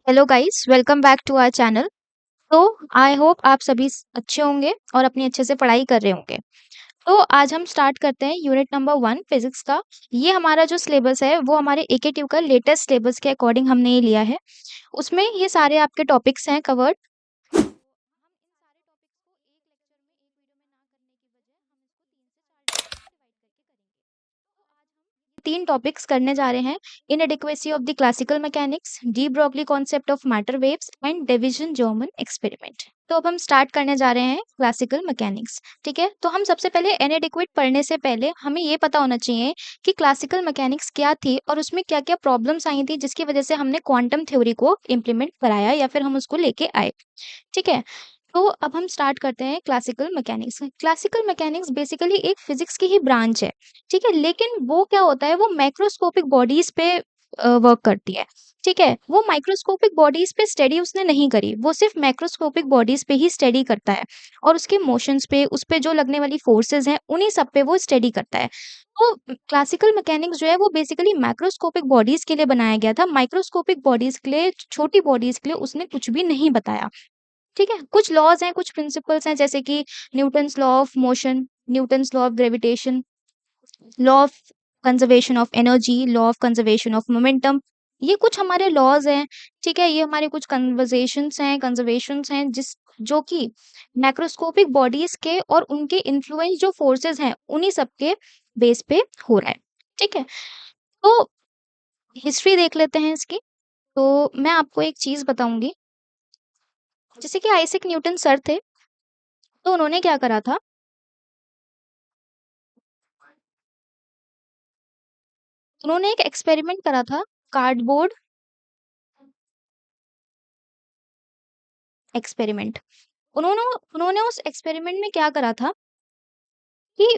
Hello guys, welcome back to our channel. तो I hope आप सभी अच्छे होंगे और अपनी अच्छे से पढ़ाई कर रहे होंगे। तो आज हम स्टार्ट करते हैं यूनिट नंबर 1 फिजिक्स का। ये हमारा जो सिलेबस है वो हमारे एकेटीयू का लेटेस्ट सिलेबस के अकॉर्डिंग हमने ये लिया है। उसमें ये सारे आपके टॉपिक्स हैं कवर्ड। 3 टॉपिक्स करने जा रहे हैं। Inadequacy of the classical mechanics, de Broglie concept of matter waves and division German experiment. तो अब हम स्टार्ट करने जा रहे हैं क्लासिकल मैकेनिक्स। ठीक है, तो हम सबसे पहले इनएडिक्वेट पढ़ने से पहले हमें ये पता होना चाहिए कि क्लासिकल मैकेनिक्स क्या थी और उसमें क्या-क्या प्रॉब्लम्स आई थी जिसकी वजह से हमने क्वांटम थ्योरी को इम्प्लीमेंट कराया या फिर हम उसको लेके आए। ठीक है, तो अब हम स्टार्ट करते हैं classical mechanics. Classical mechanics basically एक फिजिक्स की ही ब्रांच है। ठीक है, लेकिन वो क्या होता है, वो माइक्रोस्कोपिक बॉडीज पे वर्क करती है। ठीक है, वो माइक्रोस्कोपिक बॉडीज पे स्टडी उसने नहीं करी, वो सिर्फ मैक्रोस्कोपिक बॉडीज पे ही स्टडी करता है और उसके मोशंस पे, उस पे जो लगने वाली फोर्सेस हैं उन्हीं सब पे वो स्टडी करता है। तो क्लासिकल मैकेनिक्स जो है वो बेसिकली मैक्रोस्कोपिक बॉडीज के लिए बनाया गया था। माइक्रोस्कोपिक बॉडीज के लिए, छोटी बॉडीज के लिए उसने कुछ भी नहीं बताया। ठीक है, कुछ लॉज हैं, कुछ प्रिंसिपल्स हैं, जैसे कि Newton's law of motion, Newton's law of gravitation, law of conservation of energy, law of conservation of momentum. ये कुछ हमारे लॉज हैं। ठीक है, ये हमारे कुछ कंजर्वेशंस हैं जिस जो कि मैक्रोस्कोपिक बॉडीज के और उनके इन्फ्लुएंस जो फोर्सेस हैं उन्हीं सब के बेस पे हो रहा है। ठीक है, तो हिस्ट्री देख लेते हैं इसकी। तो मैं आपको एक चीज बताऊंगी। जैसे कि आइजैक न्यूटन सर थे, तो उन्होंने क्या करा था, उन्होंने एक एक्सपेरिमेंट करा था, कार्डबोर्ड एक्सपेरिमेंट। उन्होंने उन्होंने उस एक्सपेरिमेंट में क्या करा था कि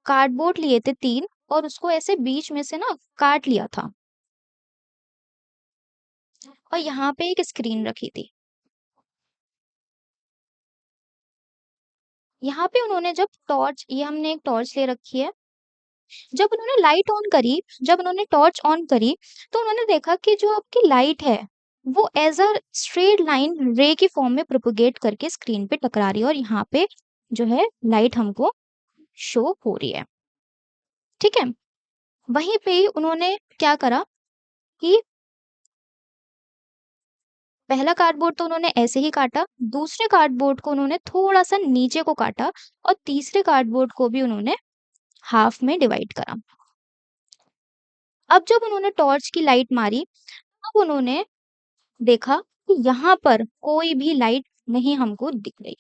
कार्डबोर्ड लिए थे 3 और उसको ऐसे बीच में से ना काट लिया था और यहाँ पे एक स्क्रीन रखी थी। यहाँ पे उन्होंने जब टॉर्च, ये हमने एक टॉर्च ले रखी है, जब उन्होंने लाइट ऑन करी, जब उन्होंने टॉर्च ऑन करी, तो उन्होंने देखा कि जो आपकी लाइट है वो एज अ स्ट्रेट लाइन रे की फॉर्म में प्रोपोगेट करके स्क्रीन पे टकरा रही है और यहाँ पे जो है लाइट हमको शो हो रही है। ठीक है, वहीं पे ही उन्होंने क्या करा कि पहला कार्डबोर्ड तो उन्होंने ऐसे ही काटा, दूसरे कार्डबोर्ड को उन्होंने थोड़ा-सा नीचे को काटा और तीसरे कार्डबोर्ड को भी उन्होंने हाफ में डिवाइड करा। अब जब उन्होंने टॉर्च की लाइट मारी, तब उन्होंने देखा कि यहाँ पर कोई भी लाइट नहीं हमको दिख रही।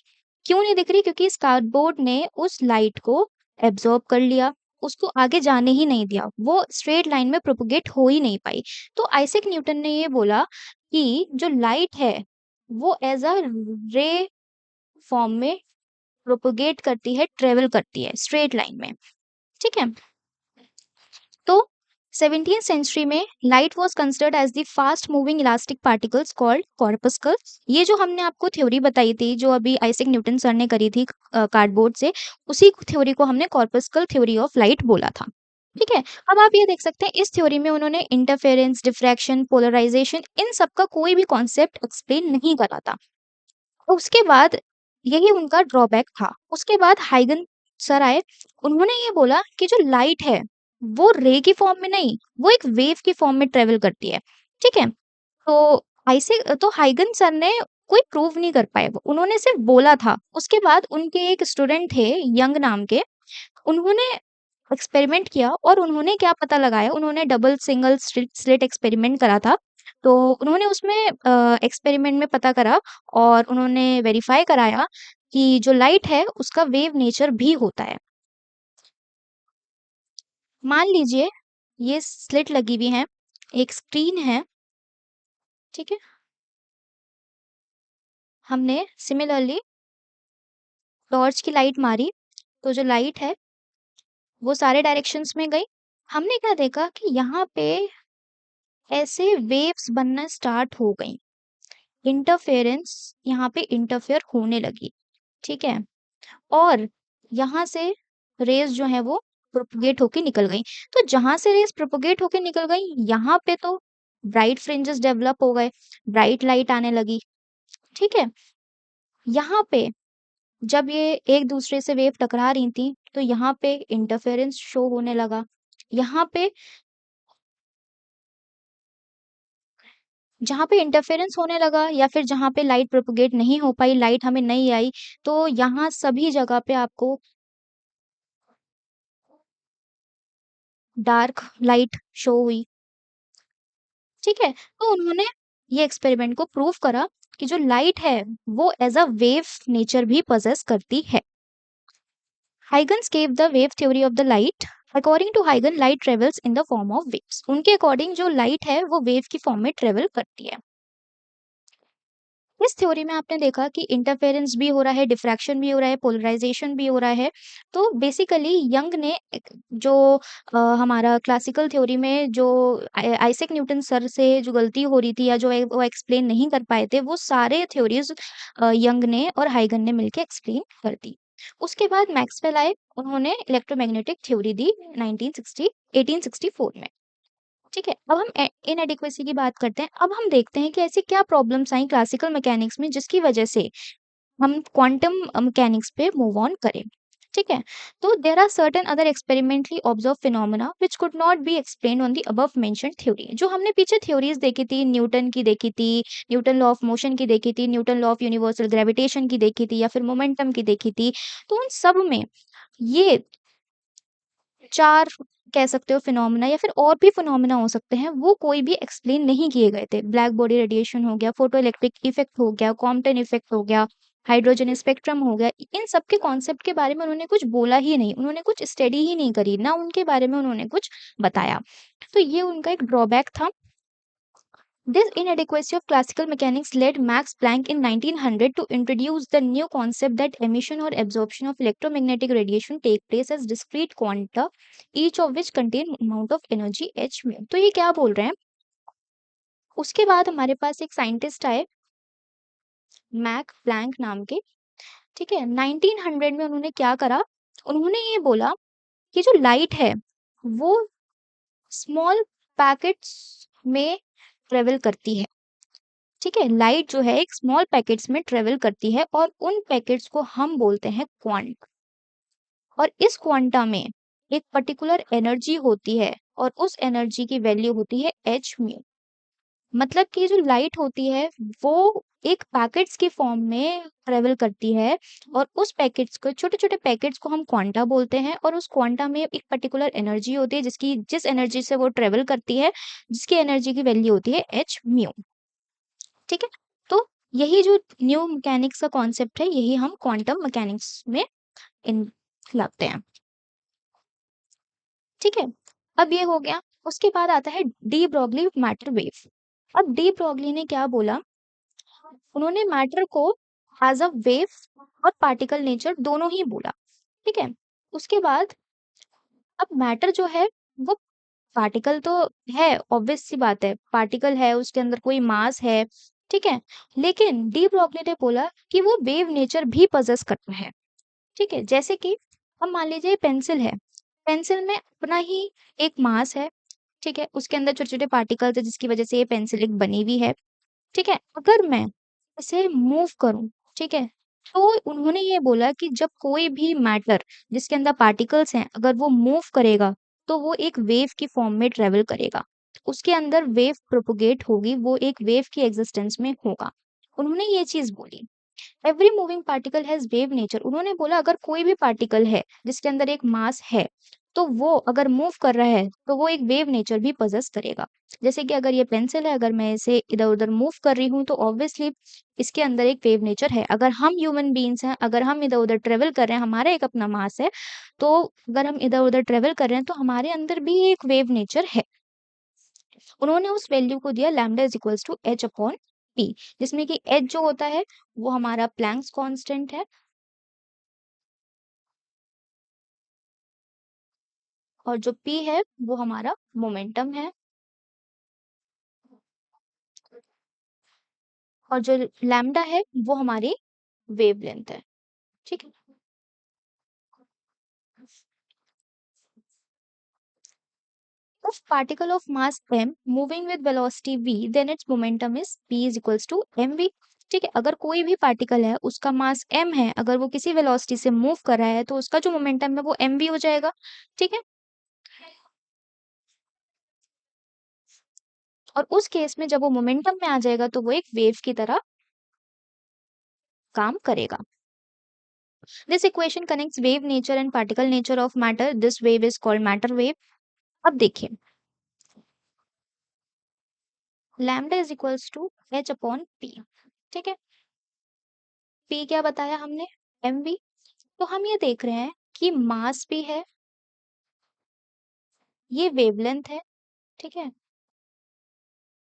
क्यों नहीं दिख रही? क्योंकि इस कार्डबोर्ड ने उस लाइट को एब्ज़ॉर्ब कर लिया, उसको आगे जाने ही नहीं दिया। वो स्ट्रेट लाइन में प्रोपेगेट हो ही नहीं पाई। तो आइज़ैक न्यूटन ने ये बोला कि जो लाइट है, वो एज़ अ रे फॉर्म में प्रोपेगेट करती है, ट्रैवल करती है स्ट्रेट लाइन में। ठीक है? तो 17th सेंचुरी में light was considered as the fast moving elastic particles called corpuscle. ये जो हमने आपको थ्योरी बताई थी, जो अभी आइजैक न्यूटन सर ने करी थी कार्डबोर्ड से, उसी थ्योरी को हमने कॉर्पस्कल थ्योरी ऑफ लाइट बोला था। ठीक है, अब आप ये देख सकते हैं इस थ्योरी में उन्होंने इंटरफेरेंस, डिफ्रैक्शन, पोलराइजेशन, इन सब का कोई भी कॉन्सेप्ट एक्सप्लेन नहीं करा था। उसके बाद यही उनका ड्रॉबैक था। उसके बाद हाइगन सर आए, उन्होंने ये बोला कि जो लाइट है, वो रे की फॉर्म में नहीं, वो एक वेव की फॉर्म में ट्रैवल करती है। ठीक है? तो ऐसे तो हाइगन सर ने कोई प्रूव नहीं कर पाए वो, उन्होंने सिर्फ बोला था। उसके बाद उनके एक स्टूडेंट थे यंग नाम के, उन्होंने एक्सपेरिमेंट किया और उन्होंने क्या पता लगाया, उन्होंने डबल सिंगल स्लिट एक्सपेरिमेंट करा था। तो उन्होंने उसमें एक्सपेरिमेंट में पता करा और उन्होंने वेरीफाई कराया कि जो लाइट है उसका वेव नेचर भी होता है। मान लीजिए ये स्लिट लगी हुई है, एक स्क्रीन है। ठीक है, हमने सिमिलरली टॉर्च की लाइट मारी, तो जो लाइट है वो सारे डायरेक्शंस में गई। हमने क्या देखा कि यहाँ पे ऐसे वेव्स बनना स्टार्ट हो गई, इंटरफेरेंस यहाँ पे इंटरफेयर होने लगी। ठीक है, और यहाँ से रेज जो है वो प्रोपगेट होके निकल गई। तो जहां से रेज प्रोपगेट होके निकल गई, यहाँ पे तो ब्राइट फ्रिंजेस डेवलप हो गए, ब्राइट लाइट आने लगी, ठीक है? यहाँ पे जब ये एक दूसरे से वेव टकरा रही थी, तो यहाँ पे इंटरफेरेंस शो होने लगा। यहाँ पे जहाँ पे इंटरफेरेंस होने लगा या फिर जहाँ पे लाइट प्रोपेगेट नहीं हो पाई, लाइट हमें नहीं आई, तो यहाँ सभी जगह पे आपको डार्क लाइट शो हुई, ठीक है? तो उन्होंने ये एक्सपेरिमेंट को प्रूव करा कि जो लाइट है, वो एज़ अ वेव नेचर भी पॉसेस करती है। Huygens gave the wave theory of the light. According to Huygens, light travels in the form of waves. उनके अकॉर्डिंग जो लाइट है वो वेव की फॉर्म में ट्रेवल करती है। इस थ्योरी में आपने देखा कि इंटरफेरेंस भी हो रहा है, डिफ्रैक्शन भी हो रहा है, पोलराइजेशन भी हो रहा है। तो बेसिकली यंग ने जो हमारा क्लासिकल थ्योरी में जो आइजैक न्यूटन सर से जो गलती हो रही थी या जो वो एक्सप्लेन नहीं कर पाए थे, वो सारे थ्योरीज यंग ने और हाइगन ने मिलके एक्सप्लेन कर दी। उसके बाद मैक्सवेल आए, उन्होंने इलेक्ट्रोमैग्नेटिक थ्योरी दी 1864 में। ठीक है, अब हम इनएडिक्वेसी की बात करते हैं। अब हम देखते हैं कि ऐसी क्या प्रॉब्लम्स आई क्लासिकल मैकेनिक्स में जिसकी वजह से हम क्वांटम मैकेनिक्स पे मूव ऑन करें। ठीक है, तो there are certain other experimentally observe phenomena which could not be explained on the above mentioned theory. जो हमने पीछे थ्योरीज देखी थी, न्यूटन की देखी थी, न्यूटन लॉ ऑफ मोशन की देखी थी, Newton law of universal gravitation की देखी थी या फिर मोमेंटम की देखी थी, तो उन सब में ये 4 कह सकते हो फिनोमेना या फिर और भी फिनोमेना हो सकते हैं, वो कोई भी एक्सप्लेन नहीं किए गए थे। ब्लैक बॉडी रेडिएशन हो गया, फोटो इलेक्ट्रिक इफेक्ट हो गया, कॉम्पटन इफेक्ट हो गया, हाइड्रोजन स्पेक्ट्रम हो गया, इन सब के कॉन्सेप्ट के बारे में उन्होंने कुछ बोला ही नहीं, उन्होंने कुछ स्टडी ही नहीं करी, ना उनके बारे में उन्होंने कुछ बताया। तो ये उनका एक ड्रॉबैक था। This inadequacy of classical mechanics led Max Planck in 1900 to introduce the new concept that emission or absorption of electromagnetic radiation take place as discrete quanta, each of which contain amount of energy h mu। तो ये क्या बोल रहे हैं? उसके बाद हमारे पास एक साइंटिस्ट आए, मैक प्लैंक नाम के, ठीक है? 1900 में उन्होंने क्या करा? उन्होंने ये बोला कि जो लाइट है, वो स्मॉल पैकेट्स में ट्रेवल करती है। ठीक है, लाइट जो है एक स्मॉल पैकेट्स में ट्रेवल करती है और उन पैकेट्स को हम बोलते हैं क्वांट। और इस क्वांटा में एक पर्टिकुलर एनर्जी होती है और उस एनर्जी की वैल्यू होती है एच म्यू। मतलब कि जो लाइट होती है वो एक पैकेट्स की फॉर्म में ट्रेवल करती है और उस पैकेट्स को, छोटे छोटे पैकेट्स को हम क्वांटा बोलते हैं और उस क्वांटा में एक पर्टिकुलर एनर्जी होती है जिस एनर्जी से वो ट्रेवल करती है, जिसकी एनर्जी की वैल्यू होती है एच म्यू। ठीक है, तो यही जो न्यू मैकेनिक्स का कॉन्सेप्ट है, यही हम क्वांटम मैकेनिक्स में इन लाते हैं। ठीक है, अब ये हो गया। उसके बाद आता है डी ब्रॉगली मैटर वेव। अब डी ब्रॉगली ने क्या बोला? उन्होंने मैटर को एज अ वेव और पार्टिकल नेचर दोनों ही बोला। ठीक है, उसके बाद अब मैटर जो है वो पार्टिकल तो है, ऑब्वियस सी बात है, पार्टिकल है, उसके अंदर कोई मास है, ठीक है? लेकिन डी ब्रॉगली ने बोला कि वो वेव नेचर भी पजेस करता है। ठीक है, जैसे कि हम मान लीजिए पेंसिल है, पेंसिल में अपना ही एक मास है, ठीक है? उसके अंदर छोटे-छोटे पार्टिकल्स है जिसकी वजह से ये पेंसिल एक बनी हुई है, ठीक है? अगर मैं इसे मूव करूँ, ठीक है? तो उन्होंने ये बोला कि जब कोई भी मैटर जिसके अंदर पार्टिकल्स हैं, अगर वो मूव करेगा, तो वो एक वेव की फॉर्म में ट्रेवल करेगा। उसके अंदर वेव प्रोपेगेट होगी, वो एक वेव की एक्जिस्टेंस में होगा। उन्होंने ये चीज़ बोली। Every moving particle has wave nature. उन्होंने बोला अगर कोई भी पार्टिकल है, जिसके अंदर एक मास है, तो वो अगर मूव कर रहा है, तो वो एक वेव नेचर भी पॉसेस करेगा। जैसे कि अगर ये पेंसिल है, अगर मैं इसे इधर-उधर मूव कर रही हूँ, तो ऑब्वियसली इसके अंदर एक वेव नेचर है। अगर हम ह्यूमन बीइंग्स हैं, अगर हम इधर-उधर ट्रैवल कर रहे हैं, हमारा एक अपना मास है, तो अगर हम इधर-उधर ट्रैवल कर रहे हैं, तो हमारे अंदर भी एक वेव नेचर है। उन्होंने उस वैल्यू को दिया lambda is equals to H upon P, जिसमें कि एच जो होता है वो हमारा प्लैंक्स कांस्टेंट है और जो पी है वो हमारा मोमेंटम है और जो लैम्डा है वो हमारी वेवलेंथ है। ठीक है, If particle of mass m moving with velocity v, then its momentum is p is equals to mv। ठीक है, अगर कोई भी पार्टिकल है उसका मास m है, अगर वो किसी वेलोसिटी से मूव कर रहा है तो उसका जो मोमेंटम है वो mv हो जाएगा। ठीक है, और उस केस में जब वो मोमेंटम में आ जाएगा तो वो एक वेव की तरह काम करेगा। This equation connects wave nature and particle nature of matter. This wave is called matter wave. अब देखिए, lambda is equals to H upon P. ठीक है, पी क्या बताया हमने, mv। तो हम ये देख रहे हैं कि मास भी है, ये वेवलेंथ है। ठीक है,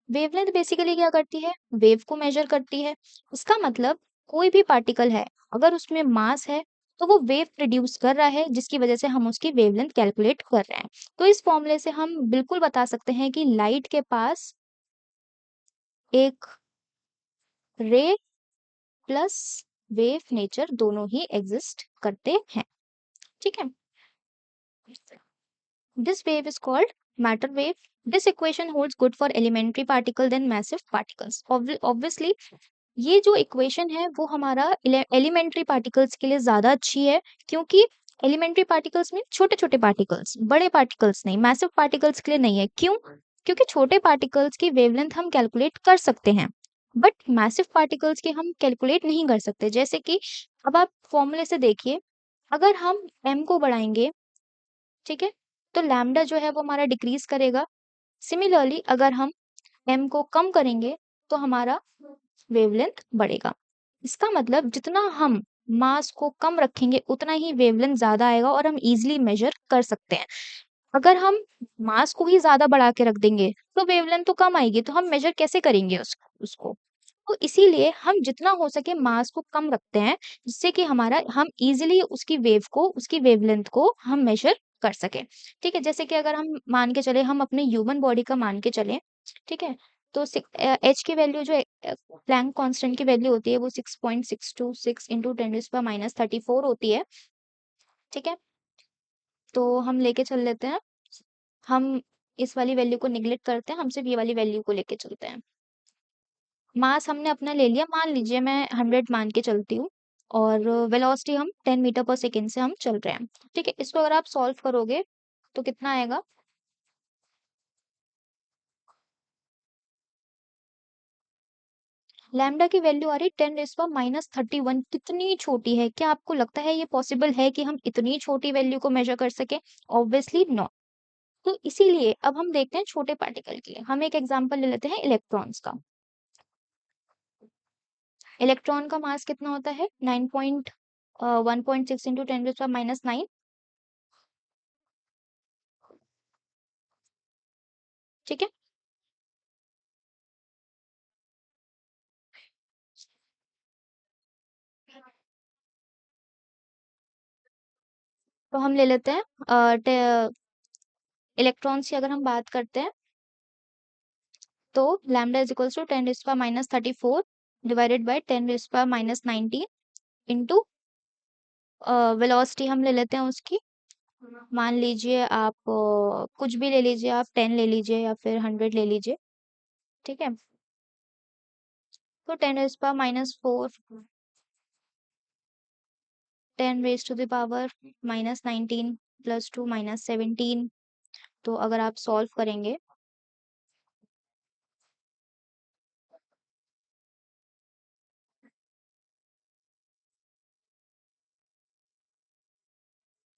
वेवलेंथ बेसिकली क्या करती है, वेव को मेजर करती है। इसका मतलब कोई भी पार्टिकल है, अगर उसमें मास है तो वो वेव प्रोड्यूस कर रहा है, जिसकी वजह से हम उसकी वेवलेंथ कैलकुलेट कर रहे हैं। तो इस फॉर्मूले से हम बिल्कुल बता सकते हैं कि लाइट के पास एक रे प्लस वेव नेचर दोनों ही एग्जिस्ट करते हैं। ठीक है, this wave is called matter wave. This equation holds good for elementary particle than massive particles. Obviously ये जो इक्वेशन है वो हमारा एलिमेंट्री पार्टिकल्स के लिए ज्यादा अच्छी है, क्योंकि एलिमेंट्री पार्टिकल्स में छोटे छोटे पार्टिकल्स, बड़े पार्टिकल्स नहीं, मैसिव पार्टिकल्स के लिए नहीं है। क्यों? क्योंकि छोटे पार्टिकल्स की वेवलेंथ हम कैलकुलेट कर सकते हैं, बट मैसिव पार्टिकल्स की हम कैलकुलेट नहीं कर सकते। जैसे कि अब आप फॉर्मूले से देखिए, अगर हम m को बढ़ाएंगे, ठीक है, तो लैम्डा जो है वो हमारा डिक्रीज करेगा। सिमिलरली अगर हम m को कम करेंगे तो हमारा वेवलेंथ बढ़ेगा। इसका मतलब जितना हम मास को कम रखेंगे उतना ही वेवलेंथ ज्यादा आएगा और हम इजीली मेजर कर सकते हैं। अगर हम मास को ही ज्यादा बढ़ा के रख देंगे तो वेवलेंथ तो कम आएगी, तो हम मेजर कैसे करेंगे उसको। तो इसीलिए हम जितना हो सके मास को कम रखते हैं, जिससे कि हमारा हम इजीली उसकी वेव को, उसकी वेवलेंथ को हम मेजर कर सके। ठीक है, जैसे कि अगर हम मान के चले, हम अपने ह्यूमन बॉडी का मान के चले, ठीक है, तो एच की वैल्यू जो प्लैंक कांस्टेंट की वैल्यू होती है वो 6.626 इंटू 10⁻³ होती है। ठीक है, तो हम लेके चल लेते हैं, हम इस वाली वैल्यू को निगलेक्ट करते हैं, हम सिर्फ ये वाली वैल्यू को लेके चलते हैं। मास हमने अपना ले लिया, मान लीजिए मैं 100 मान के चलती हूँ, और वेलोसिटी हम 10 मीटर पर सेकेंड से हम चल रहे हैं। ठीक है, इसको अगर आप सॉल्व करोगे तो कितना आएगा, लैम्डा की वैल्यू आ रही 10⁻31। कितनी छोटी है, क्या आपको लगता है ये पॉसिबल है कि हम इतनी छोटी वैल्यू को मेजर कर सके? Obviously not. तो इसीलिए अब हम देखते हैं छोटे पार्टिकल के लिए, हम एक एग्जांपल ले लेते हैं इलेक्ट्रॉन्स का। इलेक्ट्रॉन का मास कितना होता है, 1.6 इंटू 10⁻⁹ ठीक है, तो हम ले लेते हैं इलेक्ट्रॉन्स की अगर हम बात करते हैं, तो lambda is equals to 10⁻⁻34 divided by 10⁻⁻19 into velocity हम ले लेते हैं उसकी, मान लीजिए आप कुछ भी ले लीजिए, आप 10 ले लीजिए या फिर 100 ले लीजिए। ठीक है, तो 10⁻⁻4, 10⁻⁻19 +2 -17। तो अगर आप सॉल्व करेंगे,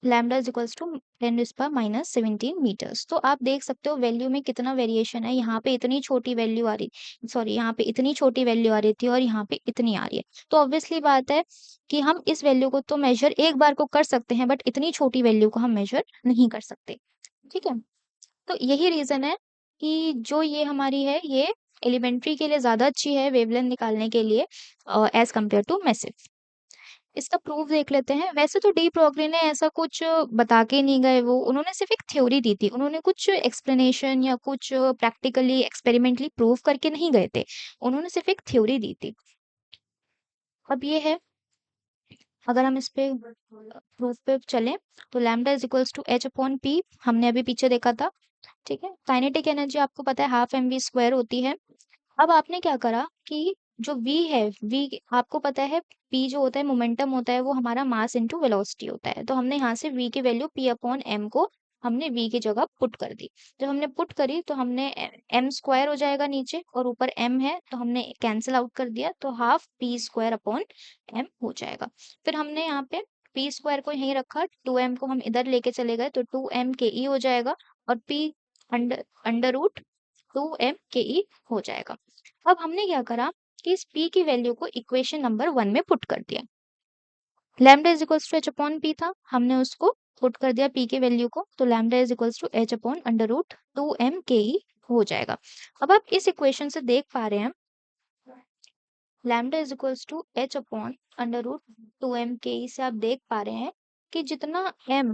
lambda is equals to 10⁻⁻17 metres. तो आप देख सकते हो वैल्यू में कितना वेरिएशन है। यहाँ पे इतनी छोटी वैल्यू आ रही, सॉरी, यहाँ पे इतनी छोटी वैल्यू आ रही थी और यहाँ पे इतनी आ रही है। तो ऑब्वियसली बात है कि हम इस वैल्यू को तो मेजर एक बार को कर सकते हैं, बट इतनी छोटी वैल्यू को हम मेजर नहीं कर सकते। ठीक है, तो यही रीजन है कि जो ये हमारी है, ये एलिमेंट्री के लिए ज्यादा अच्छी है वेवलेंथ निकालने के लिए एज कम्पेयर टू मैसिव। इसका प्रूफ देख लेते हैं। वैसे तो डी ब्रोगली ने ऐसा कुछ बता के नहीं गए, वो उन्होंने सिर्फ एक थ्योरी दी थी, उन्होंने कुछ एक्सप्लेनेशन या कुछ प्रैक्टिकली एक्सपेरिमेंटली प्रूव करके नहीं गए थे, उन्होंने सिर्फ एक थ्योरी दी थी। अब ये है, अगर हम इस पे प्रूफ पे चलें, तो lambda is equals to H upon P, हमने अभी पीछे देखा था। ठीक है। काइनेटिक एनर्जी आपको पता है हाफ एम वी स्क्वायर होती है। अब आपने क्या करा कि जो v है, v आपको पता है p जो होता है मोमेंटम होता है वो हमारा मास इनटू वेलोसिटी होता है। तो हमने यहाँ से v की वैल्यू p अपॉन m को हमने v की जगह पुट कर दी। जब हमने पुट करी तो हमने m स्क्वायर हो जाएगा नीचे और ऊपर m है तो हमने कैंसिल आउट कर दिया, तो half p square upon m हो जाएगा। फिर हमने यहाँ पे p स्क्वायर को यहीं रखा, 2m को हम इधर लेके चले गए तो 2m के e हो जाएगा और p under under root 2m के e हो जाएगा। अब हमने क्या करा कि इस p की वैल्यू को इक्वेशन नंबर 1 में पुट कर दिया। Lambda is equals to H upon P था, हमने उसको पुट कर दिया p के वैल्यू को, तो lambda is equals to H upon under root 2m K ई हो जाएगा। अब आप इस इक्वेशन से देख पा रहे हैं lambda is equals to H upon under root 2m K ई से आप देख पा रहे हैं कि जितना m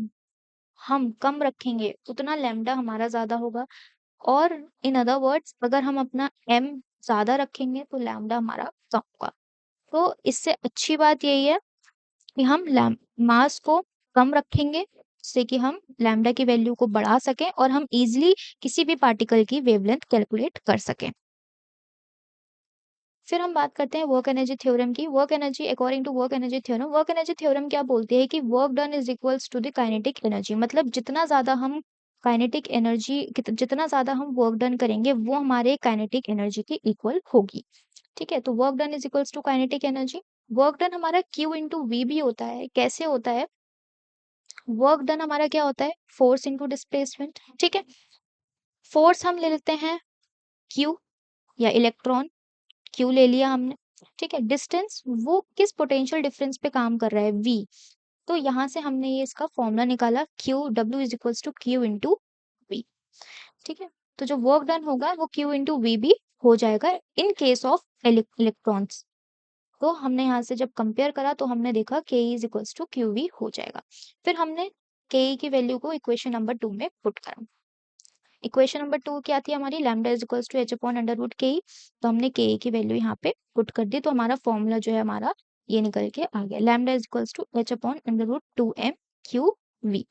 हम कम रखेंगे उतना लैम्डा हमारा ज्यादा होगा, और इन अदर वर्ड्स अगर हम अपना m ज्यादा रखेंगे तो लैम्डा हमारा कम होगा। तो इससे अच्छी बात यही है कि हम मास को कम रखेंगे जिससे कि हम लैम्डा की वैल्यू को बढ़ा सकें और हम इजीली किसी भी पार्टिकल की वेवलेंथ कैलकुलेट कर सकें। फिर हम बात करते हैं वर्क एनर्जी थ्योरम की। Work energy according to work energy theorem क्या बोलती है कि work done is equals to the kinetic energy, मतलब जितना ज्यादा हम काइनेटिक एनर्जी जितना ज्यादा हम वर्क डन करेंगे वो हमारे काइनेटिक एनर्जी के इक्वल होगी। ठीक है, तो work done is equals to kinetic energy. Work done हमारा Q इंटू वी भी होता है। कैसे होता है? वर्क डन हमारा क्या होता है? Force into displacement. ठीक है, फोर्स हम ले लेते हैं Q या इलेक्ट्रॉन, Q ले लिया हमने। ठीक है, डिस्टेंस वो किस पोटेंशियल डिफरेंस पे काम कर रहा है? V। तो यहाँ से हमने ये इसका फॉर्मूला निकाला, Q W is equals to Q into V. ठीक है, तो जो वर्क डन होगा वो Q इंटू वी भी हो जाएगा इन केस ऑफ इलेक्ट्रॉन्स। तो हमने यहाँ से जब कंपेयर करा तो हमने देखा Ke is equals to Q V हो जाएगा। फिर हमने Ke की वैल्यू को इक्वेशन नंबर 2 में पुट करा। इक्वेशन नंबर 2 क्या थी हमारी? Lambda is equals to H upon under root K. तो हमने Ke की वैल्यू यहाँ पे पुट कर दी, तो हमारा फॉर्मूला जो है हमारा ये निकल के आ गया, lambda is equals to H upon under root 2m Q V.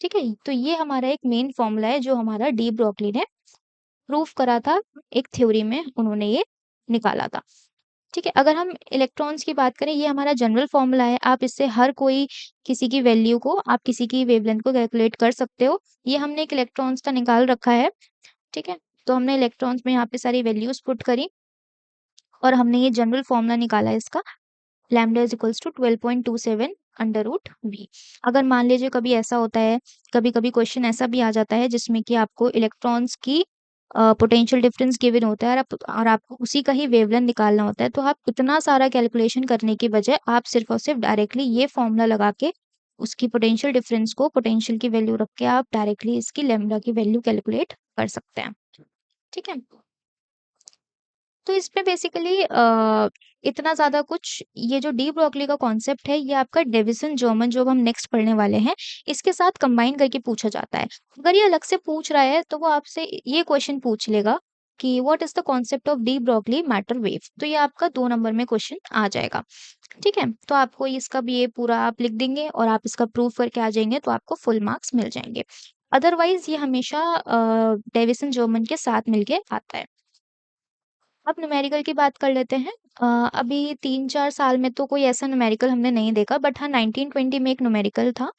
ठीक है, तो ये हमारा एक मेन फॉर्मूला है जो हमारा डी ब्रोगली ने प्रूफ करा था, एक थ्योरी में उन्होंने ये निकाला था। ठीक है, अगर हम इलेक्ट्रॉन्स की बात करें, ये हमारा जनरल फॉर्मूला है, आप इससे हर कोई किसी की वैल्यू को, आप किसी की वेवलेंथ को कैलकुलेट कर सकते हो। ये हमने एक इलेक्ट्रॉन्स का निकाल रखा है। ठीक है, तो हमने इलेक्ट्रॉन्स में यहाँ पे सारी वैल्यूज पुट करी और हमने ये जनरल फॉर्मूला निकाला है इसका, lambda is equals to 12.27 under root V. अगर मान लीजिए कभी ऐसा होता है, कभी कभी क्वेश्चन ऐसा भी आ जाता है जिसमें कि आपको इलेक्ट्रॉन्स की पोटेंशियल डिफरेंस गिवन होता है और आपको उसी का ही वेवलेंथ निकालना होता है, तो आप इतना सारा कैलकुलेशन करने की बजाय आप सिर्फ और सिर्फ डायरेक्टली ये फॉर्मूला लगा के उसकी पोटेंशियल डिफरेंस को पोटेंशियल की वैल्यू रख के आप डायरेक्टली इसकी लैम्डा की वैल्यू कैलकुलेट कर सकते हैं। ठीक है, तो इसमें बेसिकली इतना ज़्यादा कुछ, ये जो डी ब्रोगली का कॉन्सेप्ट है ये आपका डेविसन जर्मन जो अब हम नेक्स्ट पढ़ने वाले हैं इसके साथ कंबाइन करके पूछा जाता है। अगर ये अलग से पूछ रहा है तो वो आपसे ये क्वेश्चन पूछ लेगा कि what is the concept of de Broglie matter wave, तो ये आपका 2 नंबर में क्वेश्चन आ जाएगा। ठीक है, तो आपको इसका भी ये पूरा आप लिख देंगे और आप इसका प्रूफ करके आ जाएंगे तो आपको फुल मार्क्स मिल जाएंगे। अदरवाइज ये हमेशा डेविसन जर्मन के साथ मिलके आता है। अब न्यूमेरिकल की बात कर लेते हैं। अभी 3-4 साल में तो कोई ऐसा न्यूमेरिकल हमने नहीं देखा, बट हाँ 1920 में एक न्यूमेरिकल था,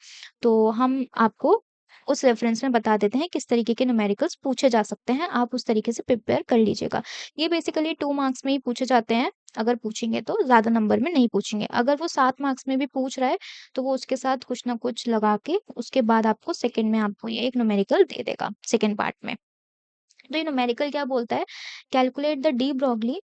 तो हम आपको उस रेफरेंस में बता देते हैं किस तरीके के न्यूमेरिकल्स पूछे जा सकते हैं, आप उस तरीके से प्रिपेयर कर लीजिएगा। ये बेसिकली 2 मार्क्स में ही पूछे जाते हैं, अगर पूछेंगे तो ज़्यादा नंबर में नहीं पूछेंगे। अगर वो 7 मार्क्स में भी पूछ रहा है तो वो उसके साथ कुछ ना कुछ लगा के उसके बाद आपको सेकंड में आपको ये एक न्यूमेरिकल दे देगा सेकंड पार्ट में। तो ये न्यूमेरिकल क्या बोलता है? Calculate the de Broglie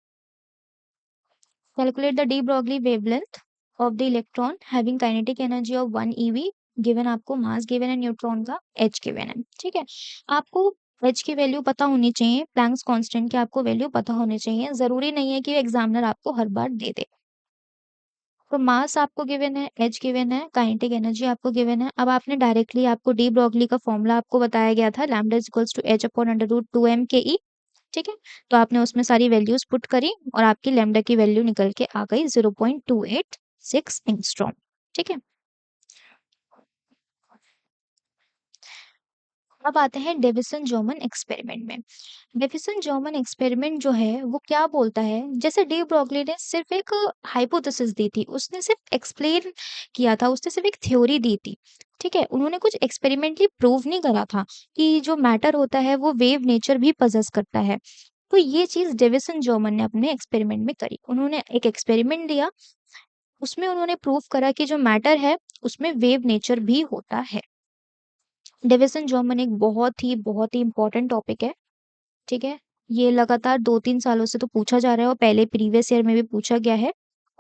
Calculate the de Broglie wavelength of the electron having kinetic energy of 1 eV, given आपको मास गिवन है, न्यूट्रॉन का h गिवन है। ठीक है, आपको h की वैल्यू पता होनी चाहिए, प्लैंक्स कांस्टेंट की आपको वैल्यू पता होनी चाहिए, जरूरी नहीं है कि एग्जामिनर आपको हर बार दे दे। तो मास आपको गिवन है, h गिवन है, काइनेटिक एनर्जी आपको गिवन है। अब आपने डायरेक्टली, आपको डी ब्रॉगली का फॉर्मूला आपको बताया गया था, lambda is equals to h upon under root 2m K ई। ठीक है, तो आपने उसमें सारी वैल्यूज पुट करी और आपकी लैम्डा की वैल्यू निकल के आ गई 0.286 एंगस्ट्रॉम। ठीक है, अब आते हैं डेविसन जर्मन एक्सपेरिमेंट में। डेविसन जर्मन एक्सपेरिमेंट जो है वो क्या बोलता है, जैसे डी ब्रोगली ने सिर्फ एक हाइपोथेसिस दी थी, उसने सिर्फ एक्सप्लेन किया था, उसने सिर्फ एक थ्योरी दी थी। ठीक है, उन्होंने कुछ एक्सपेरिमेंटली प्रूव नहीं करा था कि जो मैटर होता है वो वेव नेचर भी पजेस करता है। तो ये चीज डेविसन जर्मन ने अपने एक्सपेरिमेंट में करी। उन्होंने एक एक्सपेरिमेंट लिया, उसमें उन्होंने प्रूव करा कि जो मैटर है उसमें वेव नेचर भी होता है। डेविसन जर्मन एक बहुत ही इम्पोर्टेंट टॉपिक है। ठीक है, ये लगातार 2-3 सालों से तो पूछा जा रहा है और पहले प्रीवियस ईयर में भी पूछा गया है।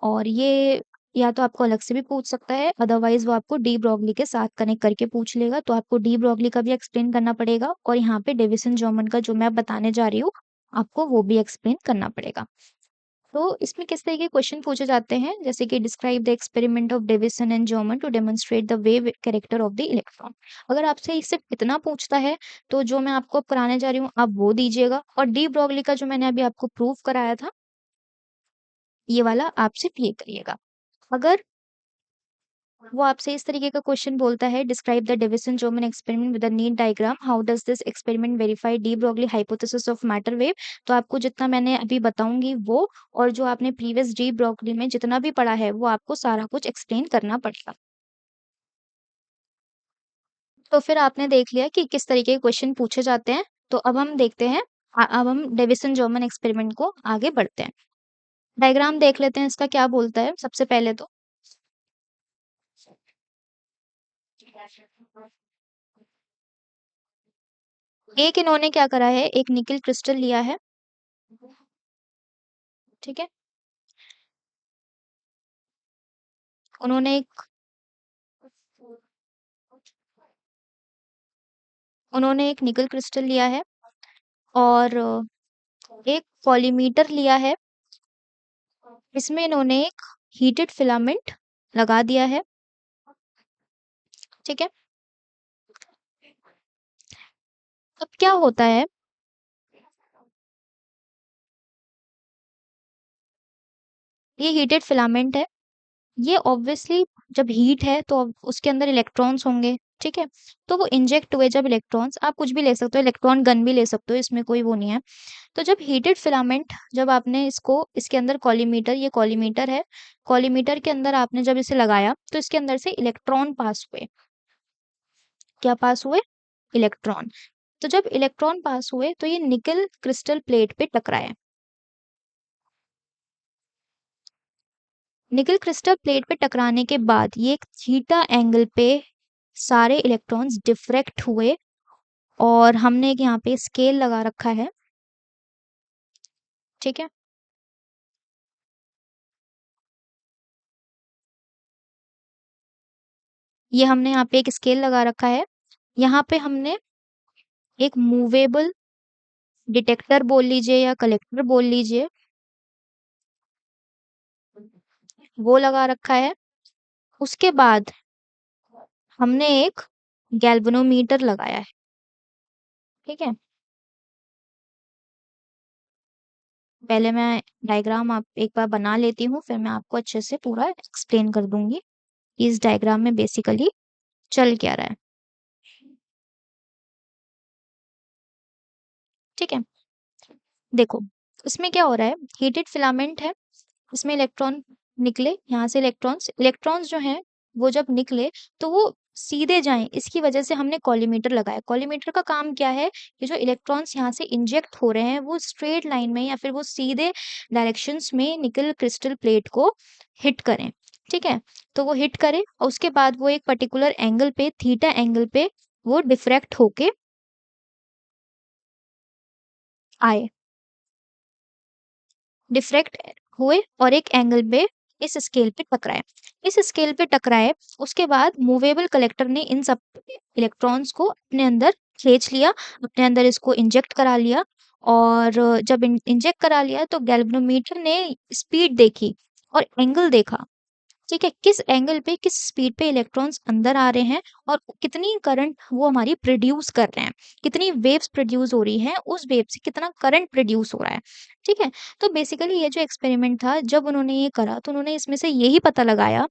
और ये या तो आपको अलग से भी पूछ सकता है, अदरवाइज़ वो आपको डी ब्रोगली के साथ कनेक्ट करके पूछ लेगा, तो आपको डी ब्रोगली का भी एक्सप्लेन करना पड़ेगा और यहाँ पे डेविसन जर्मन का जो मैं बताने जा रही हूँ, आपको वो भी एक्सप्लेन करना पड़ेगा। तो इसमें किस तरह के क्वेश्चन पूछे जाते हैं, जैसे कि describe the experiment of Davisson and Germer to demonstrate the wave character of the electron. अगर आपसे सिर्फ इतना पूछता है तो जो मैं आपको अब कराने जा रही हूँ आप वो दीजिएगा, और डी ब्रोगली का जो मैंने अभी आपको प्रूफ कराया था ये वाला आप सिर्फ ये करिएगा। अगर वो आपसे इस तरीके का क्वेश्चन बोलता है, describe the Davisson Germer experiment with a neat diagram, how does this experiment verify de Broglie hypothesis of matter wave, तो आपको जितना मैंने अभी बताऊंगी वो, और जो आपने प्रीवियस डी ब्रोगली में जितना भी पढ़ा है वो आपको सारा कुछ एक्सप्लेन करना पड़ेगा। तो फिर आपने देख लिया कि किस तरीके के क्वेश्चन पूछे जाते हैं। तो अब हम देखते हैं, अब हम डेविसन जर्मन एक्सपेरिमेंट को आगे बढ़ते हैं। डायग्राम देख लेते हैं इसका क्या बोलता है सबसे पहले तो। एक इन्होंने क्या करा है, एक निकल क्रिस्टल लिया है। ठीक है, उन्होंने एक उन्होंने एक निकल क्रिस्टल लिया है और एक कॉलीमीटर लिया है। इसमें इन्होंने एक हीटेड फिलामेंट लगा दिया है। ठीक है, अब क्या होता है, ये हीटेड फिलामेंट है, ये ऑब्वियसली जब हीट है तो उसके अंदर इलेक्ट्रॉन्स होंगे। ठीक है, तो वो इंजेक्ट हुए जब इलेक्ट्रॉन्स, आप कुछ भी ले सकते हो, इलेक्ट्रॉन गन भी ले सकते हो, इसमें कोई वो नहीं है। तो जब हीटेड फिलामेंट, जब आपने इसको, इसके अंदर कॉलीमीटर, ये कॉलीमीटर है, कॉलीमीटर के अंदर आपने जब इसे लगाया तो इसके अंदर से इलेक्ट्रॉन पास हुए। क्या पास हुए? इलेक्ट्रॉन। तो जब इलेक्ट्रॉन पास हुए तो ये निकल क्रिस्टल प्लेट पे टकराए। निकल क्रिस्टल प्लेट पे टकराने के बाद ये एक थीटा एंगल पे सारे इलेक्ट्रॉन्स डिफ्रेक्ट हुए, और हमने एक यहाँ पे स्केल लगा रखा है। ठीक है, ये हमने यहाँ पे एक स्केल लगा रखा है। यहाँ पे हमने एक मूवेबल डिटेक्टर बोल लीजिए या कलेक्टर बोल लीजिए, वो लगा रखा है। उसके बाद हमने एक गैल्वेनोमीटर लगाया है। ठीक है, पहले मैं डायग्राम आप एक बार बना लेती हूँ, फिर मैं आपको अच्छे से पूरा एक्सप्लेन कर दूंगी कि इस डायग्राम में बेसिकली चल क्या रहा है। ठीक है, देखो इसमें क्या हो रहा है, हीटेड फिलामेंट है, इसमें इलेक्ट्रॉन निकले, यहाँ से इलेक्ट्रॉन्स इलेक्ट्रॉन्स जो हैं वो जब निकले तो वो सीधे जाएं, इसकी वजह से हमने कॉलीमीटर लगाया। कॉलीमीटर का काम क्या है कि जो इलेक्ट्रॉन्स यहाँ से इंजेक्ट हो रहे हैं वो स्ट्रेट लाइन में या फिर वो सीधे डायरेक्शंस में निकल क्रिस्टल प्लेट को हिट करें। ठीक है, तो वो हिट करे और उसके बाद वो एक पर्टिकुलर एंगल पे, थीटा एंगल पे वो डिफ्रैक्ट होके आए, डिफ्रेक्ट हुए और एक एंगल पे इस स्केल पे टकराए। इस स्केल पे टकराए, उसके बाद मूवेबल कलेक्टर ने इन सब इलेक्ट्रॉन्स को अपने अंदर खींच लिया, अपने अंदर इसको इंजेक्ट करा लिया। और जब इंजेक्ट करा लिया तो गैल्वेनोमीटर ने स्पीड देखी और एंगल देखा। ठीक है, किस एंगल पे, किस स्पीड पे इलेक्ट्रॉन्स अंदर आ रहे हैं और कितनी करंट वो हमारी प्रोड्यूस कर रहे हैं, कितनी वेव्स प्रोड्यूस हो रही हैं, उस वेव से कितना करंट प्रोड्यूस हो रहा है। ठीक है, तो बेसिकली ये जो एक्सपेरिमेंट था जब उन्होंने ये करा तो उन्होंने इसमें से यही पता लगाया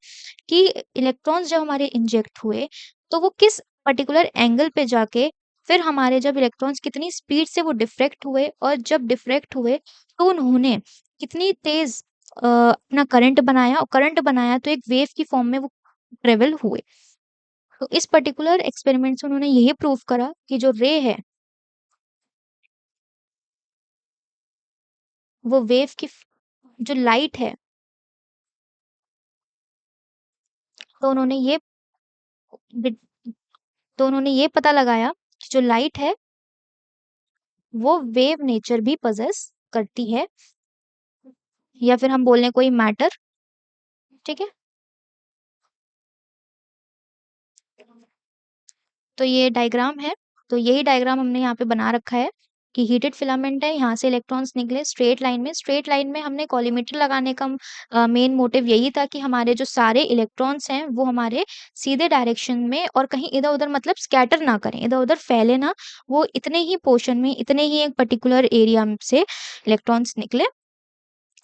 कि इलेक्ट्रॉन्स जब हमारे इंजेक्ट हुए तो वो किस पर्टिकुलर एंगल पे जाके फिर हमारे जब इलेक्ट्रॉन्स कितनी स्पीड से वो डिफ्रैक्ट हुए, और जब डिफ्रैक्ट हुए तो उन्होंने कितनी तेज अपना करंट बनाया तो एक वेव की फॉर्म में वो ट्रेवल हुए। तो इस पर्टिकुलर एक्सपेरिमेंट से उन्होंने यही प्रूव करा कि जो रे है वो वेव की जो लाइट है, तो उन्होंने ये तो उन्होंने ये पता लगाया कि जो लाइट है वो वेव नेचर भी पजेस करती है, या फिर हम बोल लें कोई मैटर। ठीक है, तो ये डायग्राम है। तो यही डायग्राम हमने यहाँ पे बना रखा है कि हीटेड फिलामेंट है, यहाँ से इलेक्ट्रॉन्स निकले स्ट्रेट लाइन में हमने कॉलीमेटर लगाने का मेन मोटिव यही था कि हमारे जो सारे इलेक्ट्रॉन्स हैं वो हमारे सीधे डायरेक्शन में और कहीं इधर उधर मतलब स्कैटर ना करें, इधर उधर फैले ना, वो इतने ही पोर्शन में, इतने ही एक पर्टिकुलर एरिया से इलेक्ट्रॉन्स निकले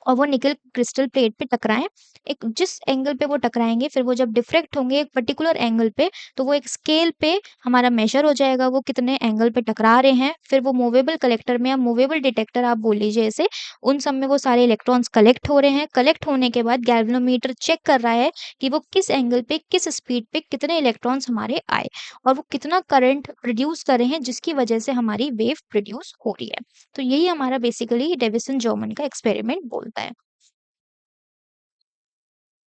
और वो निकल क्रिस्टल प्लेट पे टकराएं। एक जिस एंगल पे वो टकराएंगे, फिर वो जब डिफ्रेक्ट होंगे एक पर्टिकुलर एंगल पे, तो वो एक स्केल पे हमारा मेजर हो जाएगा वो कितने एंगल पे टकरा रहे हैं। फिर वो मूवेबल कलेक्टर में या मूवेबल डिटेक्टर आप बोल लीजिए इसे, उन सब में वो सारे इलेक्ट्रॉन्स कलेक्ट हो रहे हैं। कलेक्ट होने के बाद गैल्वेनोमीटर चेक कर रहा है कि वो किस एंगल पे किस स्पीड पे कितने इलेक्ट्रॉन्स हमारे आए और वो कितना करंट प्रोड्यूस कर रहे हैं जिसकी वजह से हमारी वेव प्रोड्यूस हो रही है। तो यही हमारा बेसिकली डेविसन जर्मन का एक्सपेरिमेंट बोलता है।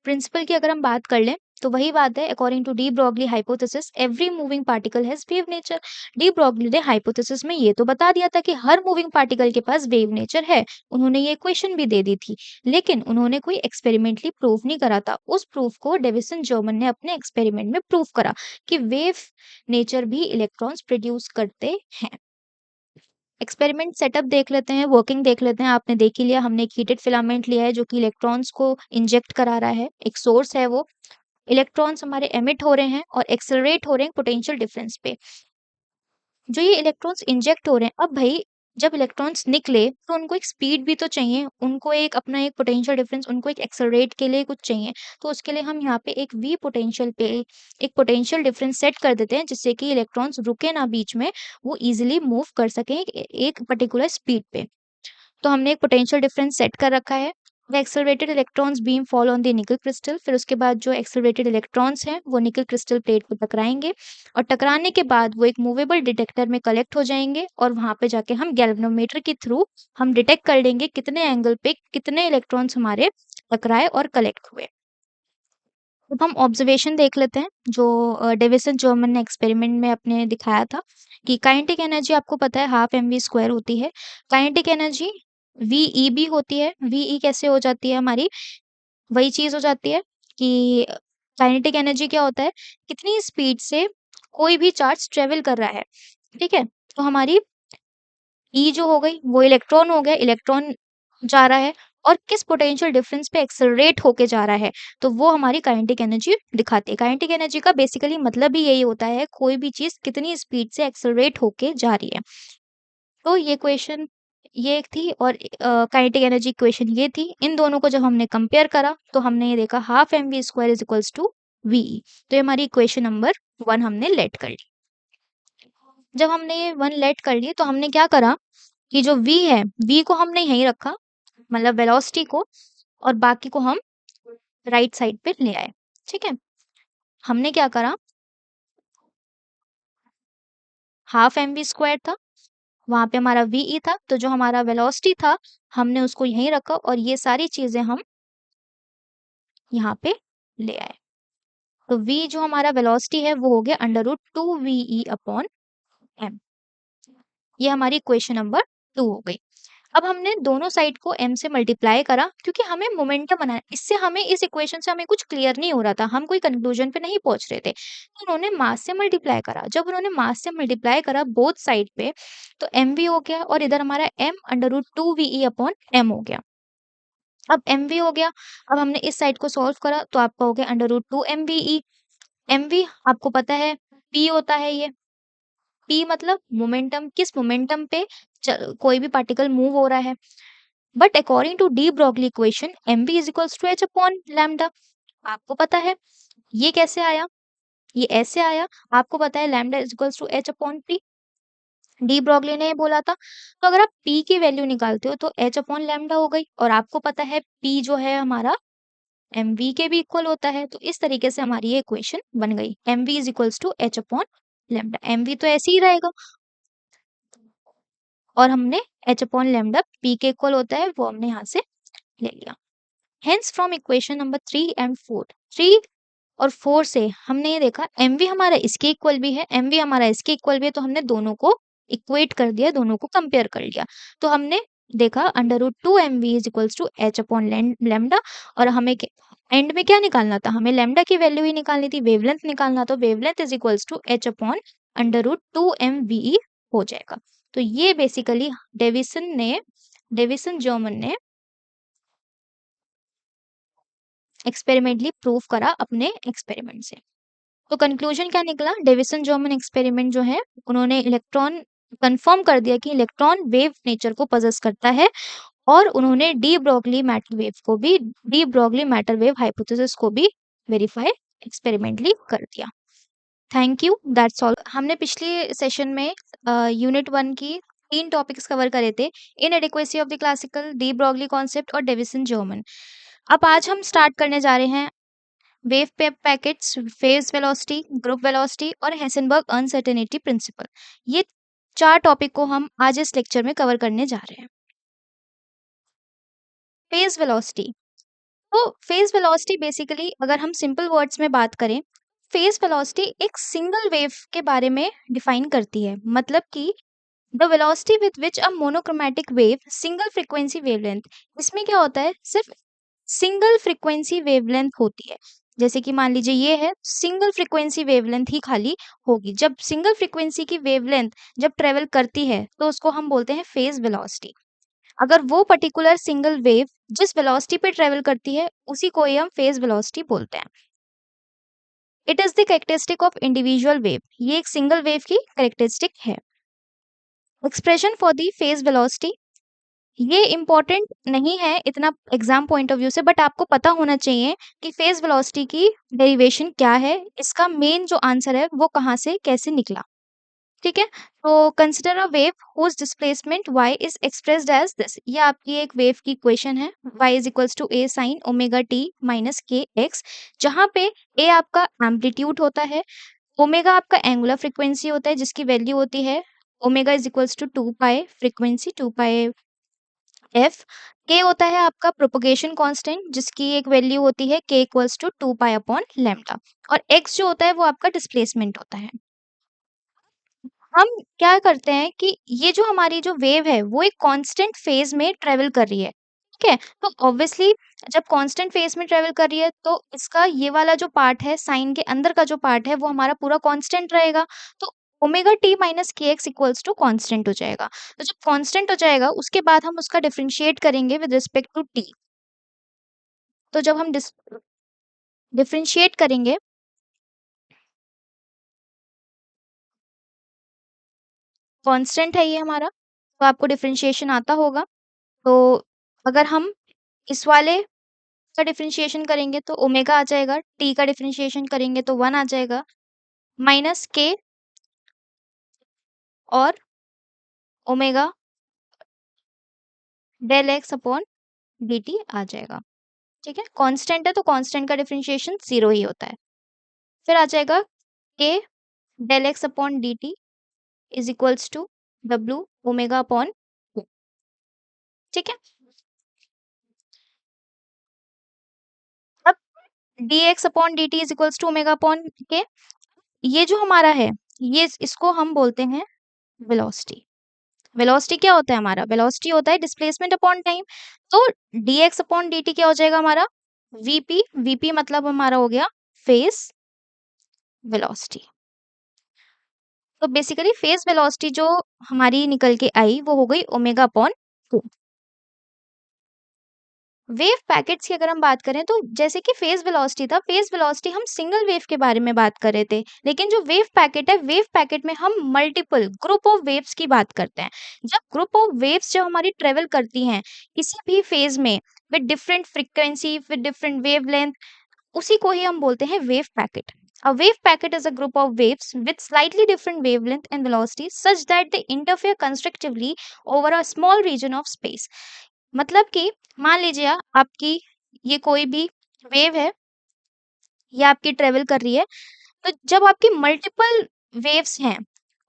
प्रिंसिपल की अगर हम बात कर लें तो वही बात है, according to de Broglie hypothesis every moving particle has wave nature. De Broglie ने हाइपोथेसिस में ये तो बता दिया था कि हर मूविंग पार्टिकल के पास वेव नेचर है, उन्होंने ये इक्वेशन भी दे दी थी, लेकिन उन्होंने कोई एक्सपेरिमेंटली प्रूव नहीं करा था। उस प्रूफ को डेविसन जर्मन ने अपने एक्सपेरिमेंट में प्रूव करा कि वेव नेचर भी इलेक्ट्रॉन्स प्रोड्यूस करते हैं। एक्सपेरिमेंट सेटअप देख लेते हैं, वर्किंग देख लेते हैं। आपने देख ही लिया, हमने एक हीटेड फिलामेंट लिया है जो कि इलेक्ट्रॉन्स को इंजेक्ट करा रहा है, एक सोर्स है वो। इलेक्ट्रॉन्स हमारे एमिट हो रहे हैं और एक्सेलरेट हो रहे हैं पोटेंशियल डिफरेंस पे। जो ये इलेक्ट्रॉन्स इंजेक्ट हो रहे हैं, अब भाई जब इलेक्ट्रॉन्स निकले तो उनको एक स्पीड भी तो चाहिए, उनको एक अपना एक पोटेंशियल डिफरेंस, उनको एक एक्सेलरेट के लिए कुछ चाहिए। तो उसके लिए हम यहाँ पे एक वी पोटेंशियल पे एक पोटेंशियल डिफरेंस सेट कर देते हैं जिससे कि इलेक्ट्रॉन्स रुके ना बीच में, वो इजीली मूव कर सकें एक पर्टिकुलर स्पीड पे। तो हमने एक पोटेंशियल डिफरेंस सेट कर रखा है। The accelerated electrons beam fall on the nickel crystal, फिर उसके बाद जो एक्सेलरेटेड इलेक्ट्रॉन्स हैं वो निकल क्रिस्टल प्लेट पे टकराएंगे और टकराने के बाद वो एक मूवेबल डिटेक्टर में कलेक्ट हो जाएंगे और वहां पे जाके हम गैल्वेनोमीटर के थ्रू हम डिटेक्ट कर लेंगे कितने एंगल पे कितने इलेक्ट्रॉन्स हमारे टकराए और कलेक्ट हुए। अब हम ऑब्जर्वेशन देख लेते हैं जो डेविसन जर्मन ने एक्सपेरिमेंट में अपने दिखाया था कि काइनेटिक एनर्जी आपको पता है हाफ एम वी स्क्वायर होती है। काइनेटिक एनर्जी वी ई भी होती है। वी ई कैसे हो जाती है हमारी, वही चीज हो जाती है कि काइनेटिक एनर्जी क्या होता है, कितनी स्पीड से कोई भी चार्ज ट्रेवल कर रहा है। ठीक है, तो हमारी ई जो हो गई वो इलेक्ट्रॉन हो गया, इलेक्ट्रॉन जा रहा है और किस पोटेंशियल डिफरेंस पे एक्सेलरेट होके जा रहा है, तो वो हमारी काइनेटिक एनर्जी दिखाती है। काइनेटिक एनर्जी का बेसिकली मतलब ही यही होता है, कोई भी चीज कितनी स्पीड से एक्सेलरेट होके जा रही है। तो ये क्वेश्चन ये एक थी और काइनेटिक एनर्जी इक्वेशन ये थी। इन दोनों को जब हमने कंपेयर करा तो हमने ये देखा half M V square is equals to V. तो ये हमारी इक्वेशन नंबर 1 हमने लेट कर ली। जब हमने ये 1 लेट कर ली तो हमने क्या करा कि जो v है, v को हमने यहीं रखा, मतलब वेलोसिटी को, और बाकी को हम राइट साइड पे ले आए। ठीक है, हमने क्या करा, हाफ एम वी स्क्वायर था, वहां पे हमारा वी ई था, तो जो हमारा वेलोसिटी था हमने उसको यहीं रखा और ये सारी चीजें हम यहाँ पे ले आए। तो v जो हमारा वेलोसिटी है वो हो गया √2ve/m। ये हमारी इक्वेशन नंबर 2 हो गई। अब हमने दोनों साइड को m से मल्टीप्लाई करा क्योंकि हमें मोमेंटम बनाना है। इससे हमें इस इक्वेशन से हमें कुछ क्लियर नहीं हो रहा था, हम कोई कंक्लूजन पे नहीं पहुंच रहे थे, तो उन्होंने मास से मल्टीप्लाई करा। जब उन्होंने मास से मल्टीप्लाई करा बोथ साइड पे, तो एम वी हो गया और इधर हमारा m√2ve/m हो गया। अब एम वी हो गया, अब हमने इस साइड को सॉल्व करा तो आपका हो गया √2mve। एम वी आपको पता है p होता है ये, p मतलब मोमेंटम, किस मोमेंटम पे कोई भी पार्टिकल मूव हो रहा है। But according to de Broglie equation M V is equals to H upon lambda, आपको पता है ये कैसे आया, ये ऐसे आया, आपको पता है lambda is equals to H upon T. De Broglie ने बोला था। तो अगर आप पी की वैल्यू निकालते हो तो एच अपॉन लैम्डा हो गई, और आपको पता है पी जो है हमारा एमवी के भी इक्वल होता है। तो इस तरीके से हमारी ये इक्वेशन बन गई, MV is equals to H upon lambda. MV तो ऐसे ही रहेगा, और हमने एच अपॉन लैम्डा पी के इक्वल होता है वो हमने यहाँ से ले लिया। Hence from equation number 3 and 4, 3 और 4 से हमने ये देखा एमवी हमारा इसके इक्वल भी है, एमवी हमारा इसके इक्वल भी है, तो हमने दोनों को इक्वेट कर दिया, दोनों को कंपेयर कर लिया। तो हमने देखा under root 2 MV is equals to H upon lambda, और हमें एंड में क्या निकालना था, हमें लैम्डा की वैल्यू ही निकालनी थी, वेवलेंथ निकालना, तो wavelength is equals to H upon under root 2 MV हो जाएगा। तो ये बेसिकली डेविसन जर्मन ने एक्सपेरिमेंटली प्रूव करा अपने एक्सपेरिमेंट से। तो कंक्लूजन क्या निकला, डेविसन जर्मन एक्सपेरिमेंट जो है उन्होंने इलेक्ट्रॉन कंफर्म कर दिया कि इलेक्ट्रॉन वेव नेचर को पजेस करता है, और उन्होंने de Broglie matter wave hypothesis को भी वेरीफाई एक्सपेरिमेंटली कर दिया। Thank you, that's all. हमने पिछले सेशन में यूनिट 1 की 3 टॉपिक्स कवर करे थे, inadequacy of the classical, de Broglie concept और डेविसन जर्मन। अब आज हम स्टार्ट करने जा रहे हैं wave packets, phase velocity, group velocity और हेसेनबर्ग अनसर्टेनिटी प्रिंसिपल। ये 4 टॉपिक को हम आज इस लेक्चर में कवर करने जा रहे हैं। फेज वेलोसिटी, तो फेज वेलोसिटी बेसिकली अगर हम सिंपल वर्ड्स में बात करें, फेज वेलोसिटी एक सिंगल वेव के बारे में डिफाइन करती है। मतलब कि the velocity with which a monochromatic wave single frequency wavelength, इसमें क्या होता है, सिर्फ सिंगल फ्रीक्वेंसी वेवलेंथ होती है। जैसे कि मान लीजिए ये है, सिंगल फ्रीक्वेंसी वेवलेंथ ही खाली होगी। जब सिंगल फ्रीक्वेंसी की वेवलेंथ जब ट्रेवल करती है तो उसको हम बोलते हैं फेज वेलोसिटी। अगर वो पर्टिकुलर सिंगल वेव जिस वेलोसिटी पे ट्रेवल करती है उसी को ही हम फेज वेलोसिटी बोलते हैं। It is the characteristic of individual wave, ये एक सिंगल वेव की कैरेक्टरिस्टिक है। Expression for the phase velocity, ये इम्पोर्टेंट नहीं है इतना एग्जाम पॉइंट ऑफ व्यू से, बट आपको पता होना चाहिए कि फेज वेलोसिटी की डेरिवेशन क्या है, इसका मेन जो आंसर है वो कहाँ से कैसे निकला। ठीक है, तो consider a wave whose displacement y is expressed as this. ये आपकी एक वेव की इक्वेशन है, y is equals to a sine omega t minus K X, जहाँ पे a आपका एम्पलीट्यूड होता है, ओमेगा आपका एंगुलर फ्रीक्वेंसी होता है जिसकी वैल्यू होती है omega is equals to 2 pi frequency 2 pi F, K होता है आपका प्रोपगेशन कांस्टेंट जिसकी एक वैल्यू होती है K equals to 2 pi upon lambda, और एक्स जो होता है वो आपका डिस्प्लेसमेंट होता है। हम क्या करते हैं कि ये जो हमारी जो वेव है वो एक कांस्टेंट फेज में ट्रेवल कर रही है। ठीक है, तो ऑब्वियसली जब कांस्टेंट फेज में ट्रेवल कर रही है तो इसका ये वाला जो पार्ट है, साइन के अंदर का जो पार्ट है वो हमारा पूरा कांस्टेंट रहेगा। तो omega T minus K x equals to constant हो जाएगा। तो जब कांस्टेंट हो जाएगा उसके बाद हम उसका डिफरेंशिएट करेंगे विद रिस्पेक्ट टू टी। तो जब हम डिफरेंशिएट करेंगे, कांस्टेंट है ये हमारा, तो आपको डिफरेंशिएशन आता होगा। तो अगर हम इस वाले का डिफरेंशिएशन करेंगे तो ओमेगा आ जाएगा, टी का डिफरेंशिएशन करेंगे तो 1 आ जाएगा, माइनस के और omega del X upon dt आ जाएगा। ठीक है, कांस्टेंट है तो कांस्टेंट का डिफरेंशिएशन 0 ही होता है। फिर आ जाएगा K del X upon dt is equals to w omega upon 2। ठीक है, अब dx upon dt is equals to omega upon K, ये जो हमारा है ये इसको हम बोलते हैं वेलोसिटी। वेलोसिटी क्या होता है हमारा, वेलोसिटी होता है डिस्प्लेसमेंट अपॉन टाइम। तो dx अपॉन dt क्या हो जाएगा हमारा, vp, vp मतलब हमारा हो गया फेज वेलोसिटी। तो बेसिकली फेज वेलोसिटी जो हमारी निकल के आई वो हो गई ओमेगा अपॉन 2। वेव पैकेट्स की अगर हम बात करें तो जैसे कि फेज वेलोसिटी था, फेज वेलोसिटी हम सिंगल वेव के बारे में बात कर रहे थे, लेकिन जो वेव पैकेट है, वेव पैकेट में हम मल्टीपल ग्रुप ऑफ वेव्स की बात करते हैं। जब ग्रुप ऑफ वेव्स जब हमारी ट्रेवल करती हैं किसी भी फेज में with different frequency with different wavelength, उसी को ही हम बोलते हैं wave packet. A wave packet is a group of waves with slightly different wavelength and velocity such that they interfere constructively over a small region of space. मतलब कि मान लीजिए आपकी ये कोई भी वेव है, ये आपकी ट्रेवल कर रही है, तो जब आपकी मल्टीपल वेव्स हैं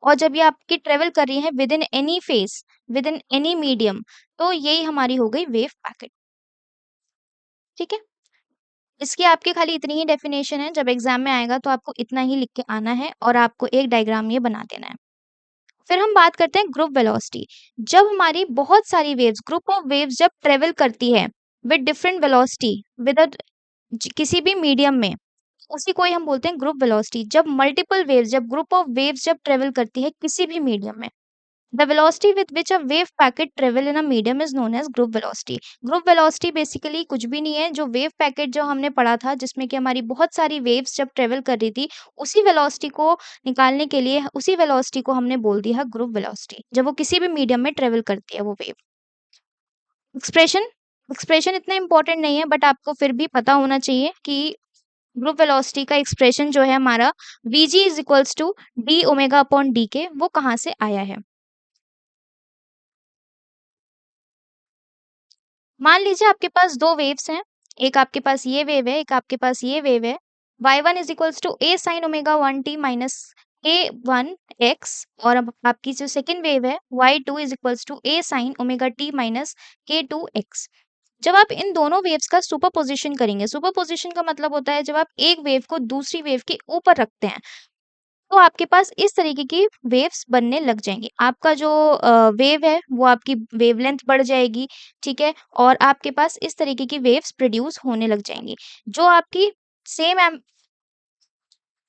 और जब ये आपकी ट्रेवल कर रही है with in any face, with in any medium, तो यही हमारी हो गई वेव पैकेट। ठीक है, इसकी आपकी खाली इतनी ही डेफिनेशन है, जब एग्जाम में आएगा तो आपको इतना ही लिख के आना है और आपको एक डायग्राम ये बना देना है। फिर हम बात करते हैं ग्रुप वेलोसिटी। जब हमारी बहुत सारी वेव्स, ग्रुप ऑफ वेव्स जब ट्रेवल करती है विद डिफरेंट वेलोसिटी विद किसी भी मीडियम में, उसी को ही हम बोलते हैं ग्रुप वेलोसिटी। जब मल्टीपल वेव्स, जब ग्रुप ऑफ वेव्स जब ट्रेवल करती है किसी भी मीडियम में, the velocity with which a wave packet travel in a medium is known age group velocity. Group velocity basically कुछ भी नहीं है, जो वेव पैकेट जो हमने पढ़ा था जिसमें कि हमारी बहुत सारी वेव्स जब ट्रेवल कर रही थी, उसी वेलोसिटी को निकालने के लिए उसी वेलोसिटी को हमने बोल दिया ग्रुप वेलोसिटी, जब वो किसी भी मीडियम में ट्रेवल करती है वो वेव। एक्सप्रेशन, एक्सप्रेशन इतना इंपॉर्टेंट नहीं है, बट आपको फिर भी पता होना चाहिए कि ग्रुप वेलोसिटी का एक्सप्रेशन जो है हमारा Vg is equals to D omega upon D K, वो कहाँ से आया है। मान लीजिए आपके पास दो वेव्स हैं, एक आपके पास ये वेव है, एक आपके पास ये वेव है। y1 is equals to a sin omega 1t minus k1x, और अब आपकी जो सेकंड वेव है y2 is equals to a sin omega t minus k2x। जब आप इन दोनों वेव्स का सुपरपोजिशन करेंगे, सुपरपोजिशन का मतलब होता है जब आप एक वेव को दूसरी वेव के ऊपर रखते हैं, तो आपके पास इस तरीके की वेव्स बनने लग जाएँगी। आपका जो वेव है वो आपकी वेवलेंथ बढ़ जाएगी, ठीक है? और आपके पास इस तरीके की वेव्स प्रोड्यूस होने लग जाएँगी। जो आपकी सेम एम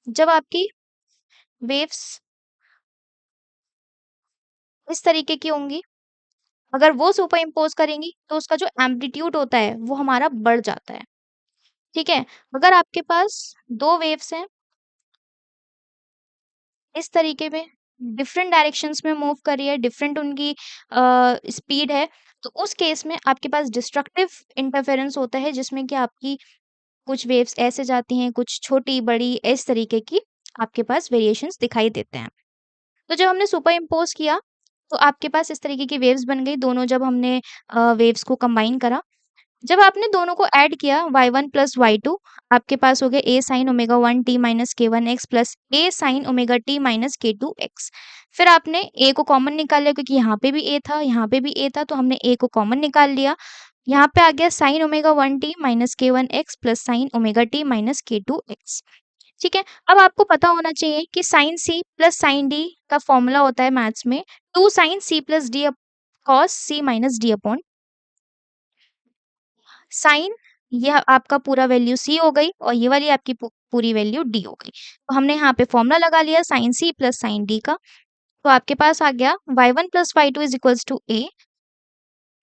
जब आपकी वेव्स इस तरीके की होंगी, अगर वो सुपर इम्पोज़ करेंगी, तो उसका जो एम्पलीट्यूड होता है, वो हमारा बढ़ जाता है, ठीक है? अगर आपके पास 2 वेव्स हैं इस तरीके में, डिफरेंट डायरेक्शंस में मूव कर रही है, डिफरेंट उनकी स्पीड है, तो उस केस में आपके पास डिस्ट्रक्टिव इंटरफेरेंस होता है, जिसमें कि आपकी कुछ वेव्स ऐसे जाती हैं, कुछ छोटी, बड़ी, इस तरीके की आपके पास वेरिएशंस दिखाई देते हैं। तो जब हमने सुपर इम्पोज़ किया, तो आपके पास इस तरीके की वेव्स बन गई, दोनों जब हमने वेव्स को कंबाइन करा। जब आपने दोनों को ऐड किया y1 प्लस y2, आपके पास हो गया a sin omega 1 t minus k1x plus a sin omega t minus k2x। फिर आपने a को कॉमन निकाल लिया, क्योंकि यहाँ पे भी a था, यहाँ पे भी a था, तो हमने a को कॉमन निकाल लिया। यहाँ पे आ गया sin omega 1 t minus k1x plus sin omega t minus k2x। ठीक है, अब आपको पता होना चाहिए कि sin c plus sin d का फॉर्मूला होता है मैथ्स में 2 sin c plus d cos c minus d upon sine, यह आपका पूरा वैल्यू c हो गई और ये वाली आपकी पूरी वैल्यू d हो गई। तो हमने यहाँ पे फॉर्मूला लगा लिया sine c plus sine d का, तो आपके पास आ गया y1 plus y2 is equals to a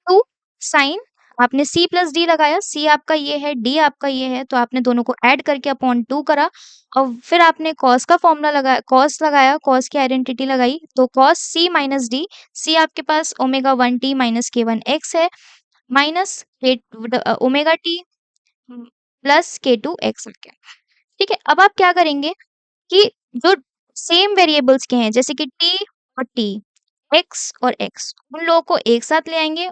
2 sine, आपने c प्लस d लगाया, c आपका ये है, d आपका ये है, तो आपने दोनों को ऐड करके अपॉन 2 करा और फिर आपने cos का फॉर्मूला लगाया, cos लगाया, cos की आइडेंटिटी लगाई, तो cos c minus d, c आपके पास ओमेगा 1 t माइनस k1x है, minus omega T plus k2x आ गया। ठीक है, अब आप क्या करेंगे कि जो सेम वेरिएबल्स के हैं, जैसे कि t और t, x और x, उन लोगों को एक साथ ले आएंगे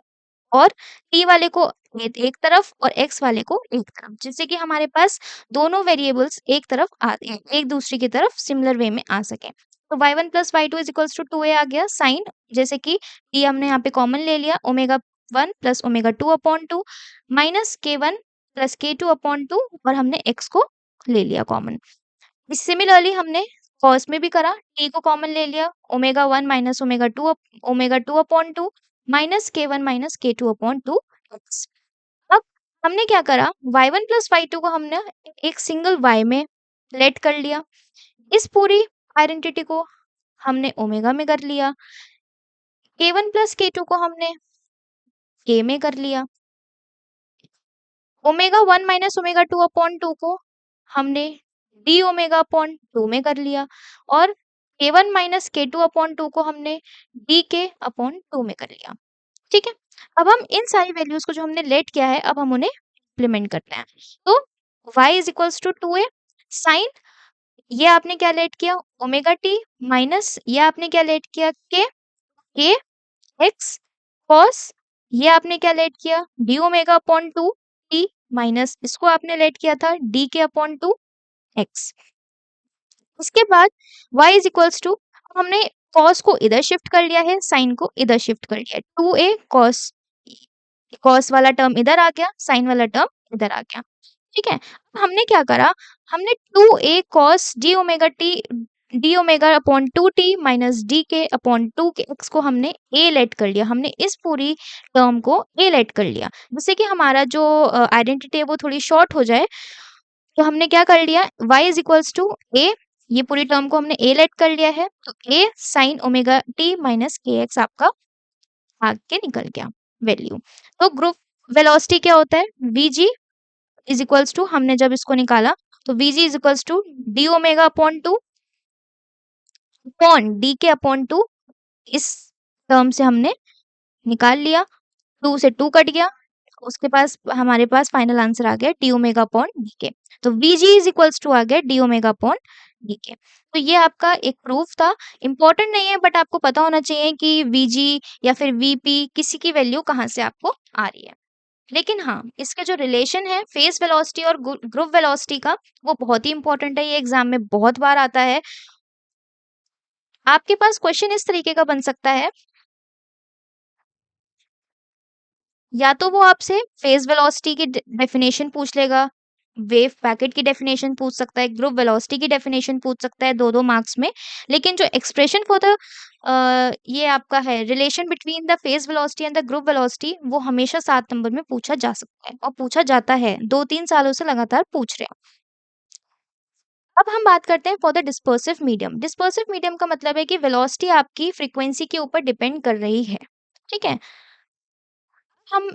और t वाले को एक तरफ और x वाले को एक तरफ, जिससे कि हमारे पास दोनों वेरिएबल्स एक तरफ एक दूसरे की तरफ सिमिलर वे में आ सके। तो y1 plus y2 is equals to 2a आ गया साइन, जैसे कि t हमने यहाँ पे कॉमन ले लिया, omega 1 plus omega 2 upon 2 minus k1 plus k2 upon 2, और हमने x को ले लिया कॉमन। सिमिलरली हमने कॉस में भी करा, t को कॉमन ले लिया, omega 1 minus omega 2 upon 2 minus k1 minus k2 upon 2 x। अब हमने क्या करा, y1 प्लस y2 को हमने एक सिंगल y में लेट कर लिया, इस पूरी आइडेंटिटी को हमने ओमेगा में कर लिया, k1 प्लस k2 को हमने k में कर लिया, ओमेगा 1 माइनस ओमेगा 2 अपॉन 2 को हमने डी ओमेगा अपॉन 2 में कर लिया, और k1 माइनस k2 अपॉन 2 को हमने डी के अपॉन 2 में कर लिया। ठीक है, अब हम इन सारी वैल्यूज को जो हमने लेट किया है, अब हम उन्हें इम्प्लीमेंट करते हैं। तो y is equals to 2a sine ये आपने क्या लेट किया ओमेगा टी माइनस ये आपने क्या लेट किया के एक्स कॉस ये आपने क्या लेट किया D omega upon to T minus इसको आपने लेट किया था D K upon two x. उसके बाद y इज इक्वल्स टू हमने cos को इधर शिफ्ट कर लिया है sin को इधर शिफ्ट कर लिया है 2a cos cos वाला टर्म इधर आ गया sin वाला टर्म इधर आ गया। ठीक है अब हमने क्या करा हमने 2a cos d omega T D omega upon to T minus D K upon to के एक्स को हमने a लेट कर लिया हमने इस पूरी टर्म को a लेट कर लिया जिससे कि हमारा जो आइडेंटिटी है वो थोड़ी शॉर्ट हो जाए। तो हमने क्या कर लिया y is equals to a ये पूरी टर्म को हमने a लेट कर लिया है तो a sin omega t minus K x आपका भाग के निकल गया वैल्यू। तो ग्रुप वेलोसिटी क्या होता है vg इज इक्वल्स टू हमने जब इसको निकाला तो vg is equals to D omega upon two upon D K upon two इस टर्म से हमने निकाल लिया 2 से 2 कट गया उसके पास हमारे पास फाइनल आंसर आ गया डी ओमेगा अपॉन डी के। तो Vg इज इक्वल्स टू आ गया डी ओमेगा अपॉन डी के। तो ये आपका एक प्रूफ था इंपॉर्टेंट नहीं है बट आपको पता होना चाहिए कि Vg या फिर Vp किसी की वैल्यू कहाँ से आपको आ रही है। लेकिन हाँ इसके जो रिलेशन है फेस वेलोसिटी और ग्रुप वेलोसिटी का वो बहुत ही इंपॉर्टेंट है ये एग्जाम में बहुत बार आता है। आपके पास क्वेश्चन इस तरीके का बन सकता है या तो वो आपसे फेज वेलोसिटी की डेफिनेशन पूछ लेगा वेव पैकेट की डेफिनेशन पूछ सकता है ग्रुप वेलोसिटी की डेफिनेशन पूछ सकता है 2-2 मार्क्स में। लेकिन जो एक्सप्रेशन फॉर द ये आपका है relation between the phase velocity and the group velocity वो हमेशा 7 नंबर में पूछा जा सकता है और पूछा जाता है 2-3 सालों से लगातार पूछ रहे हैं। अब हम बात करते हैं for the dispersive medium. Dispersive medium का मतलब है कि वेलोसिटी आपकी फ्रीक्वेंसी के ऊपर डिपेंड कर रही है। ठीक है हम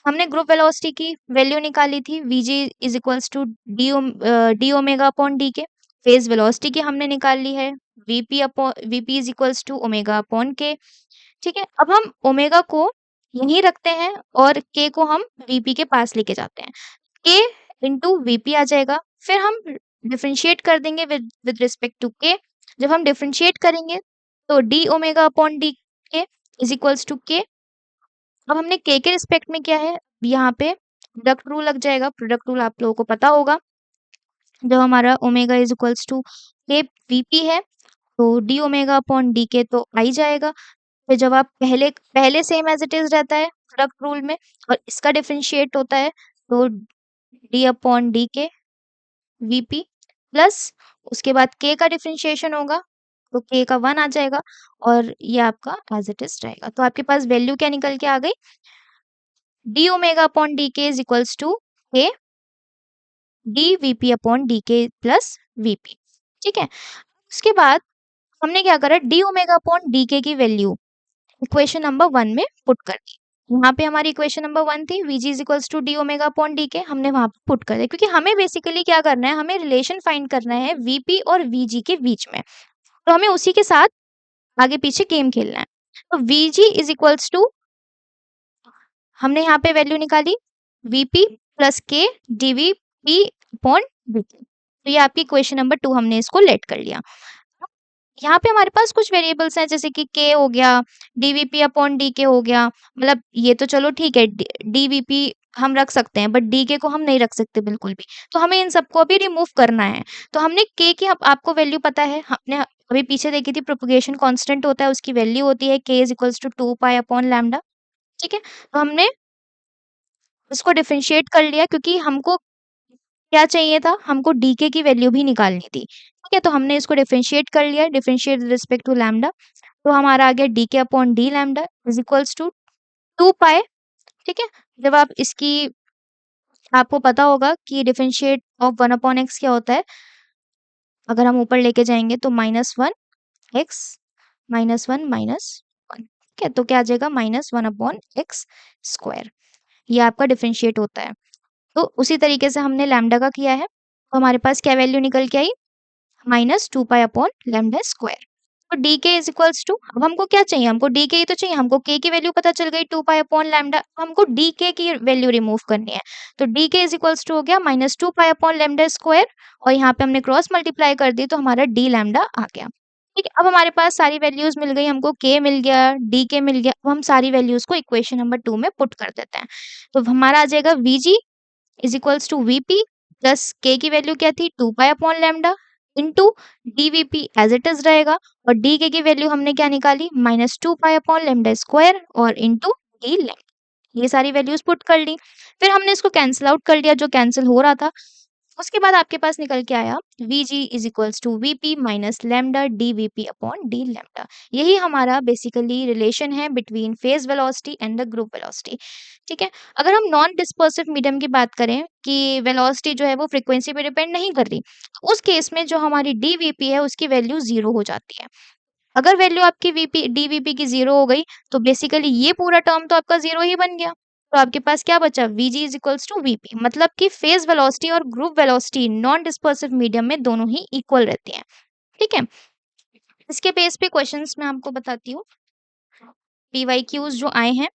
हमने ग्रुप वेलोसिटी की वैल्यू निकाली थी Vg is equals to D omega upon D K. Phase velocity की हमने निकाल ली है Vp is equals to omega upon K. ठीक है अब हम ओमेगा को यहीं रखते हैं और के को हम Vp के पास लेके जाते हैं के इंटू Vp आ जाएगा फिर हम डिफ्रेंशिएट कर देंगे विद रिस्पेक्ट टू के। जब हम डिफ्रेंशिएट करेंगे तो डी ओमेगा अपॉन डी के इज इक्वल्स टू के। अब हमने के रिस्पेक्ट में क्या है यहाँ पे प्रोडक्ट रूल लग जाएगा प्रोडक्ट रूल आप लोगों को पता होगा जब हमारा ओमेगा इज इक्वल्स टू के वीपी है तो डी ओमेगा अपॉन डी के तो आ ही जाएगा। फिर जब आप पहले पहले सेम एज इट इज रहता है प्रोडक्ट रूल में और इसका डिफरेंशिएट होता है तो डी अपॉन डी के वीपी प्लस उसके बाद के का डिफरेंशिएशन होगा तो के का 1 आ जाएगा और ये आपका एज इट इज रहेगा। तो आपके पास वैल्यू क्या निकल के आ गई डी ओमेगा अपॉन डी के इज इक्वल्स टू के डी वीपी अपॉन डी के प्लस वीपी। ठीक है उसके बाद हमने क्या करा डी ओमेगा अपॉन डी के की वैल्यू इक्वेशन नंबर 1 में पुट कर दी। यहाँ पे हमारी इक्वेशन नंबर 1 थी Vg is equals to D omega upon D K हमने वहां पे पुट कर दिया क्योंकि हमें बेसिकली क्या करना है हमें रिलेशन फाइंड करना है Vp और Vg के बीच में तो हमें उसी के साथ आगे पीछे गेम खेलना है। तो Vg इज इक्वल्स टू हमने यहाँ पे वैल्यू निकाली Vp प्लस के dVp अपॉन Vk। तो ये आपकी इक्वेशन नंबर 2 हमने इसको लेट कर लिया। यहाँ पे हमारे पास कुछ वेरिएबल्स हैं जैसे कि k हो गया dVp अपॉन dk हो गया मतलब ये तो चलो ठीक है dVp हम रख सकते हैं बट dk को हम नहीं रख सकते बिल्कुल भी तो हमें इन सबको अभी रिमूव करना है। तो हमने k की आपको वैल्यू पता है हमने अभी पीछे देखी थी प्रोपगेशन कांस्टेंट होता है उसकी वैल्यू होती है k is equals to 2 pi upon lambda. ठीक है तो हमने इसको डिफरेंशिएट कर लिया क्योंकि हमको क्या चाहिए था हमको डीके की वैल्यू भी निकालनी थी। ठीक है तो हमने इसको डिफरेंशिएट कर लिया डिफरेंशिएट रिस्पेक्ट टू लैम्डा तो हमारा आ गया DK upon D lambda is equals to 2 pi. ठीक है जब आप इसकी आपको पता होगा कि डिफरेंशिएट ऑफ 1 अपॉन एक्स क्या होता है अगर हम ऊपर लेके जाएंगे तो -1 एक्स -1 -1। ठीक है तो क्या आ जाएगा -1 अपॉन एक्स स्क्वायर ये आपका डिफरेंशिएट होता है। तो उसी तरीके से हमने लैम्डा का किया है तो हमारे पास क्या वैल्यू निकल के आई -2 पाई अपॉन लैम्डा स्क्वायर। तो डी के इज इक्वल्स टू, अब हमको क्या चाहिए, हमको डी के ही तो चाहिए, हमको के की वैल्यू पता चल गई 2 पाई अपॉन लैम्डा, हमको डी के की वैल्यू रिमूव करनी है। तो डी के इज इक्वल्स टू हो गया -2 पाई अपॉन लैम्डा स्क्वायर, और यहाँ पे हमने क्रॉस मल्टीप्लाई कर दी तो हमारा डी लैम्डा आ गया। ठीक है, अब हमारे पास सारी वैल्यूज मिल गई, हमको के मिल गया, डी के मिल गया। अब हम सारी वैल्यूज को इक्वेशन नंबर 2 में पुट कर देते हैं। तो हमारा आ जाएगा VG is equals to VP plus K की वैल्यू क्या थी 2 pi upon lambda into DVP as it is रहेगा, और डी के की वैल्यू हमने क्या निकाली -2 पाई अपॉन लैम्डा स्क्वायर और इंटू डी लैम्डा। ये सारी वैल्यूज पुट कर ली, फिर हमने इसको कैंसिल आउट कर दिया जो कैंसिल हो रहा था। उसके बाद आपके पास निकल के आया Vg is equals to Vp minus lambda dVp upon D lambda. यही हमारा बेसिकली रिलेशन है between phase velocity and the group velocity. ठीक है, अगर हम नॉन डिस्पर्सिव मीडियम की बात करें कि वेलोसिटी जो है वो फ्रीक्वेंसी पे डिपेंड नहीं कर रही, तो उस केस में जो हमारी dVp है उसकी वैल्यू 0 हो जाती है। अगर वैल्यू आपकी dVp की 0 हो गई तो बेसिकली ये पूरा टर्म तो आपका 0 ही बन गया। तो आपके पास क्या बचा Vg is equals to Vp, मतलब कि फेज वेलोसिटी और group velocity non dispersive medium में दोनों ही इक्वल रहती हैं। ठीक है, इसके बेस पे क्वेश्चंस मैं आपको बताती हूँ। पीवाईक्यूज जो आए हैं,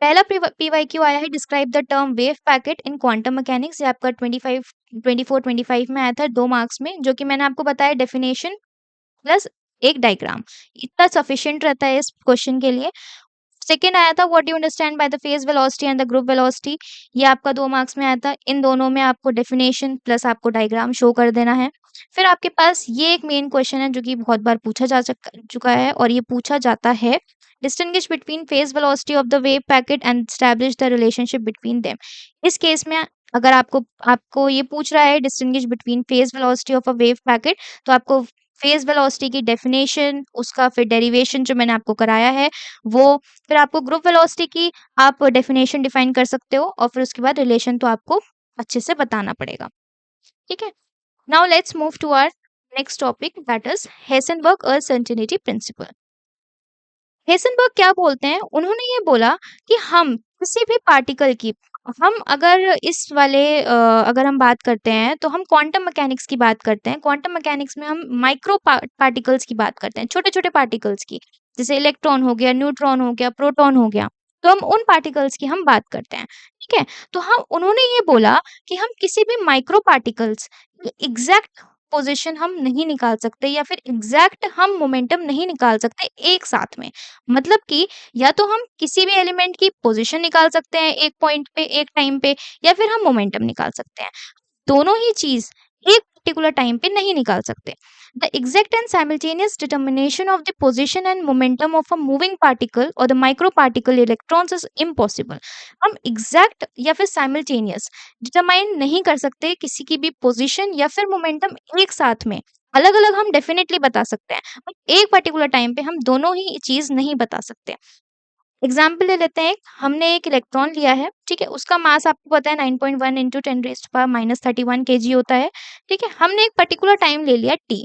पहला पीवाईक्यू आया है describe the term wave packet in quantum mechanics. ये आपका 24-25 में आया था 2 मार्क्स में, जो कि मैंने आपको बताया डेफिनेशन प्लस एक डायग्राम, इतना सफिशिएंट रहता है इस क्वेश्चन के लिए। सेकेंड आया था what do you understand by the phase velocity and the group velocity, ये आपका 2 मार्क्स में आया था। इन दोनों में आपको डेफिनेशन प्लस आपको डायग्राम शो कर देना है। फिर आपके पास ये एक मेन क्वेश्चन है जो कि बहुत बार पूछा जा चुका है और ये पूछा जाता है, distinguish between phase velocity of the wave packet and establish the relationship between them. इस केस में अगर आपको आपको ये पूछ रहा है distinguish between phase velocity of a wave packet, तो आपको फेज वेलोसिटी की डेफिनेशन, उसका फिर डेरिवेशन जो मैंने आपको कराया है वो, फिर आपको ग्रुप वेलोसिटी की आप डेफिनेशन डिफाइन कर सकते हो, और फिर उसके बाद रिलेशन तो आपको अच्छे से बताना पड़ेगा। ठीक है, now let's move to our next topic that is Heisenberg uncertainty principle. Heisenberg क्या बोलते हैं, उन्होंने ये बोला कि हम किसी भी पार्टिकल की, हम अगर इस वाले अगर हम बात करते हैं तो हम क्वांटम मैकेनिक्स की बात करते हैं। क्वांटम मैकेनिक्स में हम माइक्रो पार्टिकल्स की बात करते हैं, छोटे छोटे पार्टिकल्स की, जैसे इलेक्ट्रॉन हो गया, न्यूट्रॉन हो गया, प्रोटॉन हो गया, तो हम उन पार्टिकल्स की हम बात करते हैं। ठीक है, तो हम उन्होंने ये बोला कि हम किसी भी माइक्रो पार्टिकल्स एग्जैक्ट पोजीशन हम नहीं निकाल सकते, या फिर एग्जैक्ट हम मोमेंटम नहीं निकाल सकते एक साथ में। मतलब कि या तो हम किसी भी एलिमेंट की पोजीशन निकाल सकते हैं एक पॉइंट पे, एक टाइम पे, या फिर हम मोमेंटम निकाल सकते हैं। दोनों ही चीज एक पर्टिकुलर टाइम पे नहीं निकाल सकते। The exact and simultaneous determination of the position and momentum of a moving particle और the micro particle electrons is impossible. हम एग्जैक्ट या फिर साइमल्टेनियस डिटरमाइन नहीं कर सकते किसी की भी पोजीशन या फिर मोमेंटम एक साथ में। अलग अलग हम डेफिनेटली बता सकते हैं, बट एक पर्टिकुलर टाइम पे हम दोनों ही चीज नहीं बता सकते। एग्जाम्पल ले लेते हैं, हमने एक इलेक्ट्रॉन लिया है, ठीक है, उसका मास आपको पता है 9.1 इंटू 10⁻³ kg होता है। ठीक है, हमने एक पर्टिकुलर टाइम ले लिया t।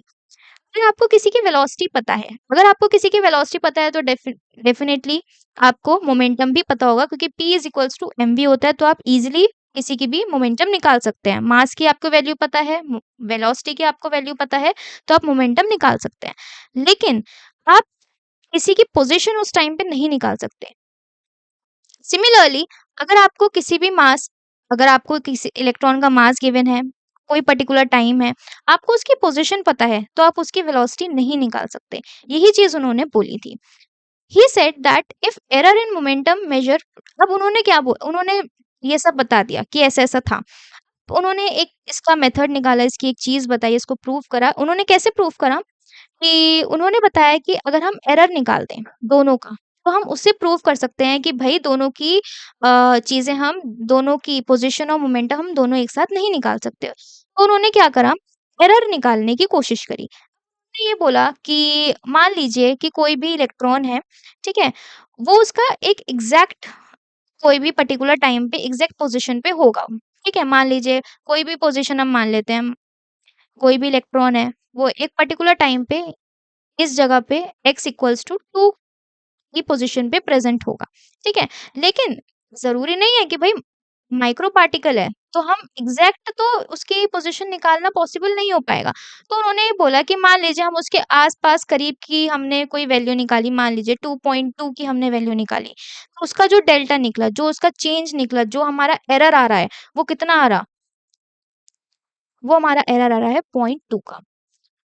अगर आपको किसी की वेलोसिटी पता है, अगर आपको किसी की वेलोसिटी पता है तो डेफिनेटली आपको मोमेंटम भी पता होगा, क्योंकि p is equals to mv होता है, तो आप इजिली किसी की भी मोमेंटम निकाल सकते हैं। मास की आपको वैल्यू पता है, वेलोसिटी की आपको वैल्यू पता है, तो आप मोमेंटम निकाल सकते हैं। लेकिन आप किसी की पोजीशन उस टाइम पे नहीं निकाल सकते। सिमिलरली अगर आपको किसी भी मास, अगर आपको किसी इलेक्ट्रॉन का मास गिवन है, कोई पर्टिकुलर टाइम है, आपको उसकी पोजीशन पता है, तो आप उसकी वेलोसिटी नहीं निकाल सकते। यही चीज उन्होंने बोली थी। He said that if error in momentum measure, अब उन्होंने क्या उन्होंने ये सब बता दिया कि ऐसा ऐसा था। तो उन्होंने एक इसका मेथड निकाला, इसकी एक चीज बताई, इसको प्रूव करा। उन्होंने कैसे प्रूव करा कि उन्होंने बताया कि अगर हम एरर निकाल दें दोनों का, तो हम उससे प्रूव कर सकते हैं कि भाई दोनों की चीजें, हम दोनों की पोजीशन और मोमेंटम हम दोनों एक साथ नहीं निकाल सकते। तो उन्होंने क्या करा, एरर निकालने की कोशिश करी। उन्होंने ये बोला कि मान लीजिए कि कोई भी इलेक्ट्रॉन है, ठीक है, वो उसका एक एग्जैक्ट कोई भी पर्टिकुलर टाइम पे एग्जैक्ट पोजीशन पे होगा। ठीक है, मान लीजिए कोई भी पोजीशन हम मान लेते हैं, कोई भी इलेक्ट्रॉन है, वो एक पर्टिकुलर टाइम पे इस जगह पे x इक्वल्स टू 2 की पोजीशन पे प्रेजेंट होगा। ठीक है, लेकिन जरूरी नहीं है कि भाई माइक्रो पार्टिकल है, तो हम एग्जैक्ट तो उसकी पोजीशन निकालना पॉसिबल नहीं हो पाएगा। तो उन्होंने ये बोला कि मान लीजिए हम उसके आस-पास करीब की हमने कोई वैल्यू निकाली, मान लीजिए 2.2 की हमने वैल्यू निकाली। तो उसका जो डेल्टा निकला, जो उसका चेंज निकला, जो हमारा एरर आ रहा है, वो कितना आ रहा? वो हमारा एरर आ रहा है 0.2 का।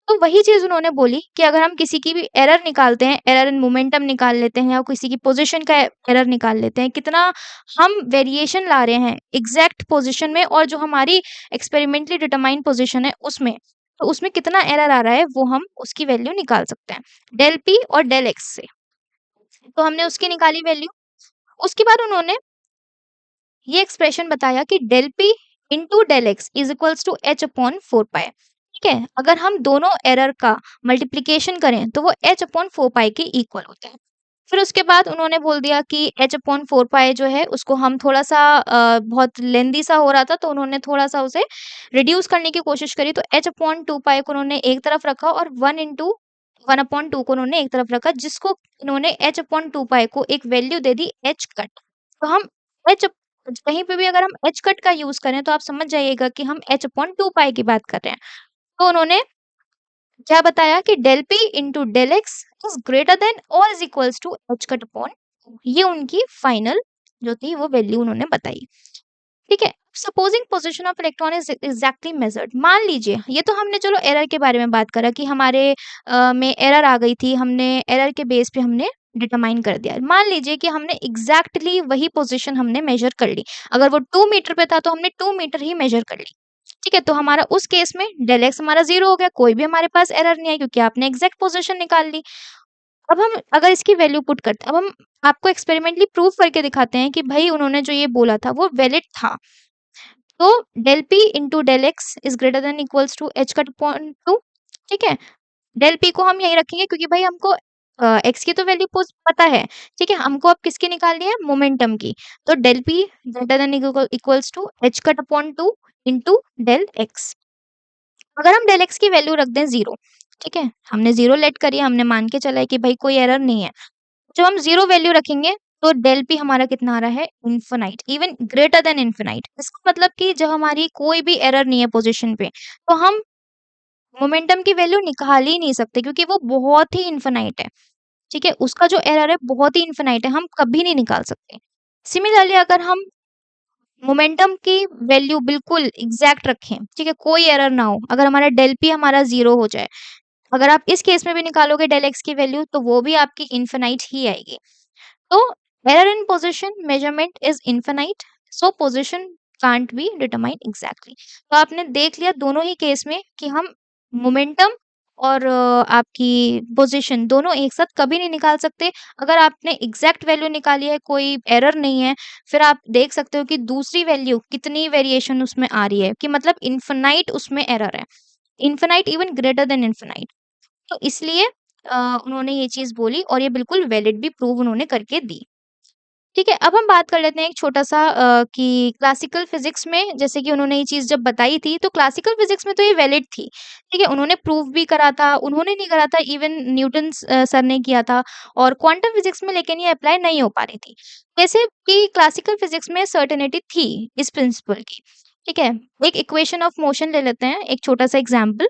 तो वही चीज़ उन्होंने बोली कि अगर हम किसी की भी एरर निकालते हैं, एरर इन मोमेंटम निकाल लेते हैं या किसी की पोज़ीशन का एरर निकाल लेते हैं, कितना हम वेरिएशन ला रहे हैं एग्ज़ैक्ट पोज़ीशन में और जो हमारी एक्सपेरिमेंटली डिटरमाइंड पोज़ीशन है उसमें, तो उसमें कितना एरर आ रहा है वो हम उसकी वैल्यू निकाल सकते हैं, डेल पी और डेल एक्स से। तो हमने उसकी निकाली वैल्यू, उसके बाद उन्होंने ये एक्सप्रेशन बताया कि del P into del X is equals to H upon 4 pi. ठीक है, अगर हम दोनों एरर का मल्टीप्लिकेशन करें तो वो एच अपॉन 4 पाई के इक्वल होता है। फिर उसके बाद उन्होंने बोल दिया कि एच अपॉन 4 पाई जो है उसको हम थोड़ा सा बहुत लेंदी सा हो रहा था तो उन्होंने थोड़ा सा उसे रिड्यूस करने की कोशिश करी, तो एच अपॉन 2 पाई को उन्होंने एक तरफ रखा और 1 को उन्होंने एक तरफ रखा, जिसको उन्होंने एच अपॉन 2 पाई को एक value they the H cut. तो हम एच कहीं पे भी अगर हम एच कट का यूज़ करें तो आप समझ जाइएगा कि हम एच अपॉन 2 पाई की बात कर रहे हैं। तो उन्होंने क्या बताया कि del P into del X is greater than और is equals to H cut upon, ये उनकी फाइनल जो थी वो वैल्यू उन्होंने बताई। ठीक है, supposing position of electron is exactly measured, मान लीजिए ये तो हमने चलो एरर के बारे में बात करा कि हमारे में एरर आ गई थी, हमने एरर के बेस पे हमने डिटरमाइन कर दिया। मान लीजिए कि हमने एग्जैक्टली वही पोजीशन हमने मेजर कर ली, अगर वो 2 मीटर पे था तो हमने 2 मीटर ही मेजर कर ली। ठीक है, तो हमारा उस केस में डेल एक्स हमारा 0 हो गया, कोई भी हमारे पास एरर नहीं है क्योंकि आपने एग्जैक्ट पोजीशन निकाल ली। अब हम अगर इसकी वैल्यू पुट करते हैं, अब हम आपको एक्सपेरिमेंटली प्रूव करके दिखाते हैं कि भई उन्होंने जो ये बोला था वो वैलिड था। तो del P into del X is greater than equals to H cut upon 2। ठीक है, डेल पी को हम यहीं रखेंगे क्योंकि भाई हमको एक्स की तो वैल्यू पता है। ठीक है, हमको अब किसकी निकालनी है? मोमेंटम की। तो del P greater than equals to H cut upon 2 into del X. अगर हम डेल एक्स की वैल्यू रख दें 0, ठीक है, हमने 0 लेट करी, हमने मान के चला है कि भाई कोई एरर नहीं है। जब हम 0 वैल्यू रखेंगे तो डेल पी हमारा कितना आ रहा है? Infinite, even greater than infinite. इसका मतलब कि जब हमारी कोई भी एरर नहीं है पोजीशन पे, तो हम मोमेंटम की वैल्यू निकाल ही नहीं सकते क्योंकि वो बहुत ही इन्फिनाइट है। ठीक है, उसका जो एरर है बहुत ही इन्फिनाइट है, हम कभी नहीं निकाल सकते। सिमिलरली अगर हम मोमेंटम की वैल्यू बिल्कुल एग्जैक्ट रखें, ठीक है, कोई एरर ना हो, अगर हमारा डेल पी हमारा 0 हो जाए, अगर आप इस केस में भी निकालोगे डेल एक्स की वैल्यू तो वो भी आपकी इन्फिनाइट ही आएगी। तो error in position measurement is infinite, so position can't be determined exactly। तो आपने देख लिया दोनों ही केस में कि हम मोमेंटम और आपकी पोजीशन दोनों एक साथ कभी नहीं निकाल सकते। अगर आपने एग्जैक्ट वैल्यू निकाली है, कोई एरर नहीं है, फिर आप देख सकते हो कि दूसरी वैल्यू कितनी वेरिएशन उसमें आ रही है, कि मतलब इन्फिनाइट उसमें एरर है, infinite even greater than infinite. तो इसलिए उन्होंने ये चीज़ बोली और ये बिल्कुल वैलिड भी प्रूव उन्होंने करके दी। ठीक है, अब हम बात कर लेते हैं एक छोटा-सा कि क्लासिकल फिज़िक्स में जैसे कि उन्होंने ये चीज़ जब बताई थी, तो क्लासिकल फिज़िक्स में तो ये वैलिड थी। ठीक है, उन्होंने प्रूव भी करा था, उन्होंने नहीं करा था, इवन न्यूटन सर ने किया था, और क्वांटम फिज़िक्स में लेकिन ये अप्लाई नहीं हो पा रही थी। जैसे कि क्लासिकल फिज़िक्स में सर्टेनिटी थी इस प्रिंसिपल की। ठीक है, एक इक्वेशन ऑफ मोशन ले लेते हैं, एक छोटा-सा एग्ज़ाम्पल।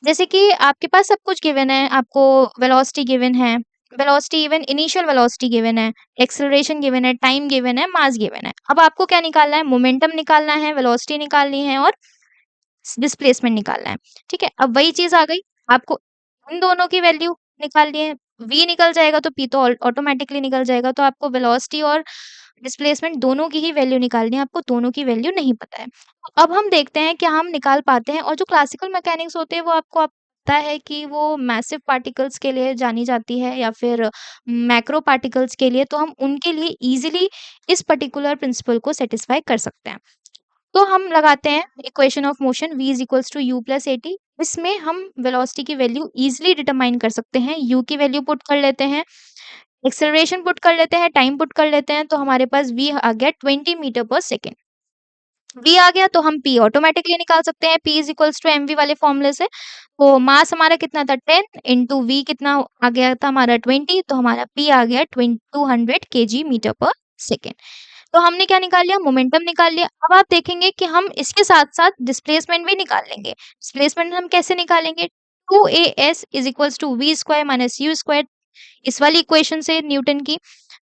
जैसे कि आपके पास सब कुछ गिवन है, आपको वेलोसिटी गिवन है, velocity even initial velocity given है, एक्सेलरेशन गिवन है, टाइम गिवन है, मास गिवन है। अब आपको क्या निकालना है? मोमेंटम निकालना है, वेलोसिटी निकालनी है और डिस्प्लेसमेंट निकालना है। ठीक है? अब वही चीज़ आ गई, आपको इन दोनों की वैल्यू निकालनी है। v निकल जाएगा तो p तो ऑटोमैटिकली निकल जाएगा, तो आपको वेलोसिटी और डिस्प्लेसमेंट दोनों की ही वैल्यू निकालनी है, आपको दोनों की वैल्यू नहीं पता है। तो अब हम देखते हैं क्या हम निकाल पाते हैं, और जो क्लासिकल मैकेनिक्स होते हैं वो आपको पता है कि वो मैसिव पार्टिकल्स के लिए जानी जाती है या फिर मैक्रो पार्टिकल्स के लिए, तो हम उनके लिए ईज़िली इस पर्टिकुलर प्रिंसिपल को सैटिस्फाई कर सकते हैं। तो हम लगाते हैं equation of motion v is equals to U plus A T. इसमें हम वेलोसिटी की वैल्यू इजीली डिटरमाइन कर सकते हैं, u की वैल्यू पुट कर लेते हैं, एक्सेलरेशन पुट कर लेते हैं, टाइम पुट कर लेते हैं, तो हमारे पास v आ गया 20 मीटर पर सेकेंड। v आ गया तो हम p ऑटोमेटिकली निकाल सकते हैं, p is equals to mv वाले फॉर्मूले से। तो मास हमारा कितना था 10 इंटू v कितना आ गया था हमारा 20, तो हमारा p आ गया 200 kg मीटर पर सेकेंड। तो हमने क्या निकाल लिया? मोमेंटम निकाल लिया। अब आप देखेंगे कि हम इसके साथ-साथ डिस्प्लेसमेंट भी निकाल लेंगे। डिस्प्लेसमेंट हम कैसे निकालेंगे? 2as is equals to v square minus u square, इस वाली इक्वेशन से न्यूटन की।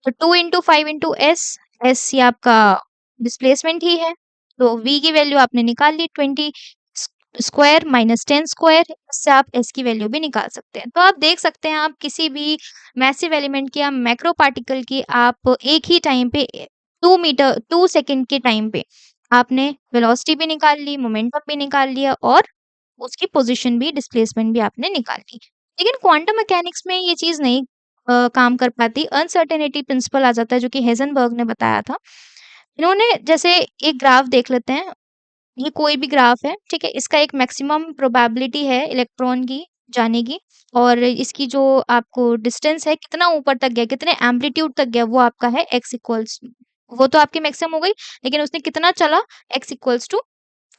तो 2 इंटू 5 इंटू एस, एस ये आपका डिस्प्लेसमेंट ही है। तो v की वैल्यू आपने निकाल ली 20 स्क्वायर माइनस 10 स्क्वायर, इससे आप s की वैल्यू भी निकाल सकते हैं। तो आप देख सकते हैं, आप किसी भी मैसिव एलिमेंट की या मैक्रो पार्टिकल की आप एक ही टाइम पे 2 सेकंड के टाइम पे आपने वेलोसिटी भी निकाल ली, मोमेंटम भी निकाल लिया और उसकी पोजीशन भी, डिस्प्लेसमेंट भी आपने निकाल ली। लेकिन क्वांटम मैकेनिक्स में ये चीज़ नहीं काम कर पाती। अनसर्टेनिटी प्रिंसिपल आ जाता है, जो कि हेज़नबर्ग ने बताया था। इन्होंने जैसे एक ग्राफ देख लेते हैं, ये कोई भी ग्राफ है, ठीक है? इसका एक मैक्सिमम प्रोबेबिलिटी है इलेक्ट्रॉन की जाने की, और इसकी जो आपको डिस्टेंस है, कितना ऊपर तक गया, कितने एम्पलीट्यूड तक गया, वो आपका है x इक्वल्स, वो तो आपकी मैक्सिमम हो गई, लेकिन उसने कितना चला, x इक्वल्स टू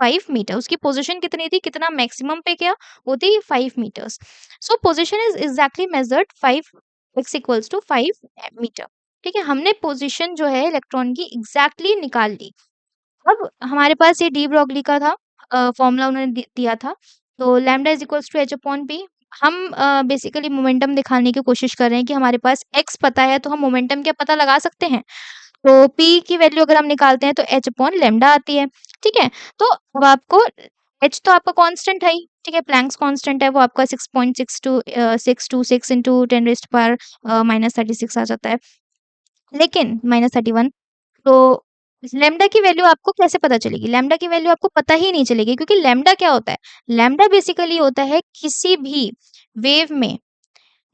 5 मीटर, उसकी पोजीशन कितनी थी, कितना मैक्सिमम पे गया, वो थी 5 metres. So position is exactly measured 5, x equals to 5 metre, ठीक है? हमने पोजीशन जो है इलेक्ट्रॉन की एग्जैक्टली निकाल ली। अब हमारे पास ये डी ब्रोगली का था, फॉर्मूला उन्होंने दिया था, तो lambda is equals to H upon P. हम बेसिकली मोमेंटम दिखाने की कोशिश कर रहे हैं कि हमारे पास एक्स पता है, तो हम मोमेंटम क्या पता लगा सकते हैं। तो पी की वैल्यू अगर हम निकालते हैं तो एच अपॉन लैम्डा आती है, ठीक है? तो अब आपको एच तो आपका कांस्टेंट है ही, ठीक है? प्लैंक्स कांस्टेंट है, वो आपका 6.626 इंटू 10 रेज़्ड पावर -36 आ जाता है, लेकिन -31। तो लैम्डा की वैल्यू आपको कैसे पता चलेगी? लैम्डा की वैल्यू आपको पता ही नहीं चलेगी, क्योंकि लैम्डा क्या होता है? लैम्डा बेसिकली होता है किसी भी वेव में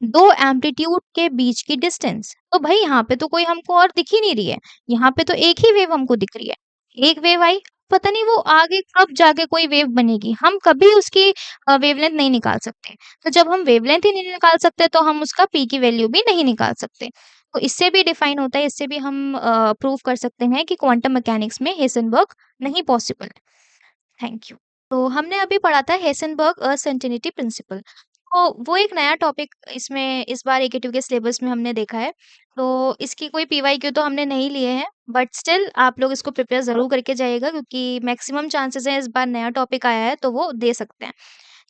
2 एम्पलीट्यूड के बीच की डिस्टेंस। तो भाई यहाँ पे तो कोई हमको और दिख ही नहीं रही है, यहाँ पे तो एक ही वेव हमको दिख रही है। एक वेव आई, पता नहीं वो आगे कब जाके कोई वेव बनेगी, हम कभी उसकी वेवलेंथ नहीं निकाल सकते। तो जब हम वेवलेंथ ही नहीं निकाल सकते, तो हम उसका पी की वैल्यू भी नहीं निकाल सकते। तो इससे भी डिफाइन होता है, इससे भी हम प्रूव कर सकते हैं कि क्वांटम मैकेनिक्स में हेज़नबर्ग नहीं पॉसिबल है। Thank you. तो हमने अभी पढ़ा था हेज़नबर्ग अनसर्टेनिटी प्रिंसिपल। तो वो एक नया टॉपिक इसमें इस बार एकेटीव के सिलेबस में हमने देखा है। तो इसकी कोई पीवाईक्यू तो हमने नहीं लिए हैं, बट स्टिल आप लोग इसको प्रिपेयर ज़रूर करके जाइएगा, क्योंकि मैक्सिमम चांसेस हैं इस बार नया टॉपिक आया है तो वो दे सकते हैं।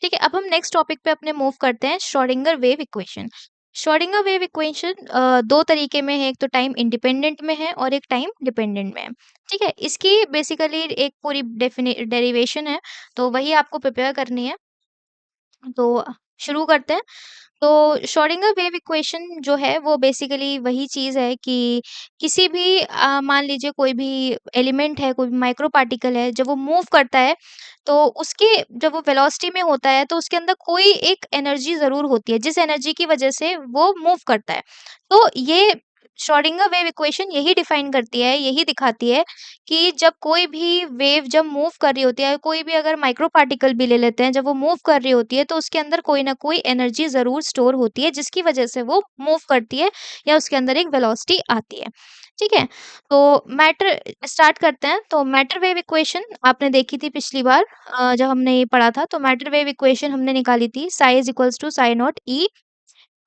ठीक है, अब हम नेक्स्ट टॉपिक पे अपने मूव करते हैं, Schrodinger wave equation. Schrodinger wave equation 2 तरीके में है, एक तो टाइम इंडिपेंडेंट में है और एक टाइम डिपेंडेंट में है। ठीक है, इसकी बेसिकली एक पूरी डेरिवेशन है, तो वही आपको प्रिपेयर करनी है। तो शुरू करते हैं। तो श्रोडिंगर वेव इक्वेशन जो है वो बेसिकली वही चीज़ है कि किसी भी मान लीजिए कोई भी एलिमेंट है, कोई भी माइक्रो पार्टिकल है, जब वो मूव करता है, तो उसके जब वो वेलोसिटी में होता है, तो उसके अंदर कोई एक एनर्जी ज़रूर होती है, जिस एनर्जी की वजह से वो मूव करता है। तो ये श्रोडिंगर वेव इक्वेशन यही डिफाइन करती है, यही दिखाती है कि जब कोई भी वेव जब मूव कर रही होती है, कोई भी अगर माइक्रो पार्टिकल भी ले लेते हैं, जब वो मूव कर रही होती है, तो उसके अंदर कोई ना कोई एनर्जी ज़रूर स्टोर होती है, जिसकी वजह से वो मूव करती है या उसके अंदर एक वेलोसिटी आती है। ठीक है? तो मैटर स्टार्ट करते हैं। तो मैटर वेव इक्वेशन आपने देखी थी पिछली बार, जब हमने ये पढ़ा था। तो मैटर वेव इक्वेशन हमने निकाली थी, psi is equals to psi naught E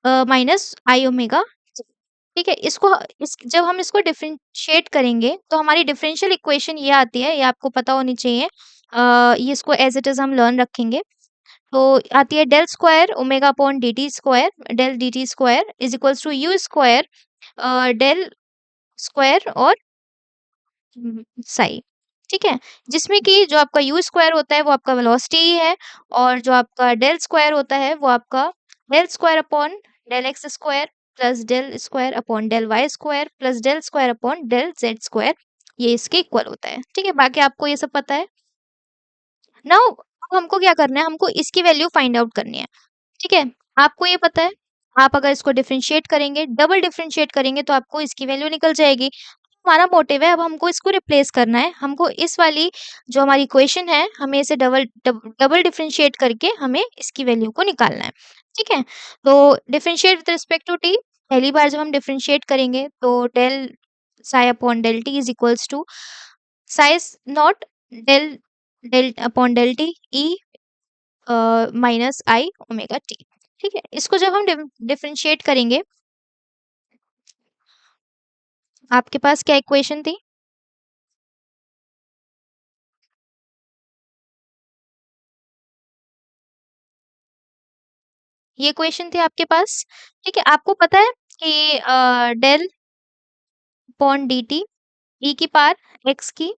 minus I omega. ठीक है? इसको इस जब हम इसको डिफरेंशिएट करेंगे, तो हमारी डिफरेंशियल इक्वेशन ये आती है, ये आपको पता होनी चाहिए। ये इसको एज़ इट इज़ हम लर्न रखेंगे। तो आती है del square omega upon dt square, del dt square is equals to U square del square और साई। ठीक है? जिसमें कि जो आपका यू स्क्वायर होता है वो आपका वेलोसिटी ही है, और जो आपका डेल स्क्वायर होता है वो आपका del square upon del X square plus del square upon del Y square plus del square upon del Z square, ये इसके इक्वल होता है। ठीक है? बाकी आपको ये सब पता है। नाउ अब हमको क्या करना है, हमको इसकी वैल्यू फाइंड आउट करनी है। ठीक है? आपको ये पता है, आप अगर इसको डिफरेंशिएट करेंगे, डबल डिफरेंशिएट करेंगे, तो आपको इसकी वैल्यू निकल जाएगी। हमारा मोटिव है, अब हमको इसको रिप्लेस करना है। हमको इस वाली जो हमारी इक्वेशन है, हमें इसे डबल डिफरेंशिएट करके हमें इसकी वैल्यू को निकालना है। ठीक है? तो differentiate with respect to T, पहली बार जब हम डिफरेंशिएट करेंगे, तो del psi upon del T is equals to psi naught del del upon del T E minus I omega T. ठीक है? इसको जब हम डिफरेंशिएट करेंगे, आपके पास क्या इक्वेशन थी? ये इक्वेशन थी आपके पास, ठीक है। आपको पता है कि डेल अपॉन dt e की पावर x की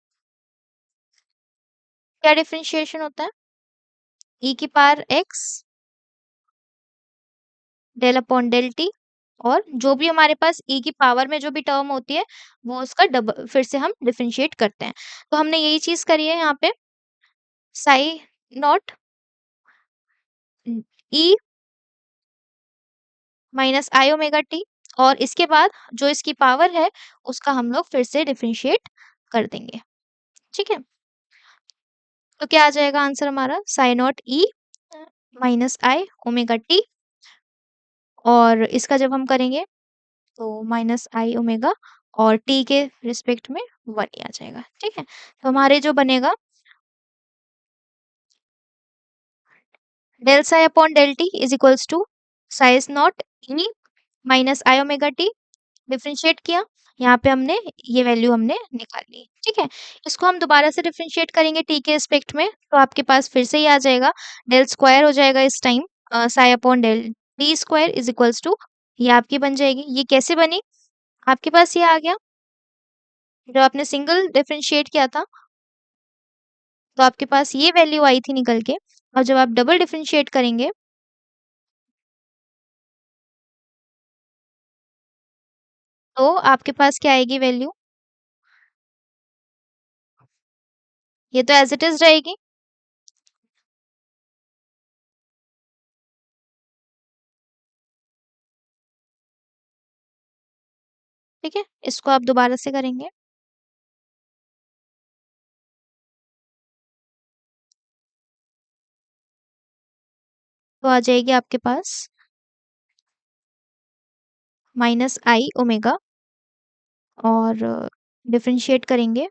क्या डिफरेंशिएशन होता है? e की power x del upon del T, और जो भी हमारे पास e की पावर में जो भी टर्म होती है वो उसका डबल फिर से हम डिफरेंशिएट करते हैं। तो हमने यही चीज करी है यहाँ पे, Sai not e minus I omega T, और इसके बाद जो इसकी पावर है उसका हम लोग फिर से डिफरेंशिएट कर देंगे, ठीक है। तो क्या आ जाएगा आंसर हमारा, Sai naught E minus I omega T, और इसका जब हम करेंगे तो माइनस आई ओमेगा और टी के रिस्पेक्ट में 1 ही आ जाएगा, ठीक है। तो हमारे जो बनेगा del psi upon del T is equals to psi naught E minus I omega T, differentiate किया, यहाँ पे हमने ये वैल्यू हमने निकाल ली, ठीक है। इसको हम दोबारा से डिफरेंशिएट करेंगे टी के रिस्पेक्ट में, तो आपके पास फिर से ये आ जाएगा, डेल स्क्वायर हो जाएगा इस time psi upon del T square is equals to, ये आपकी बन जाएगी। ये कैसे बनी? आपके पास ये आ गया, जब आपने सिंगल डिफरेंशिएट किया था तो आपके पास ये वैल्यू आई थी निकल के, और जब आप डबल डिफरेंशिएट करेंगे तो आपके पास क्या आएगी वैल्यू, ये तो एज इट इज रहेगी, ठीक है। इसको आप दोबारा से करेंगे तो आ जाएगी आपके पास माइनस आई ओमेगा, और डिफरेंशिएट करेंगे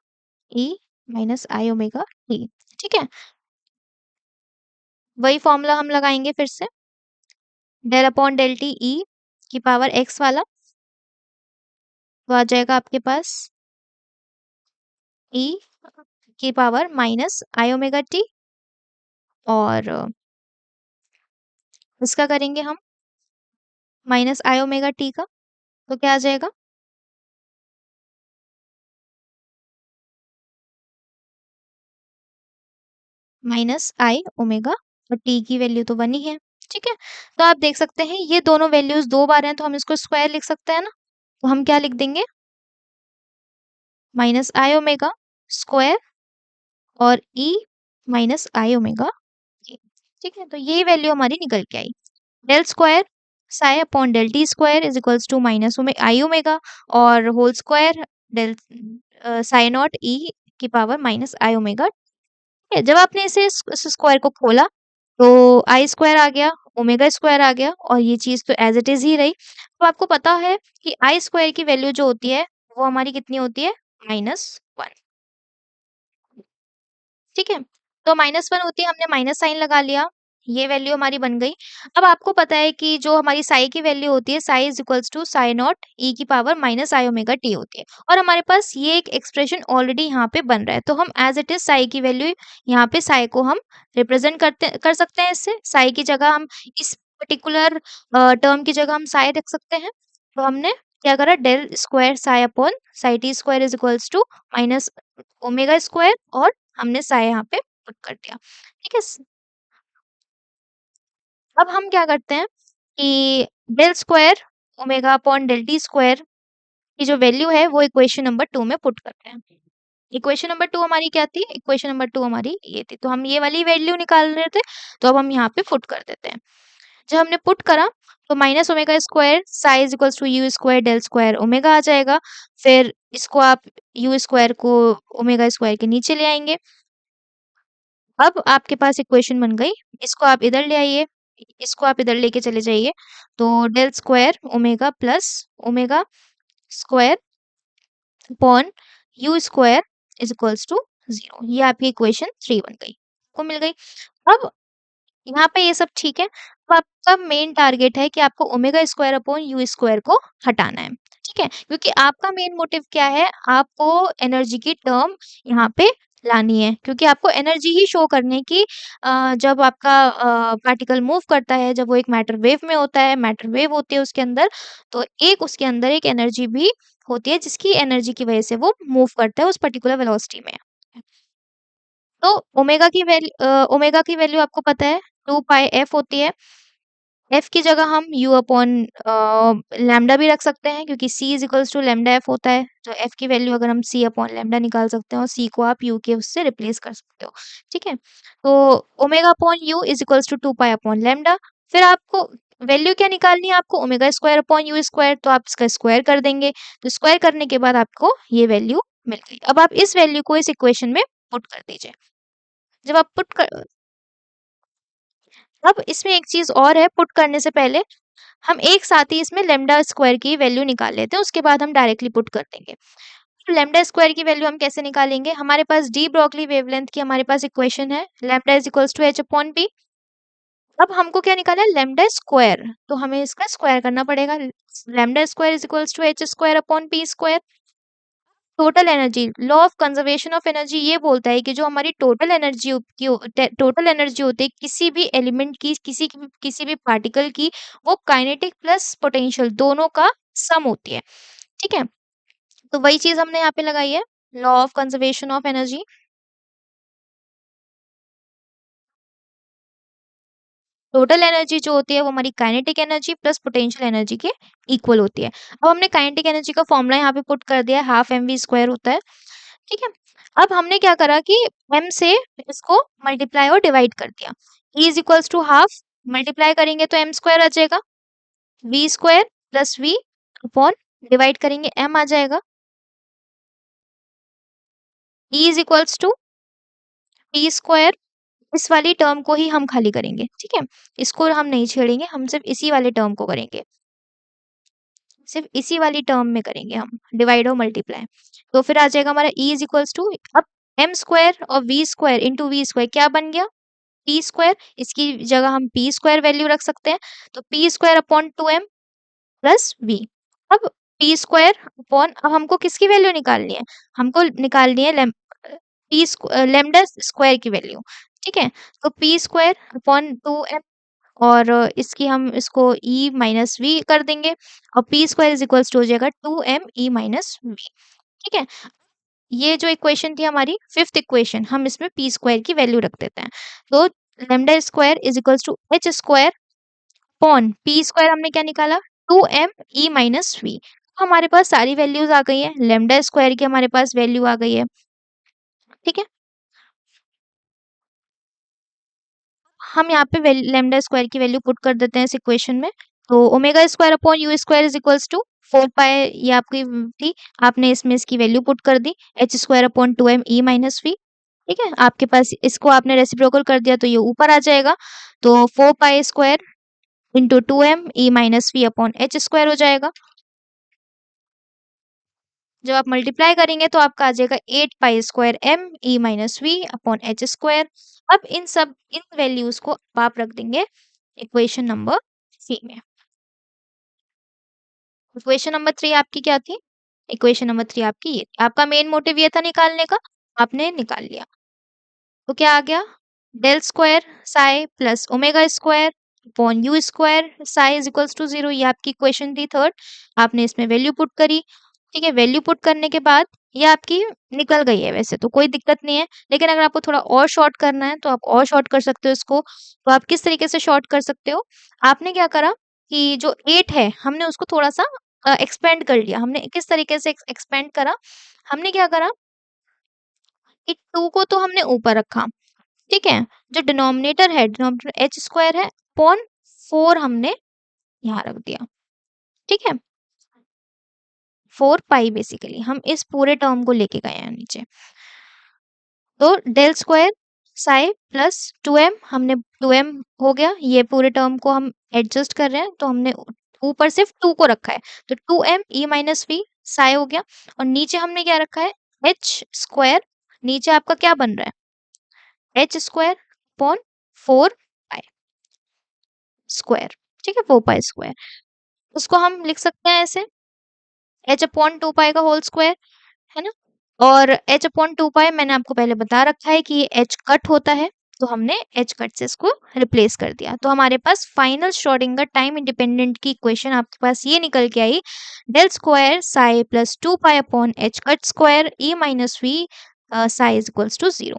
E minus I omega T, ठीक है। वही फॉर्मूला हम लगाएंगे फिर से, del upon del T E की पावर एक्स वाला, तो आ जाएगा आपके पास ई की power minus I omega T, और इसका करेंगे हम माइनस आई ओमेगा टी का, तो क्या आ जाएगा, माइनस आई ओमेगा, और टी की वैल्यू तो 1 ही है, ठीक है। तो आप देख सकते हैं ये दोनों वैल्यूज दो बार हैं तो हम इसको स्क्वायर लिख सकते हैं ना, तो हम क्या लिख देंगे, माइनस आई ओमेगा स्क्वायर और ई माइनस आई ओमेगा, ठीक है। तो ये वैल्यू हमारी निकल के आई, del square psi upon del T square is equals to minus I omega, और whole square del psi naught E की पावर माइनस आई ओमेगा, ठीक है। जब आपने इस स्क्वायर को खोला तो आई स्क्वायर आ गया, ओमेगा स्क्वायर आ गया, और ये चीज तो एज इट इज ही रही। तो आपको पता है कि आई स्क्वायर की वैल्यू जो होती है वो हमारी कितनी होती है, -1, ठीक है। तो -1 होती है, हमने माइनस साइन लगा लिया, ये वैल्यू हमारी बन गई। अब आपको पता है कि जो हमारी साई की वैल्यू होती है, psi is equals to psi naught E की power minus I omega T होती है, और हमारे पास ये एक एक्सप्रेशन ऑलरेडी यहाँ पे बन रहा है, तो हम एज इट इज साई की वैल्यू यहाँ पे साई को हम रिप्रेजेंट कर सकते हैं, इससे साई की जगह हम इस पर्टिकुलर टर्म की जगह हम साई रख सकते हैं। तो हमने क्या करा, del square psi upon psi T square is equals to minus omega square, और हमने साई यहाँ पे पुट कर दिया, ठीक है। अब हम क्या करते हैं कि del square omega upon del T square की जो वैल्यू है वो इक्वेशन नंबर 2 में पुट करते हैं। इक्वेशन नंबर 2 हमारी क्या थी, इक्वेशन नंबर 2 हमारी ये थी, तो हम ये वाली वैल्यू निकाल रहे थे, तो अब हम यहाँ पे पुट कर देते हैं। जब हमने पुट करा तो minus omega square psi is equals to U square del square omega आ जाएगा, फिर इसको आप यू स्क्वायर को ओमेगा स्क्वायर के नीचे ले आएंगे, अब आपके पास इक्वेशन बन गई, इसको आप इधर ले आइए, इसको आप इधर लेके चले जाइए, तो del square omega plus omega square upon U square is equals to 0, ये आपकी इक्वेशन 3 बन गई, को मिल गई। अब यहाँ पे ये सब ठीक है, अब आपका मेन टारगेट है कि आपको omega square upon U square को हटाना है, ठीक है, क्योंकि आपका मेन मोटिव क्या है, आपको एनर्जी की टर्म यहाँ पे लानी है, क्योंकि आपको एनर्जी ही शो करनी है कि जब आपका पार्टिकल मूव करता है, जब वो एक मैटर वेव में होता है, मैटर वेव होती है उसके अंदर, तो एक उसके अंदर एक एनर्जी भी होती है, जिसकी एनर्जी की वजह से वो मूव करता है उस पर्टिकुलर वेलोसिटी में। तो ओमेगा की वैल्यू आपको पता है 2 पाई एफ होती है। एफ की जगह हम यू अपॉन लैम्डा भी रख सकते हैं, क्योंकि C is equals to lambda F होता है। तो एफ की वैल्यू अगर हम सी अपॉन लैम्डा निकाल सकते हैं, और सी को आप यू के उससे रिप्लेस कर सकते हो। ठीक है, तो omega upon U is equals to 2 pi upon lambda. फिर आपको वैल्यू क्या निकालनी है, आपको omega square upon U square, तो आप इसका स्क्वायर कर देंगे। तो स्क्वायर करने के बाद आपको ये वैल्यू मिल गई। अब आप इस वैल्यू को इस इक्वेशन में पुट कर दीजिए। जब आप पुट कर अब इसमें एक चीज और है, पुट करने से पहले हम एक साथ ही इसमें लेमडा स्क्वायर की वैल्यू निकाल लेते हैं, उसके बाद हम डायरेक्टली पुट कर देंगे। लेमडा स्क्वायर की वैल्यू हम कैसे निकालेंगे, हमारे पास डी ब्रोगली वेवलेंथ की हमारे पास इक्वेशन है, lambda is equals to H upon P. अब हमको क्या निकालना है, लेमडा स्क्वायर, तो हमें इसका स्क्वायर करना पड़ेगा। Lambda square is equals to H square upon P square. Total energy, law of conservation of energy ये बोलता है कि जो हमारी टोटल एनर्जी होती है किसी भी एलिमेंट की, किसी भी पार्टिकल की, वो काइनेटिक प्लस पोटेंशियल दोनों का सम होती है। ठीक है, तो वही चीज हमने यहाँ पे लगाई है, law of conservation of energy. Total energy जो होती है वो हमारी kinetic energy plus potential energy के इक्वल होती है। अब हमने काइनेटिक एनर्जी का फॉर्मूला यहाँ पे पुट कर दिया है, हाफ एम वी स्क्वायर होता है। ठीक है, अब हमने क्या करा कि m से इसको मल्टीप्लाई और डिवाइड कर दिया। E is equals to half, multiply करेंगे तो m स्क्वायर आ जाएगा, v square plus v upon divide करेंगे m आ जाएगा। E is equals to p square, इस वाली टर्म को ही हम खाली करेंगे। ठीक है, इसको हम नहीं छेड़ेंगे, हम सिर्फ इसी वाले टर्म को करेंगे, सिर्फ इसी वाली टर्म में करेंगे हम डिवाइड और मल्टीप्लाई। तो फिर आ जाएगा हमारा E इज इक्वल्स टू, अब m स्क्वायर और v square into V square क्या बन गया, पी स्क्वायर, इसकी जगह हम पी स्क्वायर वैल्यू रख सकते हैं। तो P square upon 2m plus V. अब पी स्क्वायर अपॉन, अब हमको किसकी वैल्यू निकालनी है, हमको निकालनी है लेमडा स्क्वायर की वैल्यू। ठीक है, तो पी स्क्वायर अपॉन 2m, और इसकी हम इसको e माइनस वी कर देंगे, और P square is equals to हो जाएगा 2m e माइनस वी। ठीक है, ये जो इक्वेशन थी हमारी फिफ्थ इक्वेशन, हम इसमें पी स्क्वायर की वैल्यू रख देते हैं। तो lambda square is equals to H square upon P square हमने क्या निकाला, 2m e माइनस वी। हमारे पास सारी वैल्यूज आ गई है, लेमडा स्क्वायर की हमारे पास वैल्यू आ गई है। ठीक है, हम यहाँ पे लेमडा स्क्वायर की वैल्यू पुट कर देते हैं इस इक्वेशन में। तो omega square upon U square is equals to 4 pi, ये आपकी थी, आपने इसमें इसकी वैल्यू पुट कर दी, H square upon 2m e minus V. ठीक है, आपके पास इसको आपने रेसिप्रोकल कर दिया तो ये ऊपर आ जाएगा। तो 4 pi square into 2m e minus V upon H square हो जाएगा। जब आप मल्टीप्लाई करेंगे तो आपका आ जाएगा 8 pi square m e minus V upon H square. अब इन वैल्यूज को आप रख देंगे इक्वेशन नंबर सी में। इक्वेशन नंबर 3 आपकी क्या थी, इक्वेशन नंबर 3 आपकी ये थी। आपका मेन मोटिव ये था निकालने का, आपने निकाल लिया। तो क्या आ गया, del square psi plus omega square upon U square psi is equals to 0, ये आपकी इक्वेशन थी थर्ड। आपने इसमें वैल्यू पुट करी। ठीक है, वैल्यू पुट करने के बाद ये आपकी निकल गई है, वैसे तो कोई दिक्कत नहीं है, लेकिन अगर आपको थोड़ा और शॉर्ट करना है तो आप और शॉर्ट कर सकते हो इसको। तो आप किस तरीके से शॉर्ट कर सकते हो, आपने क्या करा कि जो 8 है हमने उसको थोड़ा सा एक्सपेंड कर लिया। हमने किस तरीके से एक्सपेंड करा, हमने क्या करा कि 2 को तो हमने ऊपर रखा। ठीक है, जो डिनोमिनेटर एच स्क्वायर है अपॉन 4 हमने यहाँ रख दिया। ठीक है, 4 पाई बेसिकली हम इस पूरे टर्म को लेके गए हैं नीचे। तो del square psi plus 2m, हमने 2m हो गया, ये पूरे टर्म को हम एडजस्ट कर रहे हैं तो हमने ऊपर सिर्फ 2 को रखा है, तो 2m e minus V Sai हो गया। और नीचे हमने क्या रखा है, एच स्क्वायर, नीचे आपका क्या बन रहा है, H square upon 4 pi square. ठीक है, 4 पाई स्क्वायर, उसको हम लिख सकते हैं ऐसे, एच अपॉन 2 पाई का होल स्क्वायर, है ना। और h अपॉन 2 पाई मैंने आपको पहले बता रखा है कि ये h कट होता है, तो हमने h कट से इसको रिप्लेस कर दिया। तो हमारे पास फाइनल श्रोडिंगर टाइम इंडिपेंडेंट की इक्वेशन आपके पास ये निकल के आई, del square psi plus 2 pi upon h cut square e minus v psi is equals to 0।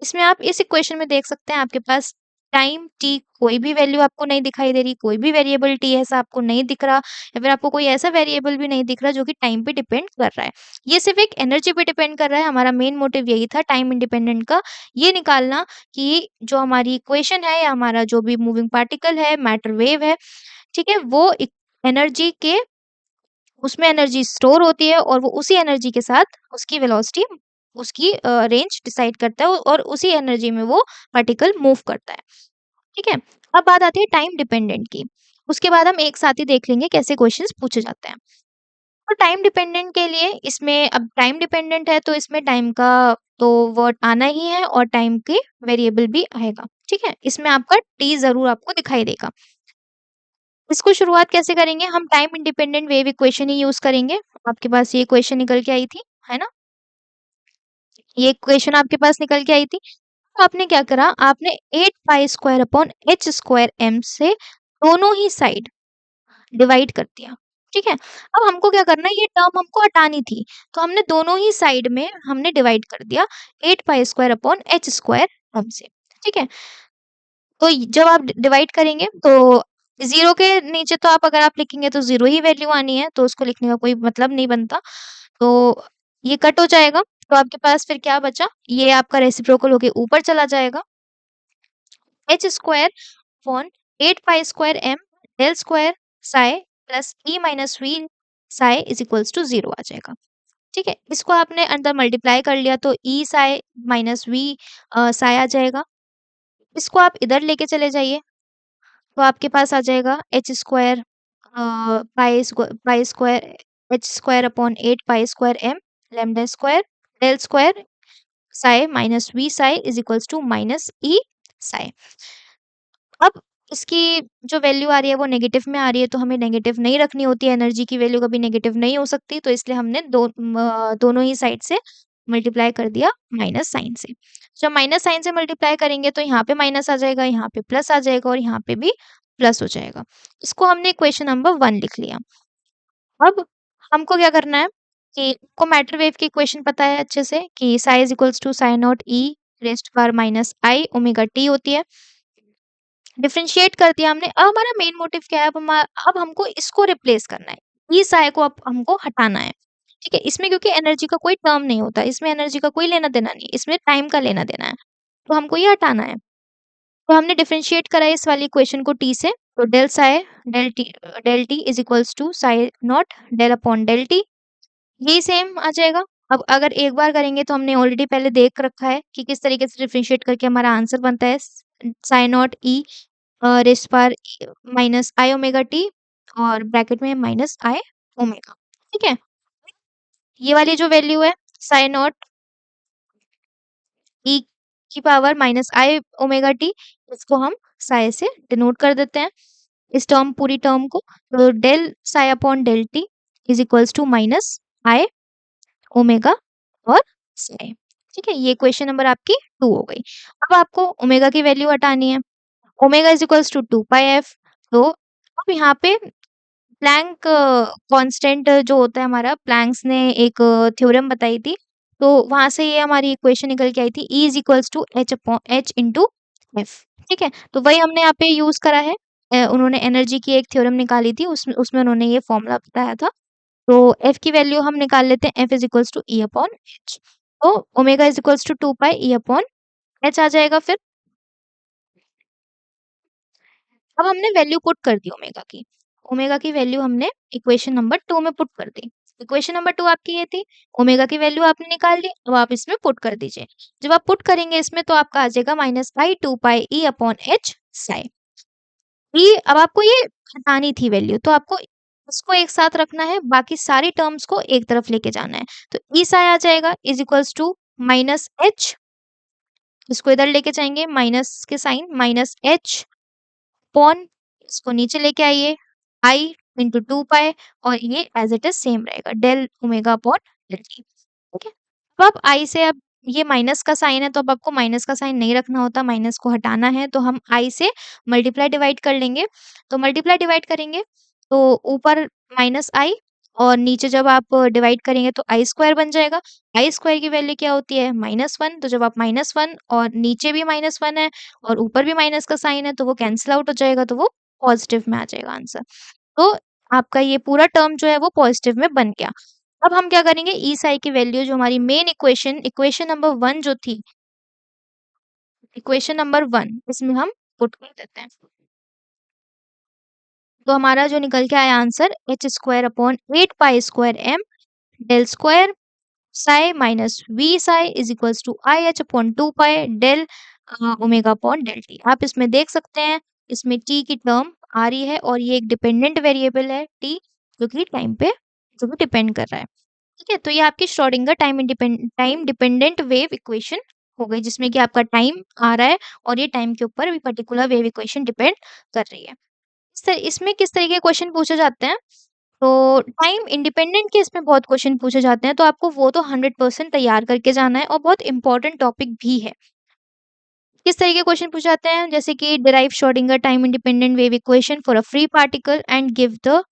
इसमें आप इस इक्वेशन में देख सकते हैं आपके पास टाइम t कोई भी वैल्यू आपको नहीं दिखाई दे रही, कोई भी वेरिएबल t ऐसा आपको नहीं दिख रहा, या फिर आपको कोई ऐसा वेरिएबल भी नहीं दिख रहा जो कि टाइम पे डिपेंड कर रहा है। ये सिर्फ एक एनर्जी पे डिपेंड कर रहा है। हमारा मेन मोटिव यही था टाइम इंडिपेंडेंट का, ये निकालना कि जो हमारी इक्वेशन है या हमारा जो भी मूविंग पार्टिकल है, मैटर वेव है, ठीक है, वो एनर्जी के उसमें एनर्जी स्टोर होती है और वो उसी एनर्जी के साथ उसकी वेलोसिटी, उसकी रेंज डिसाइड करता है और उसी एनर्जी में वो पार्टिकल मूव करता है। ठीक है? अब बात आती है टाइम डिपेंडेंट की। उसके बाद हम एक साथ ही देख लेंगे कैसे क्वेश्चंस पूछे जाते हैं। तो टाइम डिपेंडेंट के लिए इसमें अब टाइम डिपेंडेंट है तो इसमें टाइम का तो वर्ड आना ही है और टाइम के वेरिएबल भी आएगा। ठीक है? इसमें आपका टी ज़रूर आपको दिखाई देगा। इसको शुरुआत कैसे करेंगे? हम टाइम इंडिपेंडेंट वेव इक्वेशन ही यूज़ करेंगे। आपके पास ये इक्वेशन निकल के आई थी, है ना? ये इक्वेशन आपके पास निकल के आई थी। तो आपने क्या करा? आपने 8 pi square upon h square m से दोनों ही साइड डिवाइड कर दिया। ठीक है? अब हमको क्या करना है, ये टर्म हमको हटानी थी, तो हमने दोनों ही साइड में हमने डिवाइड कर दिया 8 pi square upon h square m से। ठीक है? तो जब आप डिवाइड करेंगे तो 0 के नीचे तो आप अगर आप लिखेंगे तो 0 ही वैल्यू आनी है, तो उसको लिखने का कोई मतलब नहीं बनता। तो ये कट हो जाएगा, तो आपके पास फिर क्या बचा? ये आपका रेसिप्रोकल होके ऊपर चला जाएगा। h square upon 8 pi square m del square psi plus e minus v psi is equals to 0 आ जाएगा। ठीक है? इसको आपने अंदर मल्टीप्लाई कर लिया तो e psi minus v psi आ जाएगा। इसको आप इधर लेके चले जाइए, तो आपके पास आ जाएगा h square pi square h square upon 8 pi square m lambda square del square psi minus v psi is equals to minus e psi. अब इसकी जो वैल्यू आ रही है वो नेगेटिव में आ रही है, तो हमें नेगेटिव नहीं रखनी होती है, एनर्जी की वैल्यू कभी नेगेटिव नहीं हो सकती, तो इसलिए हमने दोनों ही साइड से मल्टीप्लाई कर दिया माइनस साइन से। जब माइनस साइन से मल्टीप्लाई करेंगे तो यहाँ पे माइनस आ जाएगा, यहाँ पे प्लस आ जाएगा और यहाँ पे भी प्लस हो जाएगा। इसको हमने इक्वेशन नंबर 1 लिख लिया। अब हमको क्या करना है कि आपको मैटर वेव की इक्वेशन पता है अच्छे से कि psi is equals to psi naught E raised power minus I omega T होती है। डिफरेंशिएट कर दिया हमने। अब हमारा मेन मोटिव क्या है? अब हमको इसको रिप्लेस करना है। इस आय को अब हमको हटाना है। ठीक है? इसमें क्योंकि एनर्जी का कोई टर्म नहीं होता, इसमें एनर्जी का कोई लेना-देना नहीं, इसमें टाइम का लेना-देना है। तो हमको ये हटाना है। तो हमने डिफरेंशिएट करा इस वाली इक्वेशन को t से, तो del t is equals to psi naught del upon del t, यही सेम आ जाएगा। अब अगर एक बार करेंगे तो हमने ऑलरेडी पहले देख रखा है कि किस तरीके से डिफरेंशिएट करके हमारा आंसर बनता है psi naught E raise power minus I omega T और ब्रैकेट में माइनस आई ओमेगा। ठीक है? ये वाली जो वैल्यू है साइन नॉट ई की power minus I omega T, इसको हम साई से डिनोट कर देते हैं, इस टर्म पूरी टर्म को। तो del psi upon del T is equals to minus I omega और साई। ठीक है? ये क्वेश्चन नंबर आपकी 2 हो गई। अब आपको ओमेगा की वैल्यू हटानी है। Omega is equals to 2 pi F. तो अब यहाँ पे प्लैंक कांस्टेंट जो होता है हमारा, प्लैंक्स ने एक थ्योरम बताई थी, तो वहां से ये हमारी इक्वेशन निकल के आई थी, E is equals to H upon H into F. ठीक है? तो वही हमने यहाँ पे यूज करा है। उन्होंने एनर्जी की एक थ्योरम निकाली थी, उसमें उसमें उन्होंने ये फॉर्मूला बताया था। तो एफ की वैल्यू हम निकाल लेते हैं, F is equals to E upon H. तो omega is equals to 2 pi E upon H आ जाएगा। फिर अब हमने वैल्यू पुट कर दी ओमेगा की। ओमेगा की वैल्यू हमने इक्वेशन नंबर 2 में पुट कर दी। इक्वेशन नंबर 2 आपकी ये थी, ओमेगा की वैल्यू आपने निकाल ली, अब आप इसमें पुट कर दीजिए। जब आप पुट करेंगे इसमें तो आपका आ जाएगा माइनस आई 2 pi E upon H Sai. ई अब आपको ये हटानी थी वैल्यू, तो आपको इसको एक साथ रखना है, बाकी सारी टर्म्स को एक तरफ लेके जाना है। तो ई साई आ जाएगा is equals to minus H, इसको इधर लेके जाएंगे माइनस के साइन, माइनस एच अपॉन, इसको नीचे लेके आइए, आई इंटू 2 पाई और ये एज इट इज सेम रहेगा del omega upon del T. ठीक है? तो आप आई से, अब ये माइनस का साइन है तो अब आपको माइनस का साइन नहीं रखना होता, माइनस को हटाना है तो हम आई से मल्टीप्लाई डिवाइड कर लेंगे। तो मल्टीप्लाई डिवाइड करेंगे तो ऊपर माइनस आई और नीचे जब आप डिवाइड करेंगे तो आई स्क्वायर बन जाएगा। आई स्क्वायर की वैल्यू क्या होती है? -1। तो जब आप -1 और नीचे भी -1 है और ऊपर भी माइनस का साइन है तो वो कैंसल आउट हो जाएगा, तो वो पॉजिटिव में आ जाएगा आंसर। तो आपका ये पूरा टर्म जो है वो पॉजिटिव में बन गया। अब हम क्या करेंगे, ई साई की वैल्यू जो हमारी मेन इक्वेशन नंबर 1 जो थी, इक्वेशन नंबर 1 इसमें हम पुट कर देते हैं। तो हमारा जो निकल के आया answer H square upon 8 pi square M del square psi minus V psi is equals to I H upon 2 pi del omega upon del T. आप इसमें देख सकते हैं इसमें टी की टर्म आ रही है और ये एक डिपेंडेंट वेरिएबल है टी, जो कि टाइम पे जो कि डिपेंड कर रहा है। ठीक है, तो ये आपकी Schrodinger time dependent wave equation हो गई, जिसमें कि आपका टाइम आ रहा है और ये टाइम के ऊपर भी पर्टिकुलर वेव इक्वेशन डिपेंड कर रही है। इसमें किस तरीके के क्वेश्चन पूछे जाते हैं? तो टाइम इंडिपेंडेंट के इसमें बहुत क्वेश्चन पूछे जाते हैं, तो आपको वो तो 100% तैयार करके जाना है और बहुत इंपॉर्टेंट टॉपिक भी है। किस तरीके के क्वेश्चन पूछे जाते हैं? जैसे कि derive Schrodinger time independent wave equation for a free particle and give the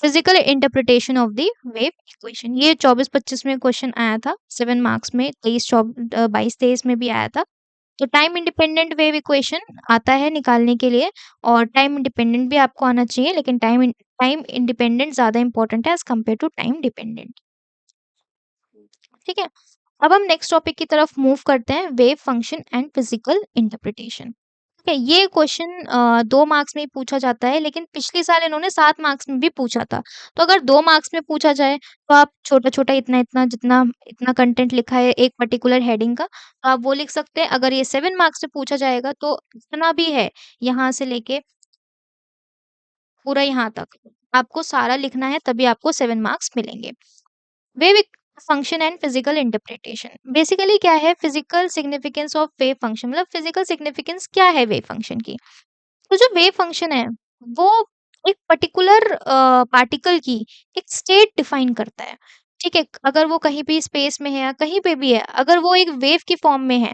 physical interpretation of the wave equation. ये 24-25 में क्वेश्चन आया था, 7 मार्क्स में, 22-23 में भी आया था। तो टाइम इंडिपेंडेंट वेव इक्वेशन आता है निकालने के लिए, और टाइम इंडिपेंडेंट भी आपको आना चाहिए, लेकिन टाइम इंडिपेंडेंट ज़्यादा इंपॉर्टेंट है as compare to time dependent. ठीक है? अब हम नेक्स्ट टॉपिक की तरफ मूव करते हैं, wave function and physical interpretation. ठीक है, ये क्वेश्चन 2 मार्क्स में ही पूछा जाता है, लेकिन पिछले साल इन्होंने 7 मार्क्स में भी पूछा था। तो अगर 2 मार्क्स में पूछा जाए, तो आप छोटा-छोटा इतना-इतना जितना इतना कंटेंट लिखा है एक पर्टिकुलर हेडिंग का, तो आप वो लिख सकते हैं। अगर ये 7 मार्क्स से पूछा जाएगा, तो जितना भी है, यहाँ से लेके पूरा यहाँ तक, आपको सारा लिखना है, तभी आपको 7 मार्क्स मिलेंगे। Wave function and physical interpretation. Basically क्या है physical significance of wave function, मतलब फिजिकल सिग्निफिकेंस क्या है वेव फंक्शन की? तो जो वेव फंक्शन है, वो एक पर्टिकुलर पार्टिकल की एक स्टेट डिफाइन करता है। ठीक है? अगर वो कहीं भी स्पेस में है या कहीं पे भी है, अगर वो एक वेव की फॉर्म में है,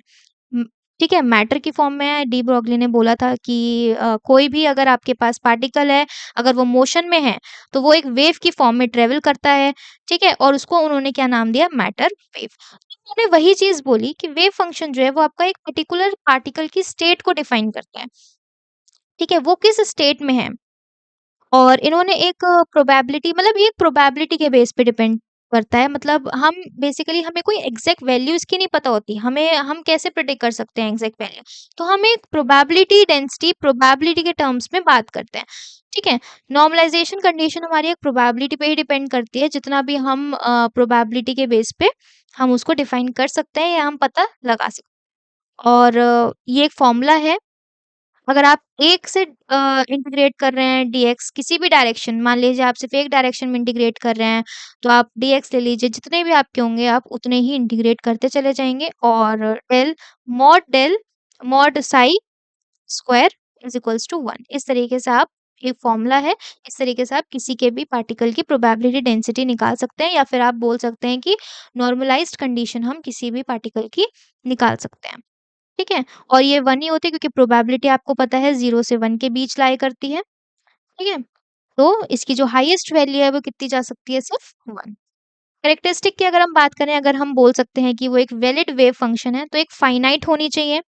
उम, ठीक है, मैटर की फॉर्म में है। डी ब्रॉगली ने बोला था कि कोई भी अगर आपके पास पार्टिकल है, अगर वो मोशन में है, तो वो एक वेव की फॉर्म में ट्रैवल करता है, ठीक है? और उसको उन्होंने क्या नाम दिया? Matter wave. तो उन्होंने वही चीज़ बोली कि वेव फंक्शन जो है, वो आपका एक पर्टिकुलर पार्टिकल की स्टेट को डिफाइन करता है, ठीक है? वो किस स्टेट में है, और इन्होंने एक प्रोबेबिलिटी, मतलब ये प्रोबेबिलिटी के बेस पे डिपेंड करता है। मतलब हम बेसिकली हमें कोई एग्ज़ैक्ट वैल्यू इसकी नहीं पता होती। हम कैसे प्रेडिक्ट कर सकते हैं एग्ज़ैक्ट वैल्यू? तो हम एक प्रोबेबिलिटी डेंसिटी, प्रोबेबिलिटी के टर्म्स में बात करते हैं, ठीक है? नॉर्मलाइज़ेशन कंडीशन हमारी एक प्रोबेबिलिटी पे ही डिपेंड करती है। जितना भी हम प्रोबेबिलिटी के बेस पे हम उसको डिफाइन कर सकते हैं या हम पता लगा सकते हैं। और ये एक फ़ॉर्मूला है। अगर आप 1 से इंटीग्रेट कर रहे हैं डीएक्स किसी भी डायरेक्शन, मान लीजिए आप सिर्फ़ एक डायरेक्शन में इंटीग्रेट कर रहे हैं, तो आप डीएक्स ले लीजिए, जितने भी आपके होंगे आप उतने ही इंटीग्रेट करते चले जाएँगे, और del mod psi square is equals to 1। इस तरीके से आप, एक फ़ॉर्मूला है, इस तरीके से आप किसी के भी पार्टिकल की प्रोबेबिलिटी डेंसिटी निकाल सकते हैं, या फिर आप बोल सकते हैं कि नॉर्मलाइज़्ड कंडीशन हम किसी भी पार्टिकल की निकाल सकते हैं। ठीक है? और ये 1 ही होती है, क्योंकि प्रोबेबिलिटी आपको पता है 0 से 1 के बीच लाई करती है। ठीक है? तो इसकी जो हाईएस्ट वैल्यू है वो कितनी जा सकती है? सिर्फ 1। कैरेक्टरिस्टिक की अगर हम बात करें, अगर हम बोल सकते हैं कि वो एक वैलिड वेव फंक्शन है, तो एक फाइनाइट होनी चाहिए।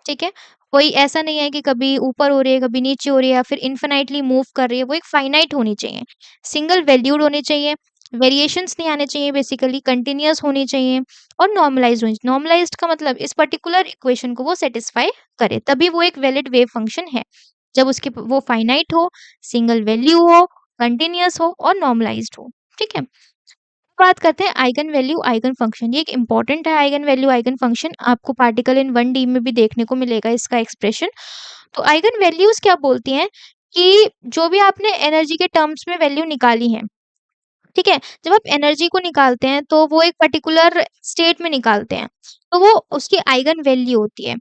ठीक है? कोई ऐसा नहीं है कि कभी ऊपर हो रही है, कभी नीचे हो रही है, या फिर इन्फिनाइटली मूव कर रही है, वो एक फाइनाइट होनी चाहिए। सिंगल वैल्यूड होनी चाहिए, वेरिएशंस नहीं आने चाहिए, बेसिकली कंटीन्यूअस होनी चाहिए, और नॉर्मलाइज़्ड होनी चाहिए। नॉर्मलाइज़्ड का मतलब इस पर्टिकुलर इक्वेशन को वो सैटिस्फाई करे, तभी वो एक वैलिड वेव फंक्शन है। जब उसकी वो फाइनाइट हो, सिंगल वैल्यू हो, कंटीन्यूअस हो और नॉर्मलाइज़्ड हो। ठीक है? बात करते हैं आइगन वैल्यू आइगन फंक्शन। ये एक इंपॉर्टेंट है, आइगन वैल्यू आइगन फंक्शन। आपको पार्टिकल इन 1D में भी देखने को मिलेगा इसका एक्सप्रेशन। तो आइगन वैल्यूज क्या बोलती हैं कि जो भी आपने एनर्जी के टर्म्स में वैल्यू निकाली है, ठीक है? जब आप एनर्जी को निकालते हैं तो वो एक पर्टिकुलर स्टेट में निकालते हैं, तो वो उसकी आइगन वैल्यू होती है।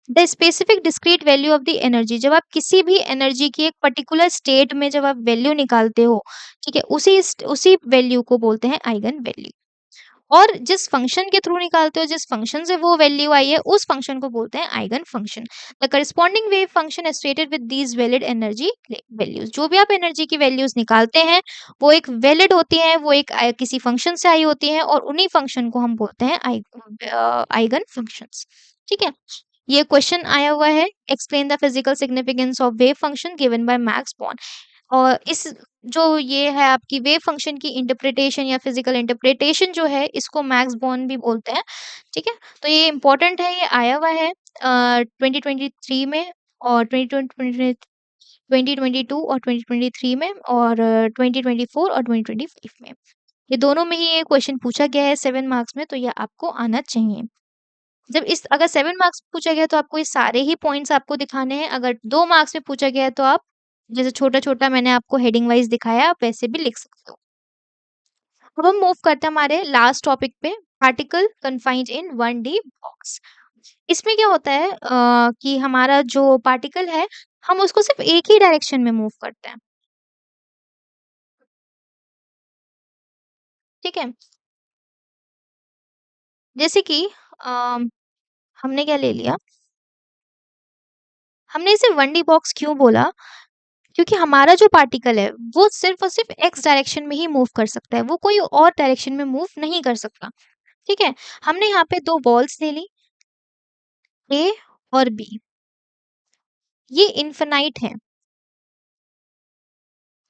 The specific discrete value of the energy, जब आप किसी भी एनर्जी की एक पर्टिकुलर स्टेट में जब आप वैल्यू निकालते हो, ठीक है? उसी वैल्यू को बोलते हैं आइगन वैल्यू। और जिस फंक्शन के थ्रू निकालते हो, जिस फंक्शन से वो वैल्यू आई है, उस फंक्शन को बोलते हैं eigen function. The corresponding wave function associated with these valid energy values. जो भी आप एनर्जी की वैल्यूज निकालते हैं वो एक वैलिड होती हैं, वो एक किसी फंक्शन से आई होती हैं, और उन्हीं फंक्शन को हम बोलते हैं आइगन फंक्शंस। ठीक है, ये क्वेश्चन आया हुआ है, explain the physical significance of wave function given by max born. और इस जो ये है आपकी वेव फंक्शन की इंटरप्रिटेशन या फिजिकल इंटरप्रिटेशन जो है, इसको मैक्स बॉर्न भी बोलते हैं। ठीक है, तो ये इंपॉर्टेंट है, ये आया हुआ है 2023 में, और 2022 और 2023 में, और 2024 और 2025 में। ये दोनों में ही ये क्वेश्चन पूछा गया है 7 मार्क्स में, तो ये आपको आना चाहिए। जब इस अगर 7 मार्क्स में पूछा गया तो आपको ये सारे ही पॉइंट्स आपको दिखाने हैं। अगर 2 मार्क्स में पूछा गया है तो आप जैसे छोटा-छोटा मैंने आपको हेडिंग वाइज़ दिखाया, आप वैसे भी लिख सकते हो। अब हम मूव करते हैं हमारे लास्ट टॉपिक पे, पार्टिकल कन्फाइंड इन 1D बॉक्स। इसमें क्या होता है कि हमारा जो पार्टिकल है, हम उसको सिर्फ़ एक ही डायरेक्शन में मूव करते हैं। ठीक है? जैसे कि अ, हमने क्या ले लिया, हमने इसे 1D बॉक्स क्यों बोला? क्योंकि हमारा जो पार्टिकल है, वो सिर्फ़ और सिर्फ़ एक्स डायरेक्शन में ही मूव कर सकता है, वो कोई और डायरेक्शन में मूव नहीं कर सकता, ठीक है? हमने यहाँ पे 2 बॉल्स ले ली, ए और बी, ये इनफ़ाइनाइट हैं।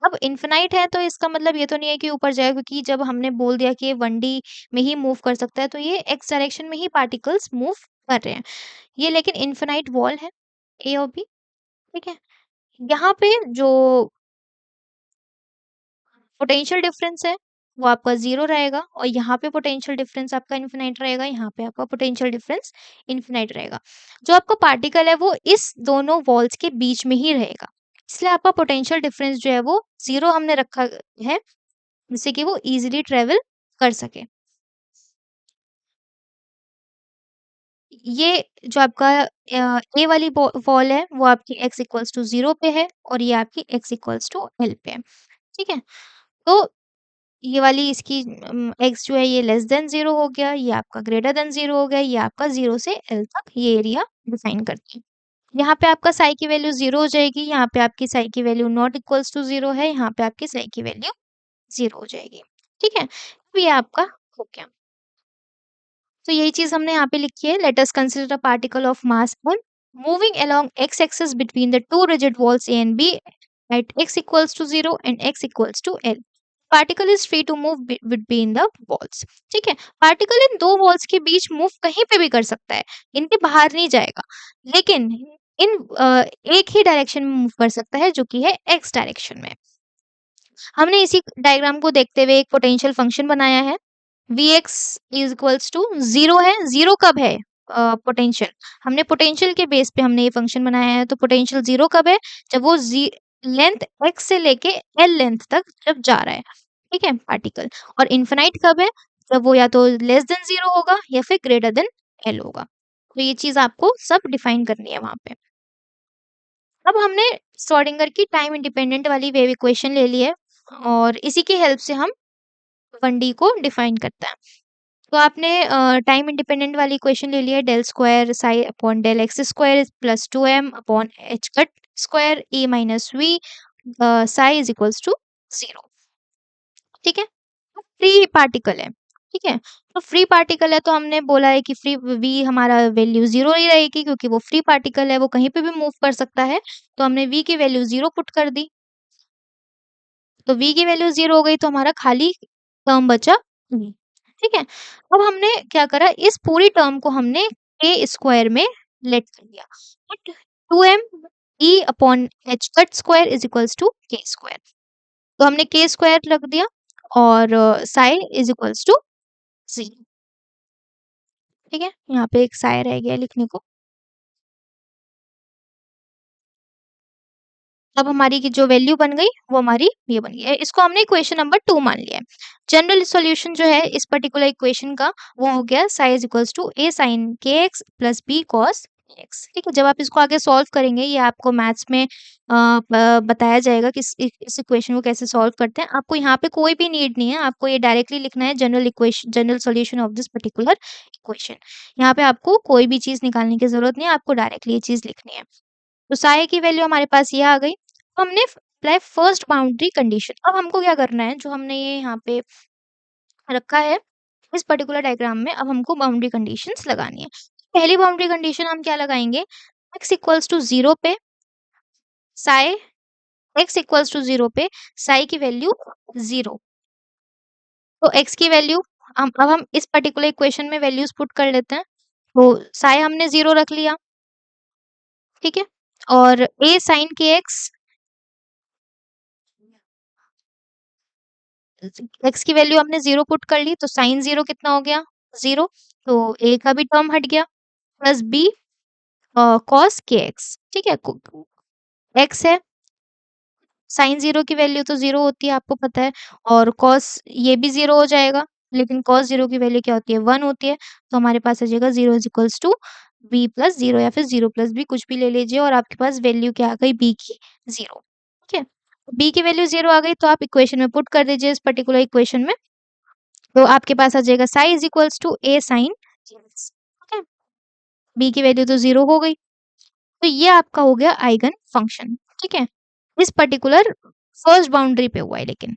अब इनफ़ाइनाइट है तो इसका मतलब ये तो नहीं है कि ऊपर जाएगा, क्योंकि जब हमने बोल दिया कि ये 1D में ही मूव कर सकता है, तो ये एक्स डायरेक्शन में ही पार्टिकल्स मूव कर रहे हैं। ये लेकिन इनफ़ाइनाइट वॉल है, ए और बी, ठीक है? यहाँ पे जो पोटेंशियल डिफरेंस है, वो आपका 0 रहेगा, और यहाँ पे पोटेंशियल डिफरेंस आपका इनफिनाइट रहेगा, यहाँ पे आपका पोटेंशियल डिफरेंस इनफिनाइट रहेगा। जो आपका पार्टिकल है वो इस दोनों वॉल्स के बीच में ही रहेगा। इसलिए आपका पोटेंशियल डिफरेंस जो है वो 0 हमने रखा है, जिससे कि वो ईज़िली ट्रैवल कर सके। ये जो आपका ए वाली वॉल है वो आपकी x इक्वल्स टू 0 पे है, और ये आपकी x इक्वल्स टू L पे है। ठीक है? तो ये वाली इसकी x जो है ये लेस देन 0 हो गया, ये आपका ग्रेटर देन 0 हो गया, ये आपका 0 से L तक ये एरिया डिफाइन करती है। यहाँ पे आपका साई की वैल्यू 0 हो जाएगी, यहाँ पे आपकी साई की वैल्यू नॉट इक्वल्स टू 0 है, यहाँ पे आपकी साई की वैल्यू 0 हो जाएगी। ठीक है? अब ये आपका हो गया। तो यही चीज़ हमने यहाँ पे लिखी है, let us consider a particle of mass m moving along x axis between the two rigid walls A and B at x equals to 0 and x equals to L. Particle is free to move between the walls. ठीक है, particle in दो walls के बीच move कहीं पे भी कर सकता है, इनके बाहर नहीं जाएगा, लेकिन एक ही डायरेक्शन में मूव कर सकता है, जो कि है एक्स डायरेक्शन में। हमने इसी डायग्राम को देखते हुए एक पोटेंशियल फंक्शन बनाया है, Vx इज इक्वल्स टू 0 है। 0 कब है पोटेंशियल? हमने पोटेंशियल के बेस पे हमने ये फंक्शन बनाया है, तो पोटेंशियल 0 कब है? जब वो लेंथ x से लेके L लेंथ तक जब जा रहा है, ठीक है, पार्टिकल। और इनफिनाइट कब है? जब वो या तो लेस देन 0 होगा या फिर ग्रेटर देन L होगा। तो ये चीज़ आपको सब डिफाइन करनी है वहाँ पे। अब हमने श्रोडिंगर की टाइम इंडिपेंडेंट वाली वेव इक्वेशन ले ली है, और इसी की हेल्प से हम 1D को डिफाइन करते हैं। तो आपने टाइम इंडिपेंडेंट वाली इक्वेशन ले लिया है, del square psi upon del X square plus 2m upon H cut square A minus V psi is equals to 0। ठीक है, फ्री पार्टिकल है। ठीक है, तो फ्री पार्टिकल है तो हमने बोला है कि फ्री वी हमारा वैल्यू 0 ही रहेगी, क्योंकि वो फ्री पार्टिकल है, वो कहीं पे भी मूव कर सकता है। तो हमने वी की वैल्यू 0 पुट कर दी, तो v की वैल्यू 0 हो गई, तो हमारा खाली टर्म बचा v। ठीक है, अब हमने क्या करा, इस पूरी टर्म को हमने k स्क्वायर में लेट कर दिया, but 2m e upon h cut square is equals to k square. तो हमने k स्क्वायर रख दिया, और साई इज इक्वल्स टू 0। ठीक है, यहाँ पे एक साई रह गया लिखने को। अब हमारी की जो वैल्यू बन गई वो हमारी ये बन गई है, इसको हमने इक्वेशन नंबर 2 मान लिया है। जनरल सॉल्यूशन जो है इस पर्टिकुलर इक्वेशन का वो हो गया psi is equals to a sin kx plus b cos X. ठीक है, जब आप इसको आगे सॉल्व करेंगे, ये आपको मैथ्स में बताया जाएगा कि इस इक्वेशन को कैसे सॉल्व करते हैं। आपको यहाँ पे कोई भी नीड नहीं है, आपको ये डायरेक्टली लिखना है general solution of this particular equation. यहाँ पे आपको कोई भी चीज़ निकालने की ज़रूरत नहीं है, आपको डायरेक्टली ये चीज़ लिखनी है। तो साई की वैल्यू हमारे पास ये आ गई। तो हमने अप्लाई फर्स्ट बाउंड्री कंडीशन। अब हमको क्या करना है, जो हमने ये यहाँ पे रखा है इस पर्टिकुलर डायग्राम में, अब हमको बाउंड्री कंडीशंस लगानी है। पहली बाउंड्री कंडीशन हम क्या लगाएंगे, x इक्वल्स टू 0 पे साई x इक्वल्स टू 0 पे साई की वैल्यू 0। तो x की वैल्यू अब हम इस पर्टिकुलर इक्वेशन में वैल्यूज पुट कर लेते हैं। तो साई हमने 0 रख लिया, ठीक है, और a साइन के x की वैल्यू हमने 0 पुट कर ली, तो साइन 0 कितना हो गया, 0। तो a का भी टर्म हट गया, प्लस b कॉस के एक्स। ठीक है, एक्स है, साइन 0 की वैल्यू तो 0 होती है, आपको पता है, और कॉस ये भी 0 हो जाएगा, लेकिन कॉस 0 की वैल्यू क्या होती है, 1 होती है। तो हमारे पास आ जाएगा 0 is equals to B plus 0, या फिर 0 प्लस बी, कुछ भी ले लीजिए, और आपके पास वैल्यू क्या आ गई, बी की 0। ठीक है, बी की वैल्यू 0 आ गई, तो आप इक्वेशन में पुट कर दीजिए, इस पर्टिकुलर इक्वेशन में। तो आपके पास आ जाएगा psi is equals to A sine X. ठीक है, बी की वैल्यू तो 0 हो गई। तो ये आपका हो गया आइगन फंक्शन। ठीक है, इस पर्टिकुलर फर्स्ट बाउंड्री पे हुआ है, लेकिन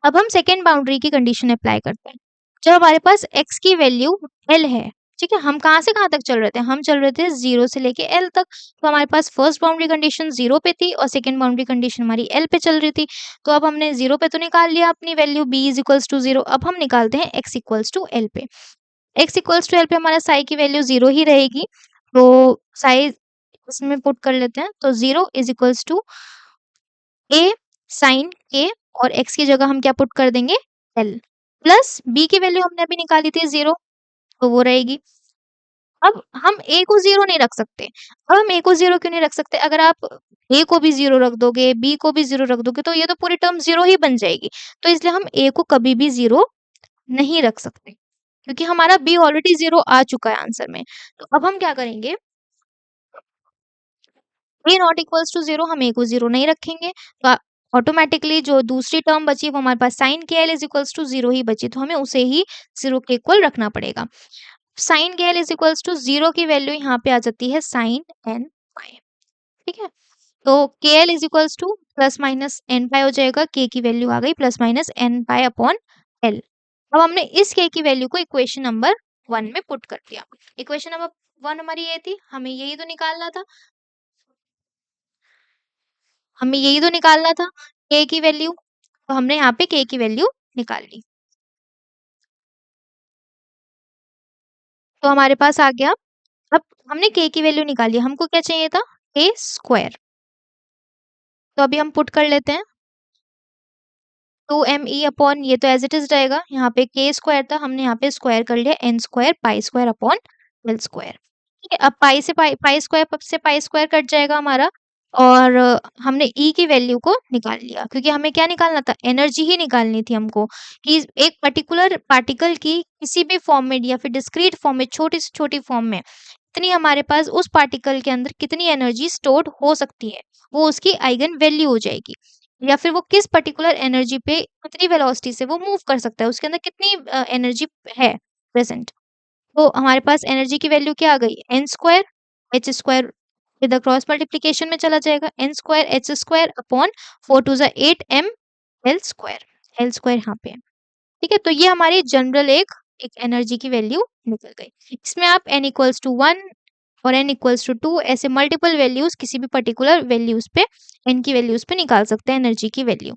अब हम सेकेंड बाउंड्री की कंडीशन अप्लाई करते हैं। जब हमारे पास x की वैल्यू l है, ठीक है, हम कहाँ से कहाँ तक चल रहे थे, हम चल रहे थे 0 से लेके l तक। तो हमारे पास फर्स्ट बाउंड्री कंडीशन 0 पे थी और सेकेंड बाउंड्री कंडीशन हमारी l पे चल रही थी। तो अब हमने 0 पे तो निकाल लिया अपनी value b is equals to 0। अब हम निकालते हैं x इक्वल्स टू l पे। x इक्वल्स टू l पे हमारा साई की वैल्यू 0 ही रहेगी, तो साई इसमें पुट कर लेते हैं। तो 0 is equals to A sine K, और x की जगह हम क्या पुट कर देंगे, l, प्लस b की वैल्यू हमने अभी निकाली थी 0, तो वो रहेगी। अब हम a को 0 नहीं रख सकते। अब हम a को 0 क्यों नहीं रख सकते, अगर आप a को भी 0 रख दोगे, b को भी 0 रख दोगे, तो ये तो पूरी टर्म 0 ही बन जाएगी। तो इसलिए हम a को कभी भी 0 नहीं रख सकते, क्योंकि हमारा b ऑलरेडी 0 आ चुका है आंसर में। तो अब हम क्या करेंगे, a नॉट इक्वल्स टू 0, हम a को 0 नहीं रखेंगे, तो ऑटोमेटिकली जो दूसरी टर्म बची वो हमारे पास साइन के एल इज इक्वल्स टू 0 ही बची, तो हमें उसे ही 0 के इक्वल रखना पड़ेगा। साइन के एल इज इक्वल्स टू 0 की वैल्यू यहाँ पे आ जाती है साइन एन पाई। ठीक है, तो k l is equals to plus minus n pi हो जाएगा, के की वैल्यू आ गई plus minus n pi upon l. अब हमने इस के की वैल्यू को इक्वेशन नंबर 1 में पुट कर दिया। इक्वेशन नंबर 1 हमारी ये थी, हमें यही तो निकालना था, हमें यही तो निकालना था, के की वैल्यू। तो हमने यहाँ पे के की वैल्यू निकाल ली, तो हमारे पास आ गया। अब हमने के की वैल्यू निकाली, हमको क्या चाहिए था, के स्क्वायर। तो अभी हम पुट कर लेते हैं, 2me अपॉन, ये तो एज इट इज रहेगा, यहाँ पे के स्क्वायर था, हमने यहाँ पे स्क्वायर कर लिया, N square pi square upon L square. ठीक है, अब पाई से पाई स्क्वायर से पाई स्क्वायर कट जाएगा हमारा, और हमने ई की वैल्यू को निकाल लिया, क्योंकि हमें क्या निकालना था, एनर्जी ही निकालनी थी हमको, कि एक पर्टिकुलर पार्टिकल की किसी भी फॉर्म में या फिर डिस्क्रीट फॉर्म में, छोटी से छोटी फॉर्म में, कितनी हमारे पास उस पार्टिकल के अंदर कितनी एनर्जी स्टोर्ड हो सकती है, वो उसकी आइगन वैल्यू हो जाएगी, या फिर वो किस पर्टिकुलर एनर्जी पे कितनी वेलोसिटी से वो मूव कर सकता है, उसके अंदर कितनी एनर्जी है प्रेजेंट। तो हमारे पास एनर्जी की वैल्यू क्या आ गई, N square H square with cross multiplication में चला जाएगा, N square H square upon 4 टू ज़ा 8 एम एल स्क्वायर यहाँ पे है। ठीक है, तो ये हमारी जनरल एक एनर्जी की वैल्यू निकल गई। इसमें आप n इक्वल्स टू 1 और n इक्वल्स टू 2 ऐसे मल्टीपल वैल्यूज किसी भी पर्टिकुलर वैल्यूज पे, n की वैल्यूज पे निकाल सकते हैं एनर्जी की वैल्यू।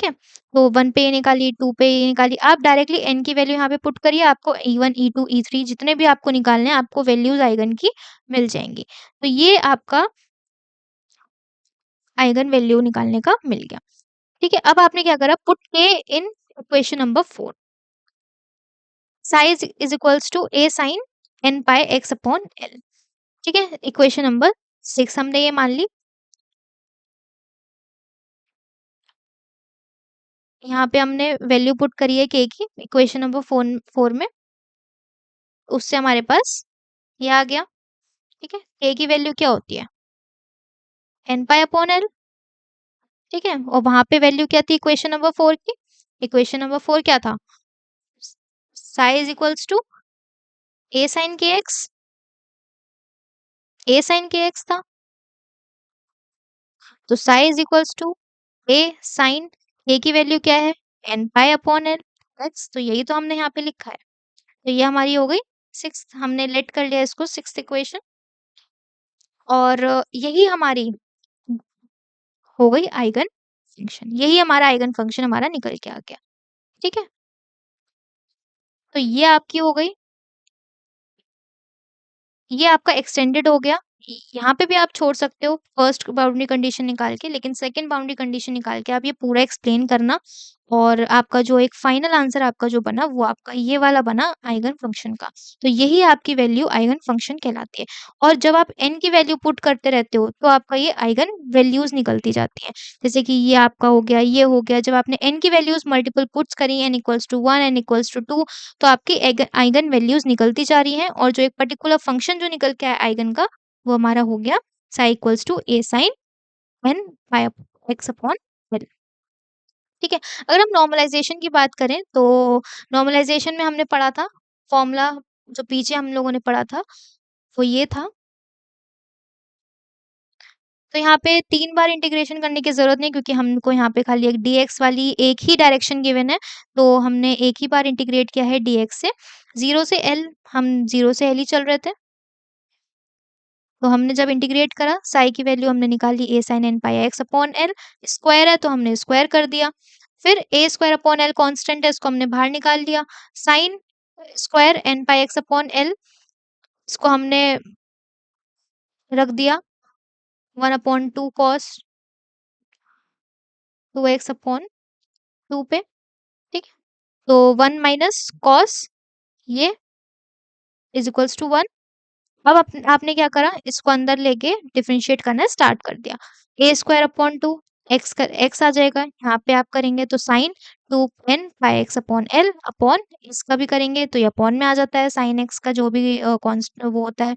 ठीक है, तो 1 पे ये निकाली, 2 पे ये निकाली, आप डायरेक्टली n की वैल्यू यहाँ पे पुट करिए, आपको E1 E2 E3 जितने भी आपको निकालने हैं, आपको वैल्यूज आइगन की मिल जाएंगी। तो ये आपका आइगन वैल्यू निकालने का मिल गया। ठीक है, अब आपने क्या करा, put K in equation number 4, psi is equals to A sine N pi x upon L. ठीक है, इक्वेशन नंबर 6 हमने ये मान ली, यहाँ पे हमने वैल्यू पुट करी है के की इक्वेशन नंबर 4 में, उससे हमारे पास ये आ गया। ठीक है, k की वैल्यू क्या होती है, n पाई अपॉन l। ठीक है, और वहां पे वैल्यू क्या थी इक्वेशन नंबर 4 की, इक्वेशन नंबर 4 क्या था, psi is equals to a sine K X, a sine K X था, तो psi is equals to a sine a की वैल्यू क्या है, n pi upon l X, तो यही तो हमने यहाँ पे लिखा है। तो ये हमारी हो गई सिक्स, हमने लेट कर लिया इसको सिक्स इक्वेशन, और यही हमारी हो गई आइगन फंक्शन, यही हमारा आइगन फंक्शन हमारा निकल के आ गया। ठीक है, तो ये आपकी हो गई, ये आपका एक्सटेंडेड हो गया। यहाँ पे भी आप छोड़ सकते हो फर्स्ट बाउंड्री कंडीशन निकाल के, लेकिन सेकंड बाउंड्री कंडीशन निकाल के आप ये पूरा एक्सप्लेन करना, और आपका जो एक फाइनल आंसर आपका जो बना वो आपका ये वाला बना आइगन फंक्शन का। तो यही आपकी वैल्यू आइगन फंक्शन कहलाती है। और जब आप n की वैल्यू पुट करते रहते हो तो आपका ये आइगन वैल्यूज निकलती जाती है। जैसे कि ये आपका हो गया, ये हो गया, जब आपने n की वैल्यूज मल्टीपल पुट्स करी, n equals to 1, n equals to 2, तो आपकी आइगन वैल्यूज निकलती जा रही हैं, और जो एक पर्टिकुलर फंक्शन जो निकल के आया आइगन का वो हमारा हो गया psi equals to a sine n pi x upon l। ठीक है, अगर हम नॉर्मलाइजेशन की बात करें तो नॉर्मलाइजेशन में हमने पढ़ा था फॉर्मूला, जो पीछे हम लोगों ने पढ़ा था वो ये था। तो यहाँ पे 3 बार इंटीग्रेशन करने की ज़रूरत नहीं, क्योंकि हमको यहाँ पे खाली एक dx वाली एक ही डायरेक्शन गिवन है, तो हमने एक ही बार इंटीग्रेट किया है dx से। 0 से l, हम 0 से l ही चल रहे थे। तो हमने जब इंटीग्रेट करा, साई की वैल्यू हमने निकाली a sin n pi x upon l, square है तो हमने स्क्वायर कर दिया। फिर a square upon l constant है, इसको हमने बाहर निकाल लिया। Sine square n pi x upon l, इसको हमने रख दिया 1 अपॉन 2 कॉस 2x अपॉन 2 पे। ठीक है, तो 1 माइनस कॉस ये इज इक्वल्स टू 1। अब आपने क्या करा, इसको अंदर लेके डिफरेंशिएट करना स्टार्ट कर दिया। A square upon two X आ जाएगा, यहाँ पे आप करेंगे तो sine 2n by X upon L upon इसका भी करेंगे तो ये अपॉन में आ जाता है, साइन एक्स का जो भी कॉन्स्ट वो होता है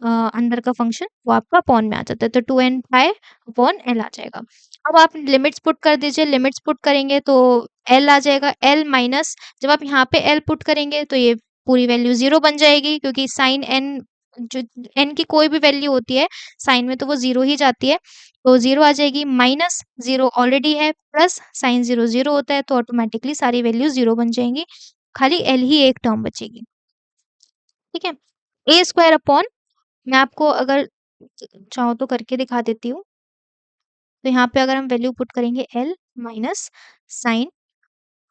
अंदर का फंक्शन वो आपका अपॉन में आ जाता है, तो 2n पाई अपॉन एल आ जाएगा। अब आप लिमिट्स पुट कर दीजिए, लिमिट्स पुट करेंगे तो एल आ जाएगा, एल माइनस जब आप यहाँ पे एल पुट करेंगे तो ये पूरी वैल्यू 0 बन जाएगी, क्योंकि साइन एन जो एन की कोई भी वैल्यू होती है साइन में तो वो 0 ही जाती है, तो 0 आ जाएगी, माइनस 0 ऑलरेडी है, प्लस साइन 0 0 होता है, तो ऑटोमेटिकली सारी वैल्यू 0 बन जाएंगी, खाली एल ही एक टर्म बचेगी। ठीक है, ए स्क्वायर अपॉन, मैं आपको अगर चाहो तो करके दिखा देती हूँ। तो यहाँ पे अगर हम वैल्यू पुट करेंगे L minus sine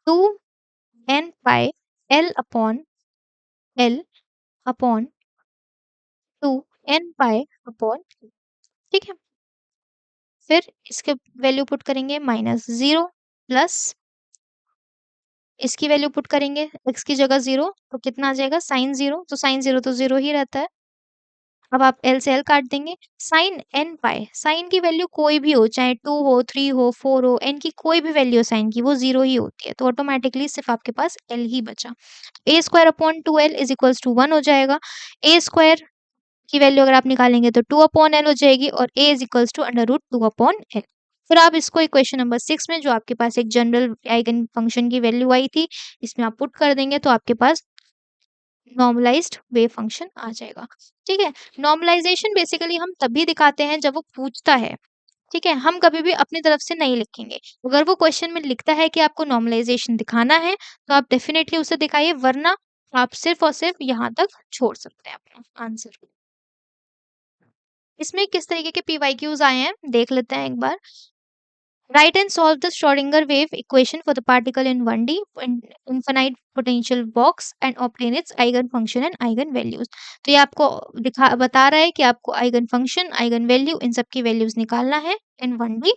2n pi L upon L upon 2n pi upon, ठीक है, फिर इसके वैल्यू पुट करेंगे माइनस 0 प्लस इसकी वैल्यू पुट करेंगे x की जगह 0, तो कितना आ जाएगा साइन 0, तो साइन 0 तो 0 ही रहता है। अब आप एल से एल काट देंगे, साइन एन पाई, साइन की वैल्यू कोई भी हो, चाहे 2 हो 3 हो 4 हो, एन की कोई भी वैल्यू हो साइन की वो 0 ही होती है, तो ऑटोमेटिकली सिर्फ आपके पास एल ही बचा। A square upon 2l is equals to 1 हो जाएगा। ए स्क्वायर की वैल्यू अगर आप निकालेंगे तो 2 अपॉन एल हो जाएगी, और a is equals to under root 2 upon l. फिर आप इसको इक्वेशन नंबर 6 में जो आपके पास एक जनरल आइगन फंक्शन की वैल्यू आई थी, इसमें आप पुट कर देंगे तो आपके पास नॉर्मलाइज्ड वेव फंक्शन आ जाएगा। ठीक है, नॉर्मलाइजेशन बेसिकली हम तभी दिखाते हैं जब वो पूछता है। ठीक है, हम कभी भी अपनी तरफ से नहीं लिखेंगे, अगर वो क्वेश्चन में लिखता है कि आपको नॉर्मलाइजेशन दिखाना है तो आप डेफिनेटली उसे दिखाइए, वरना आप सिर्फ और सिर्फ यहाँ तक छोड़ सकते हैं अपना आंसर। इसमें किस तरीके के पीवाईक्यूज आए हैं देख लेते हैं एक बार। Write and solve the Schrodinger wave equation for the particle in 1D infinite potential box and obtain its eigenfunction and eigenvalues। तो ये आपको बता रहा है कि आपको eigen function eigen value in सब की वैल्यूज निकालना है इन 1D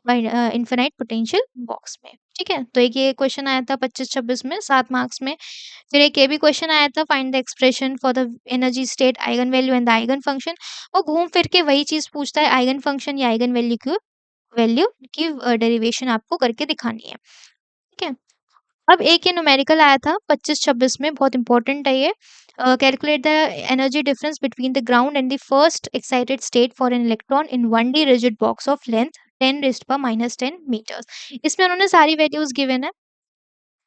इन्फिनाइट पोटेंशियल बॉक्स में। ठीक है, तो एक ये क्वेश्चन आया था 25-26 में 7 मार्क्स में। फिर एक ये भी क्वेश्चन आया था, find the expression for the energy state eigen value and the eigen function. वो घूम फिर के वही चीज पूछता है, आइगन फंक्शन या आइगन वैल्यू की डेरिवेशन आपको करके दिखानी है। ठीक है, अब एक ये न्यूमेरिकल आया था 25-26 में, बहुत इंपॉर्टेंट है ये। Calculate the energy difference between the ground and the first excited state for an electron in 1D rigid box of length 10⁻⁻10 metres. इसमें उन्होंने सारी वैल्यूज गिवन है।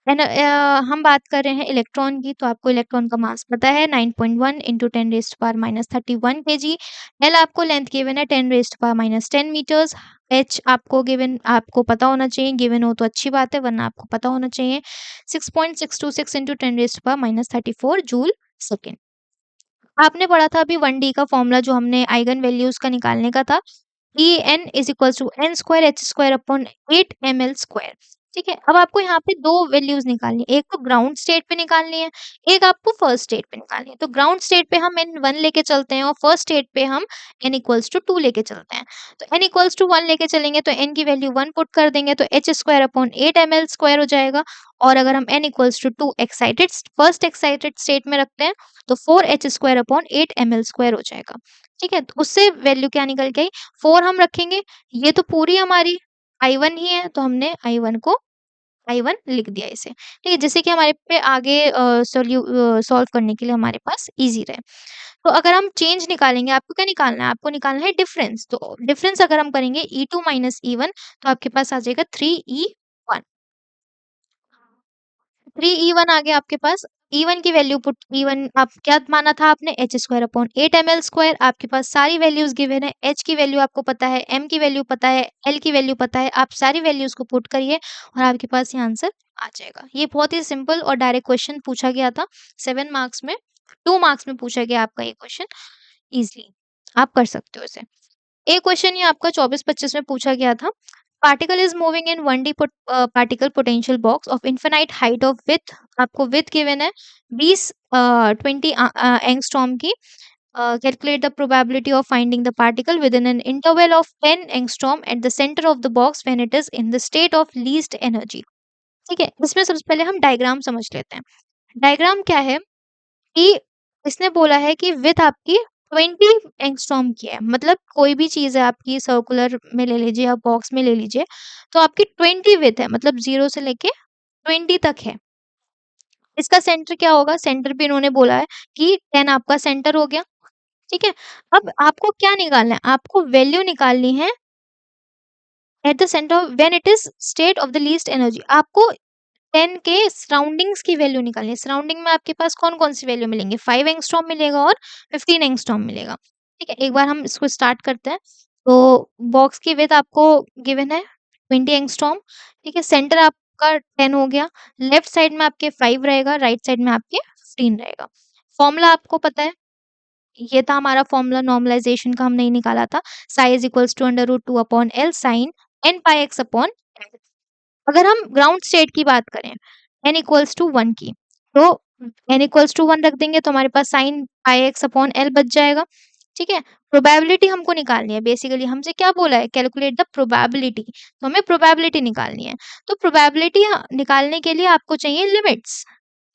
हम बात कर रहे हैं इलेक्ट्रॉन की, तो आपको इलेक्ट्रॉन का मास पता है 9.1 इंटू 10⁻31 kg। एल आपको लेंथ गिवन है 10⁻10 मीटर्स। एच आपको गिवन, आपको पता होना चाहिए, गिवन हो तो अच्छी बात है, वरना आपको पता होना चाहिए 6.626 इंटू 10⁻34 जूल सेकेंड। आपने पढ़ा था अभी 1D का फॉर्मूला, जो हमने आइगन वैल्यूज का निकालने का था, En is equal to n square H square upon 8 ml square. ठीक है, अब आपको यहाँ पे दो वैल्यूज निकालनी है, एक तो ग्राउंड स्टेट पे निकालनी है, एक आपको फर्स्ट स्टेट पे निकालनी है। तो ग्राउंड स्टेट पे हम n1 लेके चलते हैं और फर्स्ट स्टेट पे हम n इक्वल्स टू 2 लेके चलते हैं। तो n इक्वल्स टू 1 लेके चलेंगे तो n की वैल्यू 1 पुट कर देंगे तो h square upon 8 ml square हो जाएगा। और अगर हम n equals to 2 excited first excited state में रखते हैं तो 4h square upon 8 ml square हो जाएगा। ठीक है, तो उससे वैल्यू क्या निकल गई, 4 हम रखेंगे, ये तो पूरी हमारी I1 ही है, तो हमने I1 को I1 लिख दिया इसे। ठीक है, जिससे कि हमारे पे आगे सॉल्व करने के लिए हमारे पास इजी रहे। तो अगर हम चेंज निकालेंगे, आपको क्या निकालना है, आपको निकालना है डिफरेंस। तो डिफरेंस अगर हम करेंगे E2 माइनस E1, तो आपके पास आ जाएगा 3E1। 3E1 आ गया आपके पास। E1 की वैल्यू पुट, E1 आप क्या माना था आपने, H square upon 8 ml square. आपके पास सारी वैल्यूज गिवन है, एच की वैल्यू आपको पता है, एम की वैल्यू पता है, एल की वैल्यू पता है। आप सारी वैल्यूज को पुट करिए और आपके पास ये आंसर आ जाएगा। ये बहुत ही सिंपल और डायरेक्ट क्वेश्चन पूछा गया था 7 मार्क्स में, 2 मार्क्स में पूछा गया आपका ये क्वेश्चन इजिली, आप कर सकते हो इसे। एक क्वेश्चन ये आपका 24-25 में पूछा गया था। Particle is moving in 1D particle potential box of infinite height of with, आपको विथ गिवन है 20 एंगस्ट्रॉम की। Calculate the probability of finding the particle with in an interval of 10 angstrom at the centre of the box when it is in the state of least energy. ठीक है, इसमें सबसे पहले हम diagram समझ लेते हैं। डायग्राम क्या है कि इसने बोला है कि विथ आपकी 20 एंगस्ट्रॉम की है, मतलब कोई भी चीज है आपकी, सर्कुलर में ले लीजिए या बॉक्स में ले लीजिए, तो आपकी 20 विथ है, मतलब 0 से लेके 20 तक है। इसका सेंटर क्या होगा, सेंटर भी इन्होंने बोला है कि 10 आपका सेंटर हो गया। ठीक है, अब आपको क्या निकालना है, आपको वैल्यू निकालनी है at the centre when it is state of the least energy. आपको 10 के सराउंडिंग्स की वैल्यू निकालनी है। सराउंडिंग में आपके पास कौन-कौन सी वैल्यू मिलेंगे, 5 एंगस्ट्रॉम मिलेगा और 15 एंगस्ट्रॉम मिलेगा। ठीक है, एक बार हम इसको स्टार्ट करते हैं। तो बॉक्स की विड्थ आपको गिवन है 20 एंगस्ट्रॉम। ठीक है, सेंटर आपका 10 हो गया, लेफ्ट साइड में आपके 5 रहेगा, राइट साइड में आपके 15 रहेगा। फॉर्मूला आपको पता है, ये था हमारा फॉर्मूला नॉर्मलाइजेशन का, हमने ही निकाला था, psi is equals to under root 2 upon l sine N pi x upon. अगर हम ग्राउंड स्टेट की बात करें n इक्वल्स टू 1 की, तो n इक्वल्स टू 1 रख देंगे तो हमारे पास sine pi x upon l बच जाएगा। ठीक है, प्रोबेबिलिटी हमको निकालनी है, बेसिकली हमसे क्या बोला है, कैलकुलेट द प्रोबेबिलिटी, तो हमें प्रोबेबिलिटी निकालनी है। तो प्रोबेबिलिटी निकालने के लिए आपको चाहिए लिमिट्स।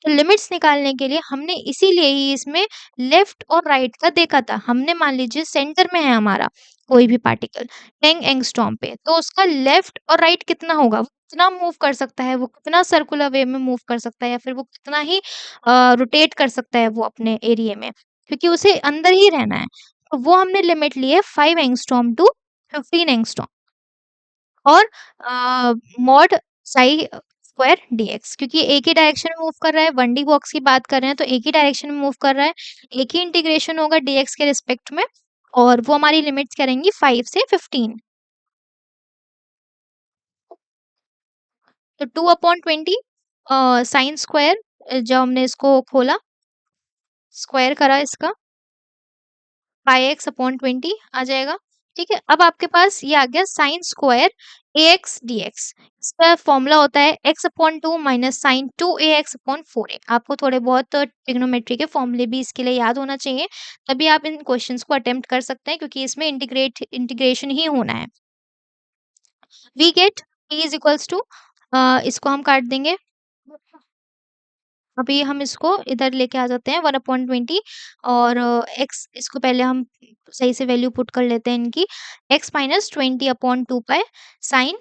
तो लिमिट्स निकालने के लिए हमने इसीलिए ही इसमें लेफ्ट और राइट का देखा था। हमने मान लीजिए सेंटर में है हमारा कोई भी पार्टिकल 10 एंगस्ट्रॉम पे, तो उसका लेफ्ट और राइट कितना होगा, वो कितना मूव कर सकता है, वो कितना सर्कुलर वे में मूव कर सकता है, या फिर वो कितना ही रोटेट कर सकता है वो अपने एरिया में, क्योंकि उसे अंदर ही रहना है। तो वो हमने लिमिट ली है 5 एंगस्ट्रॉम टू 15 एंगस्ट्रॉम। और मॉड साई स्क्वायर डीएक्स, क्योंकि एक ही डायरेक्शन में मूव कर रहा है, 1D बॉक्स की बात कर रहे हैं तो एक ही डायरेक्शन में मूव कर रहा है, एक ही इंटीग्रेशन होगा डीएक्स के रिस्पेक्ट में, और वो हमारी लिमिट्स क्या रहेंगी 5 से 15। तो 2/20 साइन स्क्वायर, जब हमने इसको खोला, स्क्वायर करा इसका, पाई एक्स अपॉन 20 आ जाएगा। ठीक है, अब आपके पास ये आ गया sine square a x d x. इसका फॉर्मूला होता है x upon 2 minus sine 2 ax upon 4a। आपको थोड़े बहुत ट्रिग्नोमेट्री के फॉर्मूले भी इसके लिए याद होना चाहिए, तभी आप इन क्वेश्चंस को अटेम्प्ट कर सकते हैं, क्योंकि इसमें इंटीग्रेशन ही होना है। We get p is equals to, इसको हम काट देंगे, अभी हम इसको इधर लेके आ जाते हैं 1/20, और x, इसको पहले हम सही से वैल्यू पुट कर लेते हैं इनकी, x minus 20 upon 2 pi sine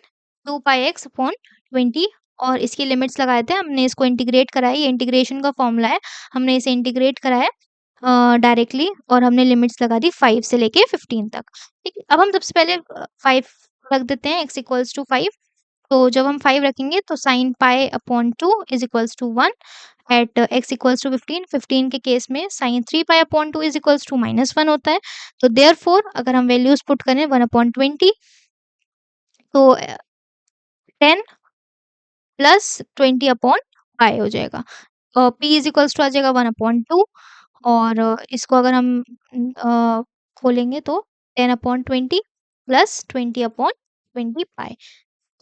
2 पाई एक्स अपॉन 20, और इसकी लिमिट्स लगाए थे, हमने इसको इंटीग्रेट करा है, ये इंटीग्रेशन का फॉर्मूला है, हमने इसे इंटीग्रेट करा है डायरेक्टली और हमने लिमिट्स लगा दी 5 से लेके 15 तक, ठीक है। अब हम सबसे पहले 5 रख देते हैं, x इक्वल्स टू 5, तो जब हम 5 रखेंगे तो sin pi upon 2 is equals to 1 at x equals to 15, 15 के केस में sin 3 pi upon 2 is equals to -1 होता है। तो देयरफॉर अगर हम वैल्यूज़ पुट करें 1/20 तो 10 प्लस 20/पाई हो जाएगा। p इज़ इक्वल्स टू आ जाएगा 1/2 और इसको अगर हम खोलेंगे तो 10/20 प्लस 20/20 पाई,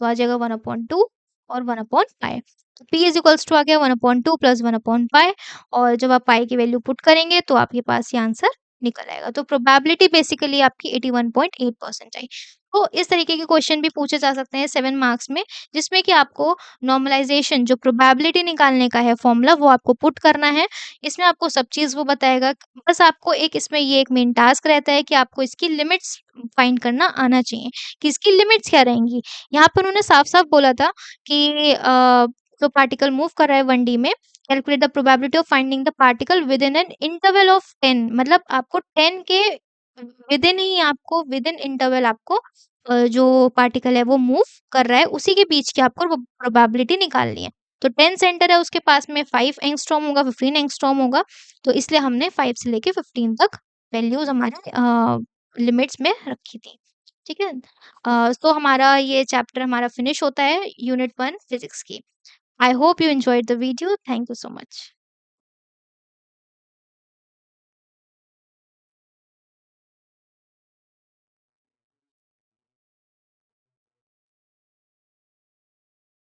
तो आ जाएगा 1/2 और 1/पाई। तो p इज़ इक्वल्स टू आ गया 1/2 प्लस 1/पाई और जब आप पाई की वैल्यू पुट करेंगे तो आपके पास ये आंसर निकल आएगा। तो प्रोबेबिलिटी बेसिकली आपकी 81.8% आई। तो इस तरीके के क्वेश्चन भी पूछे जा सकते हैं 7 मार्क्स में, जिसमें कि आपको नॉर्मलाइज़ेशन जो प्रोबेबिलिटी निकालने का है फॉर्मूला वो आपको पुट करना है। इसमें आपको सब चीज़ वो बताएगा, बस आपको एक इसमें ये एक मेन टास्क रहता है कि आपको इसकी लिमिट्स फाइंड करना आना चाहिए, कि इसकी लिमिट्स क्या रहेंगी। यहाँ पे उन्होंने साफ-साफ बोला था कि जो पार्टिकल मूव कर रहा है 1D में, calculate the probability of finding the particle within an interval of 10, मतलब आपको 10 के विदिन ही आपको विदिन इंटरवल आपको जो पार्टिकल है वो मूव कर रहा है, उसी के बीच की आपको प्रोबेबिलिटी निकालनी है। तो 10 सेंटर है उसके पास में 5 एंगस्ट्रॉम होगा, 15 एंगस्ट्रॉम होगा, तो इसलिए हमने 5 से लेके 15 तक वैल्यूज़ हमारे लिमिट्स में रखी थी। ठीक है? तो हमारा ये चैप्टर हमारा फिनिश होता है यूनिट 1 फिज़िक्स की। I hope you enjoyed the video. Thank you so much.